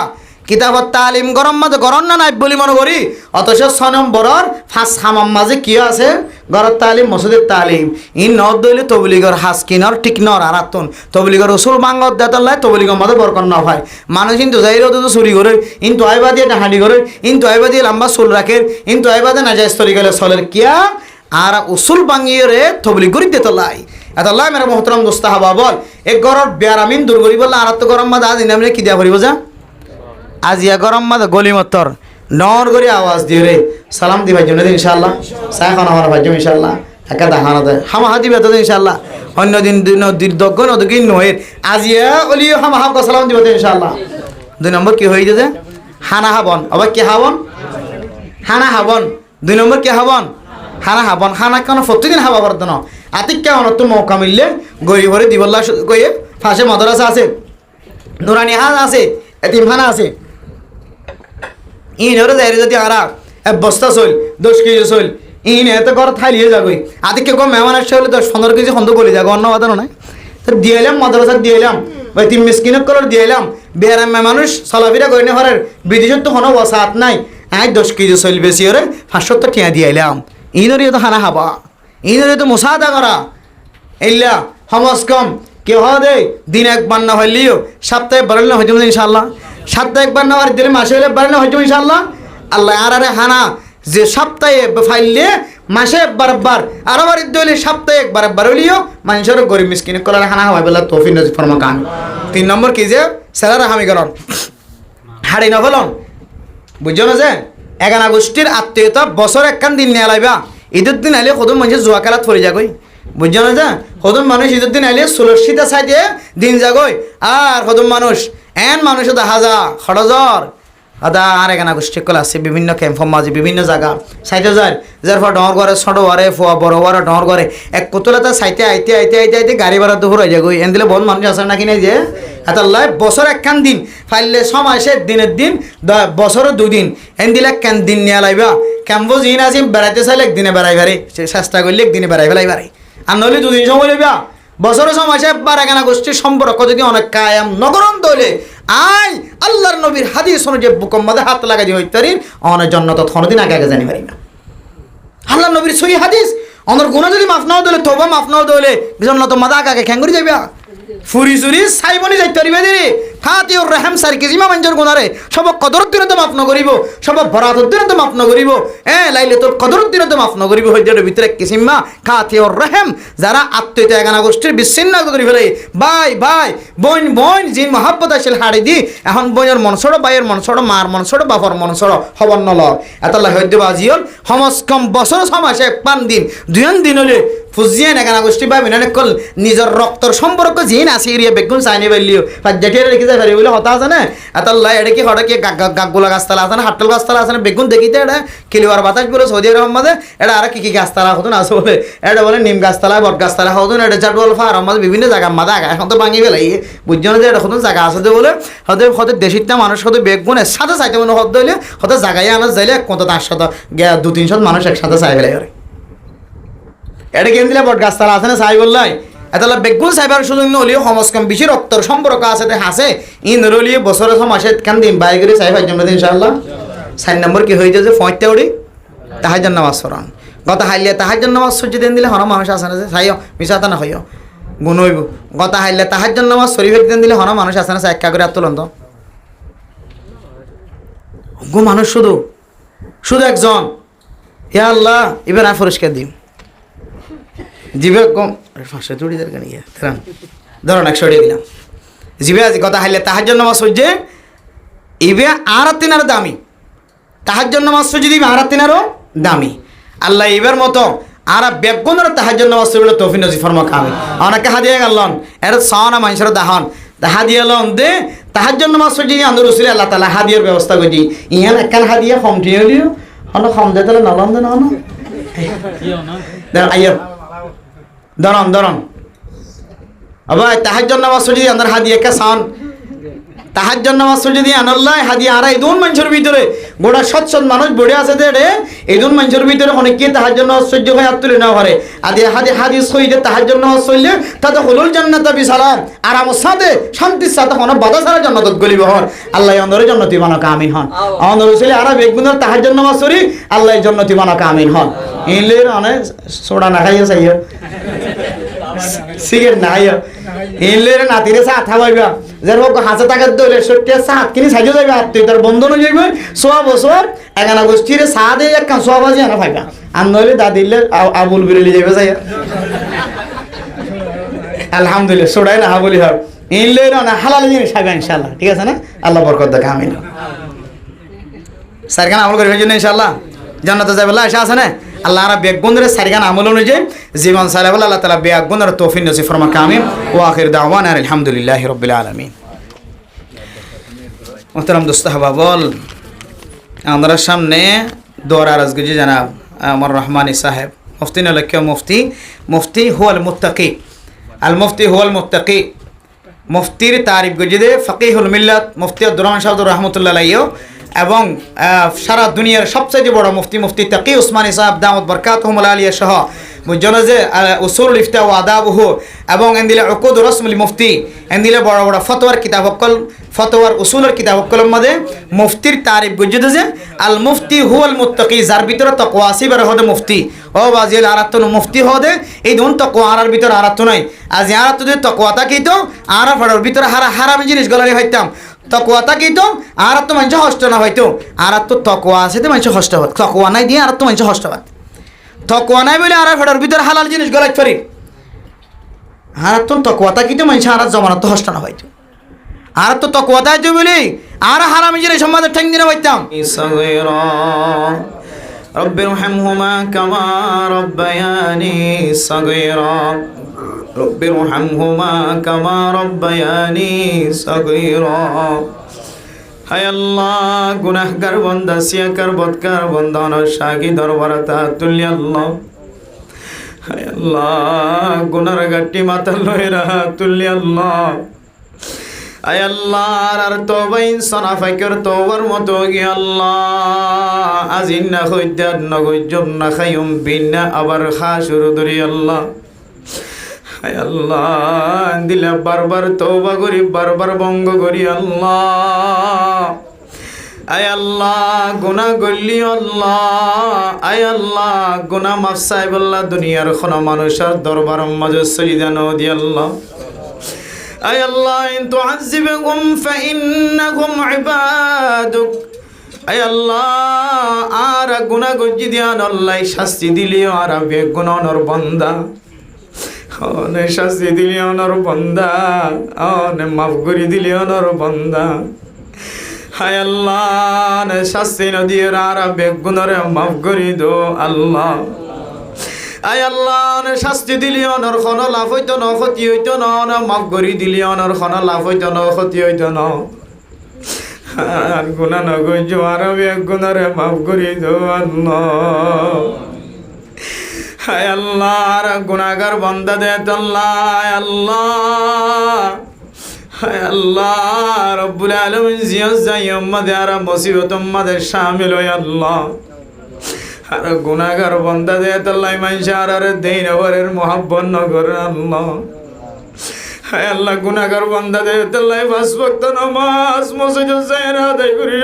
কিতাবত তালিম গরম মাঝে গরম না নাইব বলি মনে করি অথচ 6 নম্বরের ফাঁস হামাম মাঝে কি আছে গরত তালিম মসজিদের তালিম ইন নদ দইলে তবলিগর হাসকিনর টিকনর আর আতন তবলিগর রসুল বাঙ্গত দেতলাই তবলিগর মাঝে বরকন না হয় মানুষ কিন্তু যাইরও তো চুরি করে ইন্তু আইবা দিয়ে ডাহানি করে ইন্তু আইবা দিয়ে লম্বা চুল রাখে ইন্তু আইবা দিয়ে নাজাইজ তরিকালে চলের কিয়া আর উসুল বাঙ্গিয়ে রে তবলিগ করি দেতলাই এতল্লাহ মেরা মোহতরম দোস্ত হাবা বল এক গরর বেয়ারামিন দূর করি বললে আর তো গরম মাদ আজ ইনামরে কি দিয়া করিব যা আজ ইয়া গরম মাদ গলি মতর নর করে আওয়াজ দিয়ে রে সালাম দিবাই জন্য ইনশাআল্লাহ সাইখানা আমার ভাই ইনশাআল্লাহ একা দাহানা দে হামা হাদি বেত ইনশাআল্লাহ অন্য দিন দীর্ঘ নদগিন নহের আজ ইয়া অলি হামা হাম সালাম দিব ইনশাআল্লাহ 2 নম্বর কি হই যে হানা হাবন আবার কি হাবন হানা হাবন 2 নম্বর কি হাবন হানা হাবন হানা কেন প্রতিদিন হাবা করতে না আতিক কেমন তো মৌকা মিললে গরিব ভরে দিবল্লা কয়ে ফাঁসে মাদ্রাসা আছে নুরানি হাজ আছে এতিমখানা আছে ইন হরে যাই যদি আরা এক বস্তা চল 10 কেজি চল ইন এত ঘর থাইলিয়ে যাবই আতিক কেউ মেহমান আসছে হলে 10-15 কেজি খন্দ বলে যাবো অন্য কথা নয় তো দিয়ে এলাম মাদ্রাসা দিয়ে এলাম ওই 3 মিসকিনের কলর দিয়ে এলাম বেহারাম মানুষ চলাফেরা করে নেওয়ার বিদেশের তো কোনো বসাত নাই 10 কেজি চল বেশি হরে 500 টাকা দিয়ে এলাম ইনরে তো হানা হাবা ইনরে তো মুসাদা করা এল্লা সমাজ কম কেউ দে দিন একবার না হইলেও সপ্তাহে বাড়লে না হইতে ইনশাআল্লাহ সপ্তাহে একবার না আর দিলে মাসে হলে বাড়লে হইতে ইনশাআল্লাহ আল্লাহ আর আরে হানা যে সপ্তাহে ফাইলে মাসে একবার আর আবার দিলে সপ্তাহে একবার হইলেও মানুষের গরিব মিসকিন কলার হানা হয় বলে তৌফিক নজির ফরমা কান 3 নম্বর কি যে সেলারা হামি করন হাড়ি না ফলন বুঝছো না যে 11 গোষ্ঠীর আত্মীয়তা বছর একখান দিন নিয়ে লাইবা ঈদের দিন আইলে কত মানুষ জুয়া খেলাত পড়ে যাগই বুঝছো না যে কত মানুষ ঈদের দিন আইলে সুলসিতা সাইডে দিন যাগই আর কত মানুষ মানুষ হাজা খড়জর আদা আর 11 গোষ্ঠী কল আছে বিভিন্ন ক্যাম্প মাঝে বিভিন্ন জায়গা সাইটে যায় যার ফলে ডর করে ছোট ওয়ারে ফোয়া বড় ওয়ারে ডর করে এক কোতলাতে সাইটে আইতে গাড়ি ভাড়া দুপুর হয়ে যাগই দিলে বহুত মানুষ আছে নাকি নাই যে এতাল্লাই বছর একখান দিন ফাইলে সময় সে দিনের দিন বছরের 2 দিন দিলে কেন দিন নিয়ে লাইবা ক্যাম্পো জিন আছে বেড়াইতে চাইলে একদিনে বেড়াই বেড়ে চেষ্টা করলে একদিনে বেড়াই ফেলাই বেড়াই আর নইলে 2 দিন সময় লইবা বছরের সময় সে বারাগানা গোষ্ঠীর সম্পর্ক যদি অনেক কায়াম নগরণ দলে আই আল্লাহর নবীর হাদিস অনুযায়ী বুকম মাঝে হাত লাগাই দিয়ে হইতারি অনেক জন্নত থনদিন আগে আগে জানি পারি না আল্লাহর নবীর সহি হাদিস অনর গুণা যদি মাফ নাও দলে তোবা মাফ নাও দলে জন্নত মাদা আগে আগে খ্যাঙ্গুরি যাইবা ফুরি চুরি সাইবনি যাইতে পারিবে দেরি ফাতিউর রহম সার কেজিমা মঞ্জুর গুনারে সব কদরত দিনে তো মাফ নকরিব সব বরাতত দিনে তো মাফ নকরিব লাইলাতুল কদরত দিনে তো মাফ নকরিব হইদের ভিতরে কিসিমা খাতিউর রহম যারা আত্মীয়তা এগানা গোষ্ঠীর বিচ্ছিন্ন করি ফেলে ভাই ভাই বোন বোন যে মহাব্বত আসিল হাড়ি দি এখন বোনের মন ছড়ো ভাইয়ের মন ছড়ো মার মন ছড়ো বাপর মন ছড়ো হবর নল এতলা হইতে বাজিয়ল সমস্কম বছর সমাসে পান দিন দিন হলে ফুজিয়ে নেগানা গোষ্ঠী বা মিনানে কল নিজের রক্তর সম্পর্ক জিন আসি এরিয়া বেগুন চাইনি পারলিও ফাজ্জাটিয়ে রেখে যায় পারি বলে হতা আছে না এতলা এটা কি হঠাৎ কি গাগুলা গাছতলা আছে না হাট্টল গাছতলা আছে না বেগুন দেখিতে এটা কিলিওয়ার বাতাস বলে সৌদি আরব মাঝে এটা আর কি গাছতলা হতো না আছে বলে এটা বলে নিম গাছতলা বট গাছতলা হতো না এটা চাটবল ফার্ম মাঝে বিভিন্ন জায়গা মাদা এখন তো ভাঙি ফেলাই বুঝছো না যে এটা হতো জায়গা আছে বলে হতে হতে দেশিটা মানুষ হতে বেগুনের সাথে চাইতে মনে হতে হইলে হতে জায়গায় আনা যাইলে কত 200-300 মানুষ একসাথে চাই ফেলে এটা কেন দিলে বট গাছতলা আছে না চাই বললাই এতলা বেগুন সাইবার সুযোগ নহলেও সমস্কম বেশি রক্তর সম্পর্ক আছে হাসে ই নরলিয়ে বছরের সমাসে কেন দিন বাই করে চাই পাইজম ইনশাআল্লাহ 4 নম্বর কি হয়ে যাচ্ছে 5টা উড়ি তাহাজ্জুদ নামাজ পড়ান গত হাইলে তাহাজ্জুদ নামাজ সূর্য দিন দিলে হন মানুষ আছে না যে চাইও মিশাতা না হইও গুণ হইব গত হাইলে তাহাজ্জুদ নামাজ শরীফের দিন দিলে হন মানুষ আছে না একা করে তুলন তো গো মানুষ শুধু শুধু একজন হে আল্লাহ এবার আমি পুরস্কার দিই জিবে কম 500 চুড়ি দরকার নিয়ে ধরুন 100 টাকা দিলাম জিবে আজ কথা হাইলে তাহাজ্জুদ নামাজ সূর্যে ইবে আর তিনার দামি তাহাজ্জুদ নামাজ সূর্য দিবে আর তিনারও দামি আল্লাহ এবার মতো আর বেগুনের তাহাজ্জুদ নামাজ সূর্য তৌফিক নসিব ফরমা কামি অনেকে হাদিয়া গেলন এর সানা মানুষের দাহন হাদিয়া লন দে তাহাজ্জুদ নামাজ সূর্য আন্দর রাসূল আল্লাহ তাআলা হাদিয়ার ব্যবস্থা করি ইহান একখান হাদিয়া কমটি হলিও হন কম দে তাহলে নলন দে না আইয়া দরন আবার তাহাজ্জুদ নামাজ পড়ি আন্দার হাদিয়া কে সান তাহাজ্জুদ নামাজ পড়ি দি আনাল্লাহ হাদিয়া আর এই দুন মানুষের ভিতরে গোটা সৎসৎ মানুষ বড়ে আছে দেড়ে এই দুন মানুষের ভিতরে অনেক কি তাহাজ্জুদ নামাজ সহ্য হয় আর তুলে না পারে আদি হাদিস কইতে তাহাজ্জুদ নামাজ পড়লে তাতে হুলুল জান্নাত বিসালাম আরামের সাথে শান্তির সাথে কোনো বাধা ছাড়া জান্নাতত গলিব হন আল্লাহ অন্দরে জান্নাতি বানাকা আমিন হন আমাদের রাসূল আর বেগুনের তাহাজ্জুদ নামাজ পড়ি আল্লাহ জান্নাতি বানাকা আমিন হন ইনলের অনেক সোডা না খাইয়া চাইয়া সিগারেট না খাইয়া ইনলের নাতিরে চা খাওয়াইবা যার হোক হাতে টাকার দলে 70 চা কিনে সাইজে যাইবা তুই তার বন্ধন যাইবে 100 বছর এগানা গোষ্ঠীরে চা দিয়ে এক কাম 100 বাজে না পাইবা আর নইলে দাদিলে আবুল বিরলি যাইবে যাইয়া আলহামদুলিল্লাহ সোডাই না বলি হর ইনলের না হালাল জিনিস খাইবা ইনশাআল্লাহ ঠিক আছে না আল্লাহ বরকত দেখ আমিন সারখান আমল করবে জন্য ইনশাআল্লাহ জান্নাতে যাবে আল্লাহ আশা আছে না আল্লাহ আর বেগুনের সারখান আমল অনুযায়ী জীবন চালাবে আল্লাহ তাআলা বেগুনের তৌফিক নসিব ফরমা কামিল ওয়া আখির দাওয়ানা আলহামদুলিল্লাহি রাব্বিল আলামিন মোহতারাম দোস্ত হাবাবল আমাদের সামনে দোয়ার আরজগুজি জানাব আমার রহমানি সাহেব মুফতি নলক্ষ্য মুফতি হুয়াল মুত্তাকি আল মুফতি হুয়াল মুত্তাকি মুফতির তারিফ গজিদে ফকিহুল মিল্লাত মুফতি আব্দুর রহমান সাহেব রহমতুল্লাহ আলাইহি এবং সারা দুনিয়ার সবচেয়ে বড় মুফতি তাকি উসমানী সাহেব দাউদ বরকাতুহুল আলিয়া সহ বুঝজনা যে উসুলুল ইফতা ওয়া আদাবহু এবং এন্দিলে উকুদ রাসমুল মুফতি এন্দিলে বড় বড় ফতোয়ার কিতাব হকল ফতোয়ার উসুলের কিতাব হকলের মধ্যে মুফতির তারিফ গজিদে যে আল মুফতি হুয়াল মুত্তাকি যার ভিতরে তাকওয়া আছে বার হদে মুফতি ও বাজিল আরাতন মুফতি হদে এই দুন তাকওয়া আরার ভিতরে আরাত নাই আজ আরাত যদি তাকওয়া থাকি তো আরা ফড়র ভিতরে হারাম জিনিস গলারে হইতাম তাকওয়া থাকি তো আর তো মানুষ হষ্ট না হয়তো আর তো তাকওয়া আছে তো মানুষ হষ্ট হয় তাকওয়া নাই দিয়ে আর তো মানুষ হষ্ট হয় তাকওয়া নাই বলে আর ফড়র ভিতরে হালাল জিনিস গলাইতে পারি আর তো তাকওয়া থাকি তো মানুষ আর জমানত তো হষ্ট না হয়তো আর তো তাকওয়া তাই বলি আর হারাম জিনিস সম্বন্ধে ঠেং দিনা হইতাম রব্বিরহামহুমা কামা রব্বায়ানি সাগীরা রব্বিরহামহুমা কামা রব্বায়ানি সাগীরা হায় আল্লাহ গুনাহগার বান্দা সিয়াকার বদকার বান্দা নরশাকি দরবারতা তুল্লি আল্লাহ হায় আল্লাহ গুনার গাটি মাথা লয়রা তুল্লি আল্লাহ আয় আল্লাহ আর তওবা ইনসান আফাকের তওবার মতো কি আল্লাহ আজিন না হইদাত নগজব না খায়ুম বিনা আবার খা শুরু ধরি আল্লাহ হায় আল্লাহ দিলে বারবার তওবা করি, বারবার ভঙ্গ করি আল্লাহ। আয় আল্লাহ গুনাহ করলি আল্লাহ, আয় আল্লাহ গুনাহ মাফ চাই বল্লা দুনিয়ার কোনো মানুষের দরবার মাঝে সজিদা ন দি আল্লাহ। আয় আল্লাহ ইন তুআযিবহুম ফাইন্নাহুম ইবাদুক। আয় আল্লাহ আর গুনাহ গজি দিয়ান আল্লাহ শাস্তি দিলিও আর বেগুনাহর বান্দা, অনে শাস্তি দিলি অনর বান্দা, অনে মাফ করে দিলি অনর বান্দা। হায় আল্লাহ নে শাস্তি নদীর আর বেগুনরে মাফ করে দো আল্লাহ। আয় আল্লাহ নে শাস্তি দিলি অনর খন লাভ হইতো ন ক্ষতি হইতো ন, মাফ করে দিলি অনর খন লাভ হইতো ন ক্ষতি হইতো ন। আর গুনাহ নগজ আর বেগুনরে মাফ করে দো আল্লাহ। হায় আল্লাহ আর গুনাহগার বান্দা দে আল্লাহ। হায় আল্লাহ, হায় আল্লাহ রব্বুল আলামিন জিয়া যাই উম্মতে আর মুসিবত উম্মতে শামিল হয় আল্লাহ। আর গুনাহগার বান্দা দে আল্লাহ মানশার আর দেন ওরের মোহাব্বত নগর আল্লাহ। হায় আল্লাহ গুনাহগার বান্দা দে আল্লাহ পাঁচ ওয়াক্ত নামাজ মসজিদে যাই আদায় করি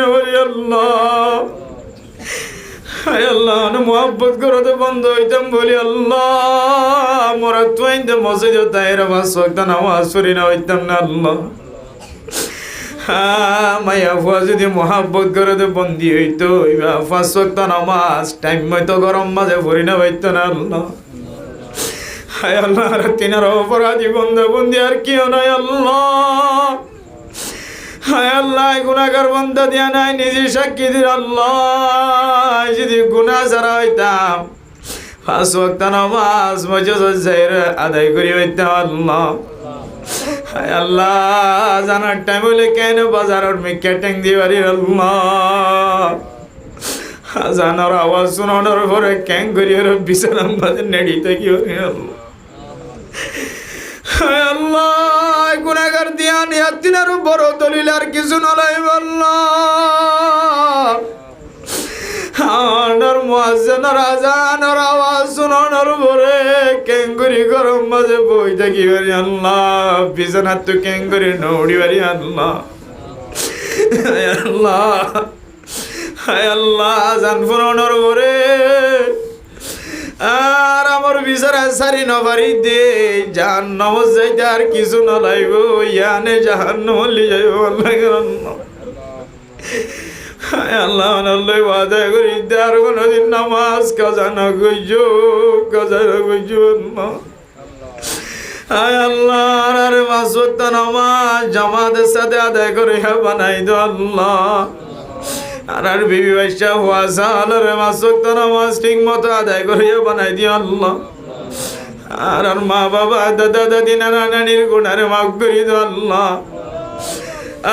আল্লাহ। হায় আল্লাহ মোহাব্বত করতে বন্ধ হইতাম বলি আল্লাহ, মোরা তুই মসজিদে তাইরা পাঁচ ওয়াক্ত নামাজ পড়ি না হইতাম না আল্লাহ। মায়া ফুয়া যদি মোহাব্বত করতে বন্দি হইতো পাঁচ ওয়াক্ত নামাজ টাইম মতো গরম মাঝে পড়ি না হইতো না আল্লাহ। হায় আল্লাহ তিনার অপরাধী বন্ধা বন্দি আর কেউ নাই আল্লাহ। হায় আল্লাহ গুনাহগার বান্দা দিয়া নাই নিজে সাক্ষী দিন আল্লাহ, যদি গুনাহ ছাড়া হইতাম পাঁচ ওয়াক্ত নামাজ মসজিদে যাইরা আদায় করি হইতাম আল্লাহ। হায় আল্লাহ জানার টাইম হইলে কেন বাজারের মিকে ট্যাং দিবারি আল্লাহ। জানার আওয়াজ শোনানোর পরে ক্যাং করি বিছানার মাঝে নেড়ি থাকি আল্লাহ। হায় আল্লাহ গুনাহগার দিয়া নিয়াতিনার বড় দলিল আর কিছু নলাই আল্লাহ। আমার মুয়াজ্জিনের আজানের আওয়াজ শোনানোর পরে কেঙ্গুরি গরম মাঝে বই থাকি বারি আল্লাহ, বিছানার তো কেঙ্গুরি নৌড়ি বারি আল্লাহ। হায় আল্লাহ, হায় আল্লাহ আজান শোনানোর পরে আর আমার বিচারা সারি নবারি দে জাহান্নাম যাইতে আর কিছু না লাগবে, ইয়ানে জাহান্নাম লি যাইব আল্লাহ। হায় আল্লাহ আল্লাহ ওয়াদা করি আর কোনদিন নামাজ কাজা না কইছো, কাজা না কইছো আল্লাহ। হায় আল্লাহ আর পাঁচ ওয়াক্ত নামাজ জামাতের সাথে আদায় করে বানাই দো আল্লাহ। আর বিবি বাইশা হওয়া সালের পাঁচ ওয়াক্ত নামাজ ঠিক মতো আদায় করে বানাই দিও আল্লাহ। আর মা বাবা দাদা দাদি নানা নানির গুনাহ মাফ করে দিও আল্লাহ।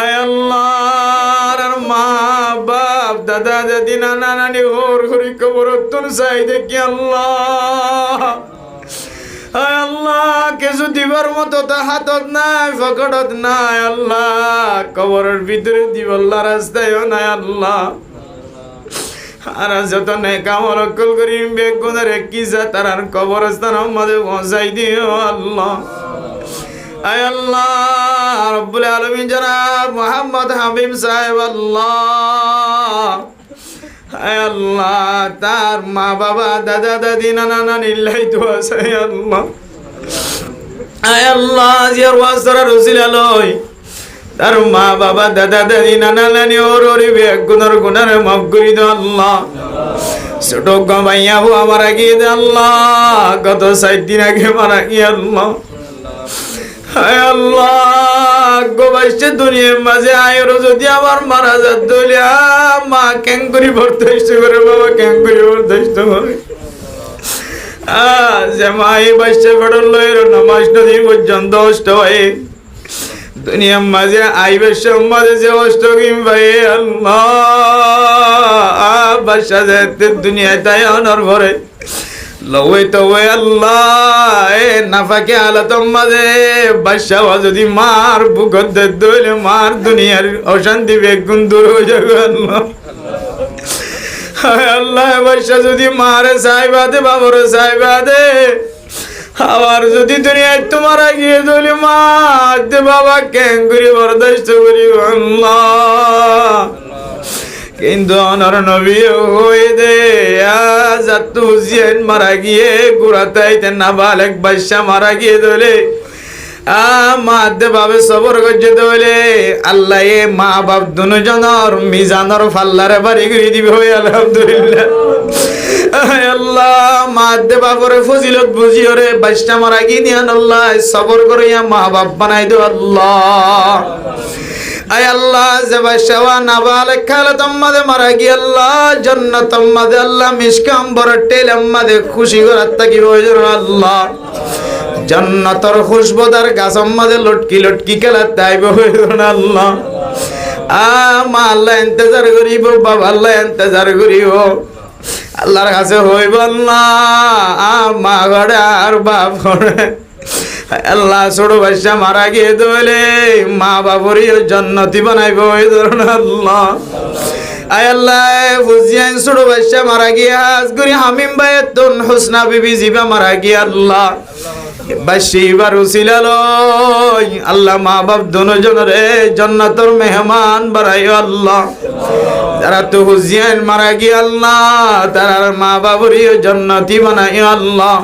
আয় আল্লাহ আর মা বাপ দাদা দাদি নানা নানি হোর ঘুরি কবরত্তর চাই দেখি আল্লাহ। আয় আল্লাহ কিছু দিবার মতো তা হাতত নাই, পকেটত নাই আল্লাহ, কবরের ভিতরে দিবল্লা রাস্তায়ও নাই আল্লাহ। আর যত নেকামল অকল করি বেগুনের কি যা তার কবরস্থান মাঝে পৌঁছাই দিও আল্লাহ। আয় আল্লাহ রব্বুল আলামিন জনাব মুহাম্মদ হাবিব সাহেব আল্লাহ। আয় আল্লাহ তার মা বাবা দাদা দাদি নানা নানি লাই তো আছে আল্লাহ। আয় আল্লাহ জিয়ার ওয়াসরা রসিলা লই তার মা বাবা দাদা দাদি নানা নানি ওর ওরে বেগুনের গুনারে মাফ করে দাও আল্লাহ। ছোট গামাইয়া বুয়া মারা গিয়ে দে আল্লাহ, গত 7 দিন আগে মারা গিয়ে আল্লাহ। হায় আল্লাহ গোবাইছে দুনিয়ার মাঝে আয়রো যদি আবার মারা যাত দলিয়া মা কেন করি বরদাস্ত করে, বাবা কেন করি বরদাস্ত করে। যে মা এই বাইশে ফেডর লয়ের নামাজ নদী পর্যন্ত অষ্ট হয় দুনিয়ার মাঝে আইবের মাঝে যে অষ্ট কিম ভাই আল্লাহ বাসা যেতে দুনিয়ায় তাই অনর ভরে লওয়ে তো আল্লাহ এ নাফাকে আলাতম মাঝে বাসা যদি মার বুকত দইলে মার দুনিয়ার অশান্তি বেগুন দূর হয়ে যাবে আল্লাহ। আল্লাহ বাসা যদি মারে সাইবা দে বাবরে সাইবা দে আবার যদি দুনিয়ায় তোমার গিয়ে ধরি মা দে বাবা কেন করি বরদাস্ত করি আল্লাহ। কিন্তু অনর নবী হয়ে দে আজাতু হুসেন মারা গিয়ে গুড়াতাইতে নাবালেক বাদশা মারা গিয়ে দলে মা দে বাবে সবর করছে দলে আল্লাহ এ মা বাপ দুজনের মিজানর ফাল্লারে বাড়ি করে দিবে হয়ে আলহামদুলিল্লাহ। আল্লাহ মা দে বাপরে ফজিলত বুঝিও রে বাদশা মারা গিয়ে দিয়ান আল্লাহ সবর করিয়া মা বাপ বানাই দো আল্লাহ। আয় আল্লাহ জবা শাওয়া নাবালেক খালে তোমাদের মারা গিয়ে আল্লাহ জান্নাত তোমাদের আল্লাহ মিশকাম বড় টেল আমাদের খুশি করার থাকি প্রয়োজন আল্লাহ। জান্নাতের খুশবুদার গাছ আমাদের লটকি লটকি খেলা তাইব প্রয়োজন আল্লাহ। মা আল্লাহ ইন্তজার করিব বাবা আল্লাহ ইন্তজার করিব আল্লাহর কাছে হইব আল্লাহ মা গড়ে আর বাপ গড়ে আল্লাহ ছোট বাচ্চা মারা গিয়ে দলে মা বাবরই জান্নাতি বানাইব ওই ধরুন আল্লাহ। আয় আল্লাহ ফুজিয়ান ছোট বাচ্চা মারা গিয়ে হাজ করি হামিম বায়তুন হুসনা বিবি জিবা মারা গিয়ে আল্লাহ বাসি বারুসিলালো আল্লাহ মা বাপ দুজনরে জান্নাতের মেহমান বানাইও আল্লাহ। যারা তো হুসেন মারা গিয়ে আল্লাহ তার মা বাবরই জান্নাতি বানাইও আল্লাহ।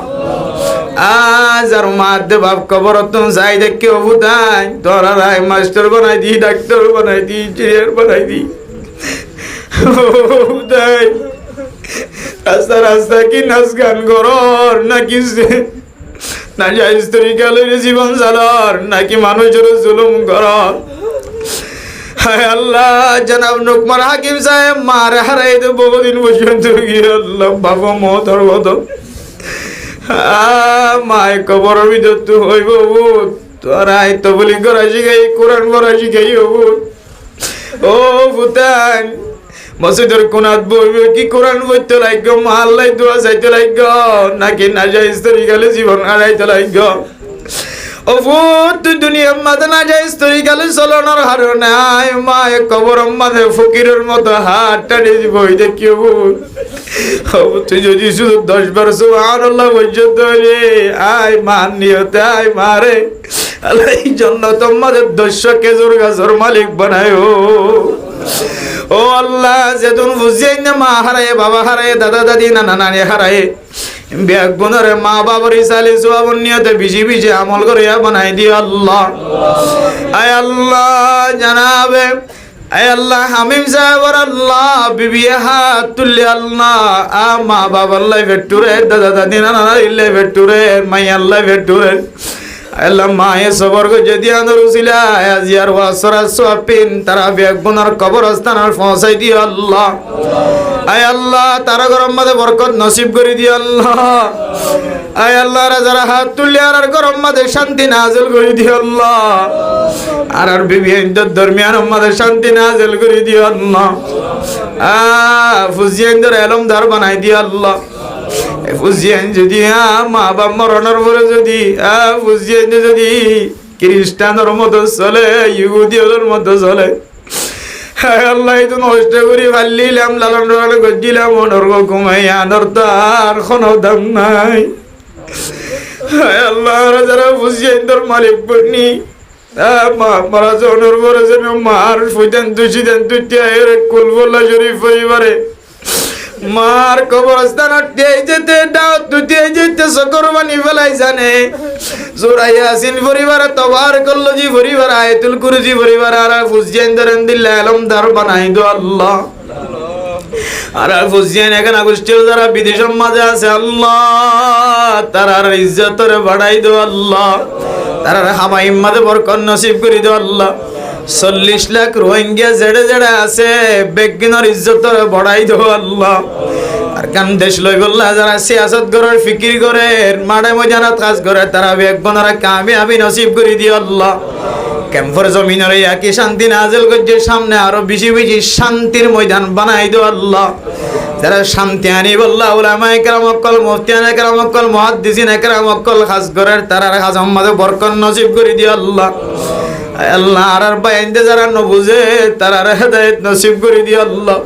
আজ আর মা দে বাপ কবর তুমি যাই দেখে অবুদাই তোরা রায় মাস্টার বানাই দি ডাক্তার বানাই দি ইঞ্জিনিয়ার বানাই দি রাস্তা রাস্তা কি নাচ গান করর নাকি না যাই স্ত্রী কালের জীবন চালার নাকি মানুষের জুলুম করর। হায় আল্লাহ জনাব নুকমান হাকিম সাহেব মারে হারাই দে বহুদিন পর্যন্ত গিয়ে আল্লাহ বাবা মহতর মতো মায় কবর ভিতর তো হইব তোরাই তো বলি করা শিখাই কোরআন পড়া শিখাই হব ও ভুতান মসজিদের কোনাত বইবে কি কোরআন বইতে লাগবে মাল্লাই দোয়া চাইতে লাগবে নাকি না যাই স্ত্রী গেলে জীবন হারাইতে লাগবে ও ভূত দুনিয়ার মাঝে না যাই স্ত্রী গেলে চলনার হার নাই মায় কবর মাঝে ফকিরের মতো হাত টানে বই দেখিও তুই যদি শুধু 10 বার সুবহানাল্লাহ পর্যন্ত রে আয় মান নিয়তে আয় মারে আল্লাহ এই জন্য তোমাদের 200 খেজুর গাছের মালিক বানায়ো ও আল্লাহ যেদিন বুঝিয়ে না মা হারায় বাবা হারায় দাদা দাদি নানা নানি হারায় ব্যাগ বোনরে মা বাবার ইসালি সোয়াবন নিয়তে বিজি বিজি আমল করে বানাই দিও আল্লাহ। আয় আল্লাহ জানাবে আয় আল্লাহ হামিম সাহেবর আল্লাহ বিবি হাত তুললে আল্লাহ মা বাবা আল্লাহ ভেটুরে দাদা দাদি নানা নানি ভেটুরে মাই আল্লাহ ভেটুরে আল্লাহ মায়ে সবর যদি আনরুসিলা আজিয়ার ওয়াসরা সোয়াপিন তারা বেগুনার কবরস্থান আর পৌঁছাই দিও আল্লাহ। আয় আল্লাহ তারা গরম মাঝে বরকত নসিব করে দিও আল্লাহ। আয় আল্লাহ যারা হাত তুললে আর গরম মাঝে শান্তি নাজিল করে দিও আল্লাহ। আর বিভিন্ন ধর্মিয়ান মাঝে শান্তি নাজিল করে দিও আল্লাহ। ফুজিয়ানদের এলমদার বানাই দিও আল্লাহ। ফুজিয়ান যদি মা বাপ মরণের পরে যদি ফুজিয়ান যদি খ্রিস্টানের মতো চলে ইহুদিদের মতো চলে আল্লাহ তো নষ্ট করি ফালিলাম লালন পালন করছিলাম অনর্গ ঘুমাই আনর তার কোনো দাম নাই। আল্লাহ যারা ফুজিয়ান তোর মালিক বনি মা মারা জনের পরে যেন মার ফুইতেন দুশিতেন দুটিয়া এর কুলবল্লা শরীফ পরিবারে মার কবরস্থান যেতে দাওয়াত দুটিয়ে যেতে সকরবানি ফেলাই জানে জোরাইয়া আসিন পরিবার তবার করলো জি পরিবার আয়াতুল কুরসি পরিবার আর ফুজিয়ান দরেন দিল্লা আলমদার বানাই দো আল্লাহ। আর ফুজিয়ান এখানে গোষ্ঠীর যারা বিদেশের মাঝে আছে আল্লাহ তারার ইজ্জতের বাড়াই দো আল্লাহ। তারার হামাইম মাঝে বরকত নসিব করে দো আল্লাহ। 40 লাখ রোহিঙ্গা জেড়ে জেড়ে আছে বেগিনের ইজ্জতের বড়াই দো আল্লাহ। আর কান দেশ লই বললা যারা সিয়াসত করার ফিকির করে মাঠে ময়দানত কাজ করে তারা বেগনারা কামিয়াবি নসিব করে দিও আল্লাহ। ক্যাম্পর জমিনের একই শান্তি নাজিল করছে সামনে আরো বেশি বেশি শান্তির ময়দান বানাই দো আল্লাহ। যারা শান্তি আনি বললা উলামায়ে কেরাম অকল মুফতিয়ানে কেরাম অকল মুহাদ্দিসিনে কেরাম অকল খাস করে তারার খাস আমাদের বরকত নসিব করে দিও আল্লাহ। আল্লাহ আর বাইন্দে যারা ন বুঝে তারার হেদায়েত নসিব করে দিও আল্লাহ।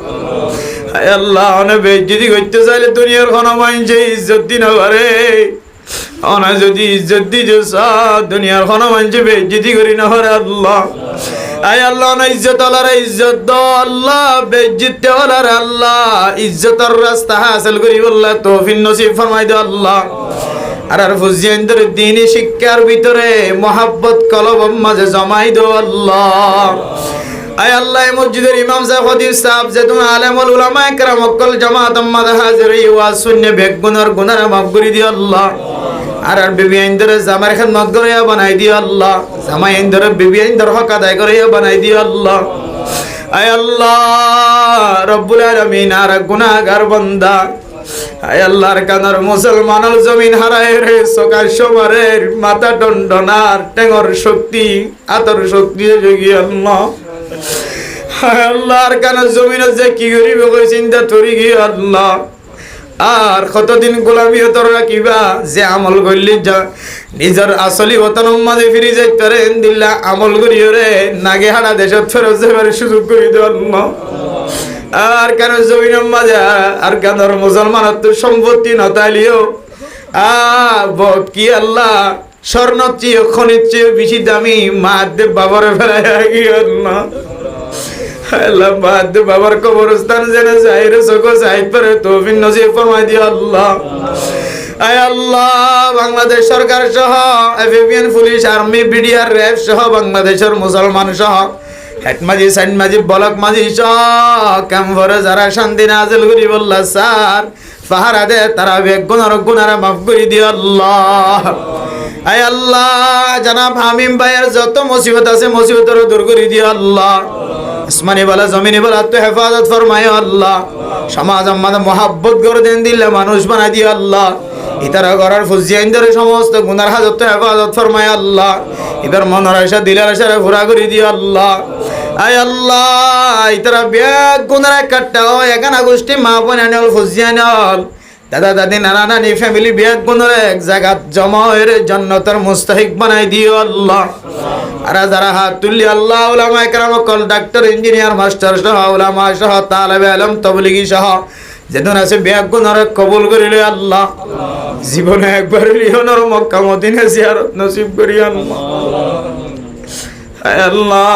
আল্লাহ অনে বেইজ্জতি করতে চাইলে দুনিয়ার কোনো মানুষে ইজ্জত দিন পারে অনা যদি ইজ্জত দিছো দুনিয়ার কোনো মানুষ বেইজ্জতি করি না হরে আল্লাহ। আয় আল্লাহ না ইজ্জত ওলারে ইজ্জত দাও আল্লাহ, বেইজ্জত ওলারে আল্লাহ ইজ্জতের রাস্তা হাসিল করি আল্লাহ তৌফিক নসিব ফরমাই দাও আল্লাহ। আর ফুজিয়ানদের দ্বীনি শিক্ষার ভিতরে মোহাব্বত কলব মাঝে জমাই দাও আল্লাহ। আয় আল্লাহ মসজিদের ইমাম সাহেব খতিব সাহেব যে তুমি আলেমুল উলামা একরাম ওয়াক্কাল জামাত আম্মাদ হাজিরি ওয়াজ শুনে বেগুনার গুনাহ মাফ করে দিও আল্লাহ। আর বিবি আইনদের জামার খিদমত করিয়া বানাই দিও আল্লাহ, জামাই আইনদের বিবি আইনদের হক আদায় করিয়া বানাই দিও আল্লাহ। আয় আল্লাহ রব্বুল আলামিন আর গুনাহগার বান্দা আয় আল্লাহর কানার মুসলমানের জমিন হারায় রে সকাল সমারের মাথা দণ্ডনার টেঙর শক্তি আতর শক্তি যোগী আল্লাহ। আয় আল্লাহর কানার জমিন যে কি করিবে কই চিন্তা তরি গিয়ে আল্লাহ। আর কতদিন গোলামি তোর রাখিবা যে আমল করলি যা নিজের আসলি ওতন মাঝে ফিরে যাইতে রে দিল্লা আমল করিও রে নাগে হাড়া দেশত ফেরত যাবার সুযোগ করে দেওয়া আল্লাহ। আর কেন জমিনের মাঝে আর কেন মুসলমানের তো সম্পত্তি নতালিও বহুত কি আল্লাহ স্বর্ণর চেয়ে খনির চেয়ে বেশি দামি মাদের বাবার ফেলায় গিয়ে আল্লাহ। আল্লাহ বাদ বাবার কবরস্থান যেন যাইরে চোখো সাইড পরে তৌফিক নসিব ফরমাই দিও আল্লাহ। আয় আল্লাহ বাংলাদেশ সরকার সহ এফবিএন পুলিশ আর্মি বিডিআর র্যাব সহ বাংলাদেশের মুসলমান সহ হেড মাঝি সাইড মাঝি ব্লক মাঝি সহ ক্যাম্পরে যারা শান্তি নাজিল করি বললা স্যার পাহারা দে তারা বেগুনার গুনারা মাফ করে দিও আল্লাহ। আয় আল্লাহ জনাব হামিম ভাইয়ের যত মুসিবত আছে মুসিবতের দূর করে দিও আল্লাহ। আসমানি বলা জমিনি বলা তো হেফাজত ফরমায় আল্লাহ। সমাজ আমাদের মোহাব্বত করে দেন দিলে মানুষ বানাই দিও আল্লাহ। ইতারা করার ফুজিয়াইনদের সমস্ত গুনার হাজত হেফাজত ফরমায় আল্লাহ। এবার মনের আশা দিলের আশারে ঘোরা করে দিও আল্লাহ। আয় আল্লাহ ইতারা ব্যাগ গুনার কাটটাও এখানা গোষ্ঠী মা বোন আনল ফুজিয়াইন দাদা দাদি নানা নানি ফ্যামিলি ব্যাগ গুনার এক জায়গা জমা হয়ে জান্নাতের মুস্তাহিক বানাই দিও আল্লাহ। আর যারা হাত তুললি আল্লাহ উলামা একরাম কল ডাক্তার ইঞ্জিনিয়ার মাস্টার সহ উলামা সহ তালেবে আলম তবলিগি সহ যেদিন আছে ব্যাগ গুনার কবুল করিলে আল্লাহ। জীবনে একবার লিওনর মক্কা মদিনা জিয়ারত নসিব করি আল্লাহ। আল্লাহ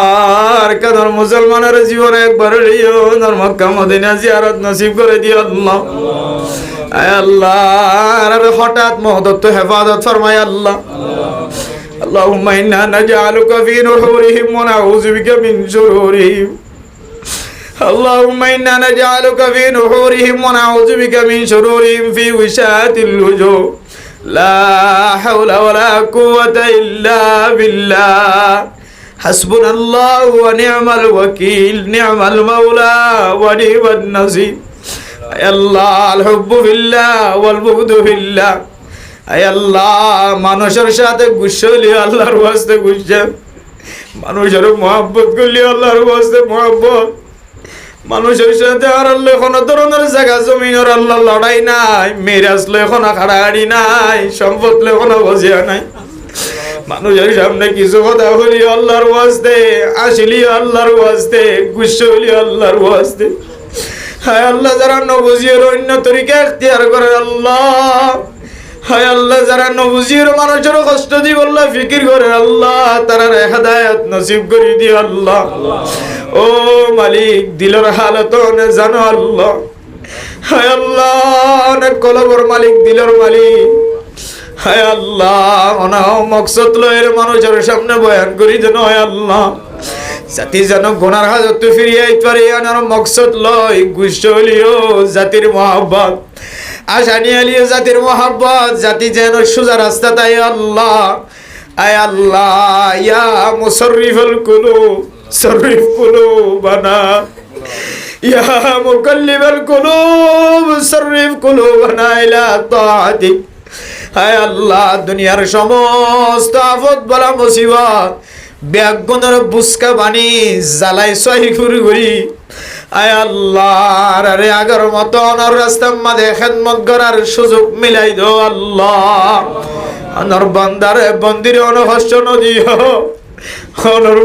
আর কাদের মুসলমানের জীবনে একবার লিওনর মক্কা মদিনা জিয়ারত নসিব করে দিও আল্লাহ। আয় আল্লাহ আর হঠাৎ মহদত হেফাজত ফরমায় আল্লাহ। اللهم إنا نجعلك في نحورهم ونعوذ بك من شرورهم. اللهم إنا نجعلك في نحورهم ونعوذ بك من شرورهم في وشاة الوجوه. لا حول ولا قوة إلا بالله. حسبنا الله ونعم الوكيل نعم المولى ونعم النصير. يا الله الحب في الله والبغض في الله. আয় আল্লাহ মানুষের সাথে গুসা হলি আল্লাহর ওয়াস্তে গুসা, মানুষের মহব্বত করলি আল্লাহর ওয়াস্তে মহব্বত। মানুষের সাথে আর আল্লাহ কোনো ধরনের জায়গা জমিনের আল্লাহ লড়াই নাই, মেরাজ লে কোনো হাড়াহাড়ি নাই, সম্পদ লে কোনো বজিয়া নাই। মানুষের সামনে কিছু কথা হলি আল্লাহর ওয়াস্তে, আসলি আল্লাহর ওয়াস্তে, গুসা হলি আল্লাহর ওয়াস্তে। হায় আল্লাহ যারা নবজির অন্য তরিকা এখতিয়ার করে আল্লাহ। হায় আল্লাহ যারা নবজির মানুষের কষ্ট দিব আল্লাহ ফিকির করে আল্লাহ তারা হেদায়েত নসিব করে দিও আল্লাহ। ও মালিক দিলের হালত জানো আল্লাহ। হায় আল্লাহ অনেক কলবর মালিক দিলের মালিক। হায় আল্লাহ অনাহ মকসদ লয়ের মানুষের সামনে বয়ান করি যেন হয় আল্লাহ জাতি যেন গুনার হাজত ফিরিয়ে আইতে পারে। আনার মকসদ লয় গুসলিও জাতির মহব্বত, আশা নিয়ে লিয়ে জাতির মহব্বত, জাতি যেন সোজা রাস্তা তাই আল্লাহ। আয় আল্লাহ ইয়া মুসররিফুল কুলুব সররিফ কুলুবানা, ইয়া মুকাল্লিবাল কুলুব সররিফ কুলুবানা ইলা তাআতিক। আয় আল্লাহ দুনিয়ার সমস্ত আফত বলা মুসিবত ব্যাগুনের বুসকা বানি জ্বালাই সহি ঘুরি। আয় আল্লাহ রে আগের মতো অনর রাস্তার মাঝে খেদমত করার সুযোগ মিলাই দো আল্লাহ। অনর বান্দারে বন্দিরে অনহস্য নদী অনর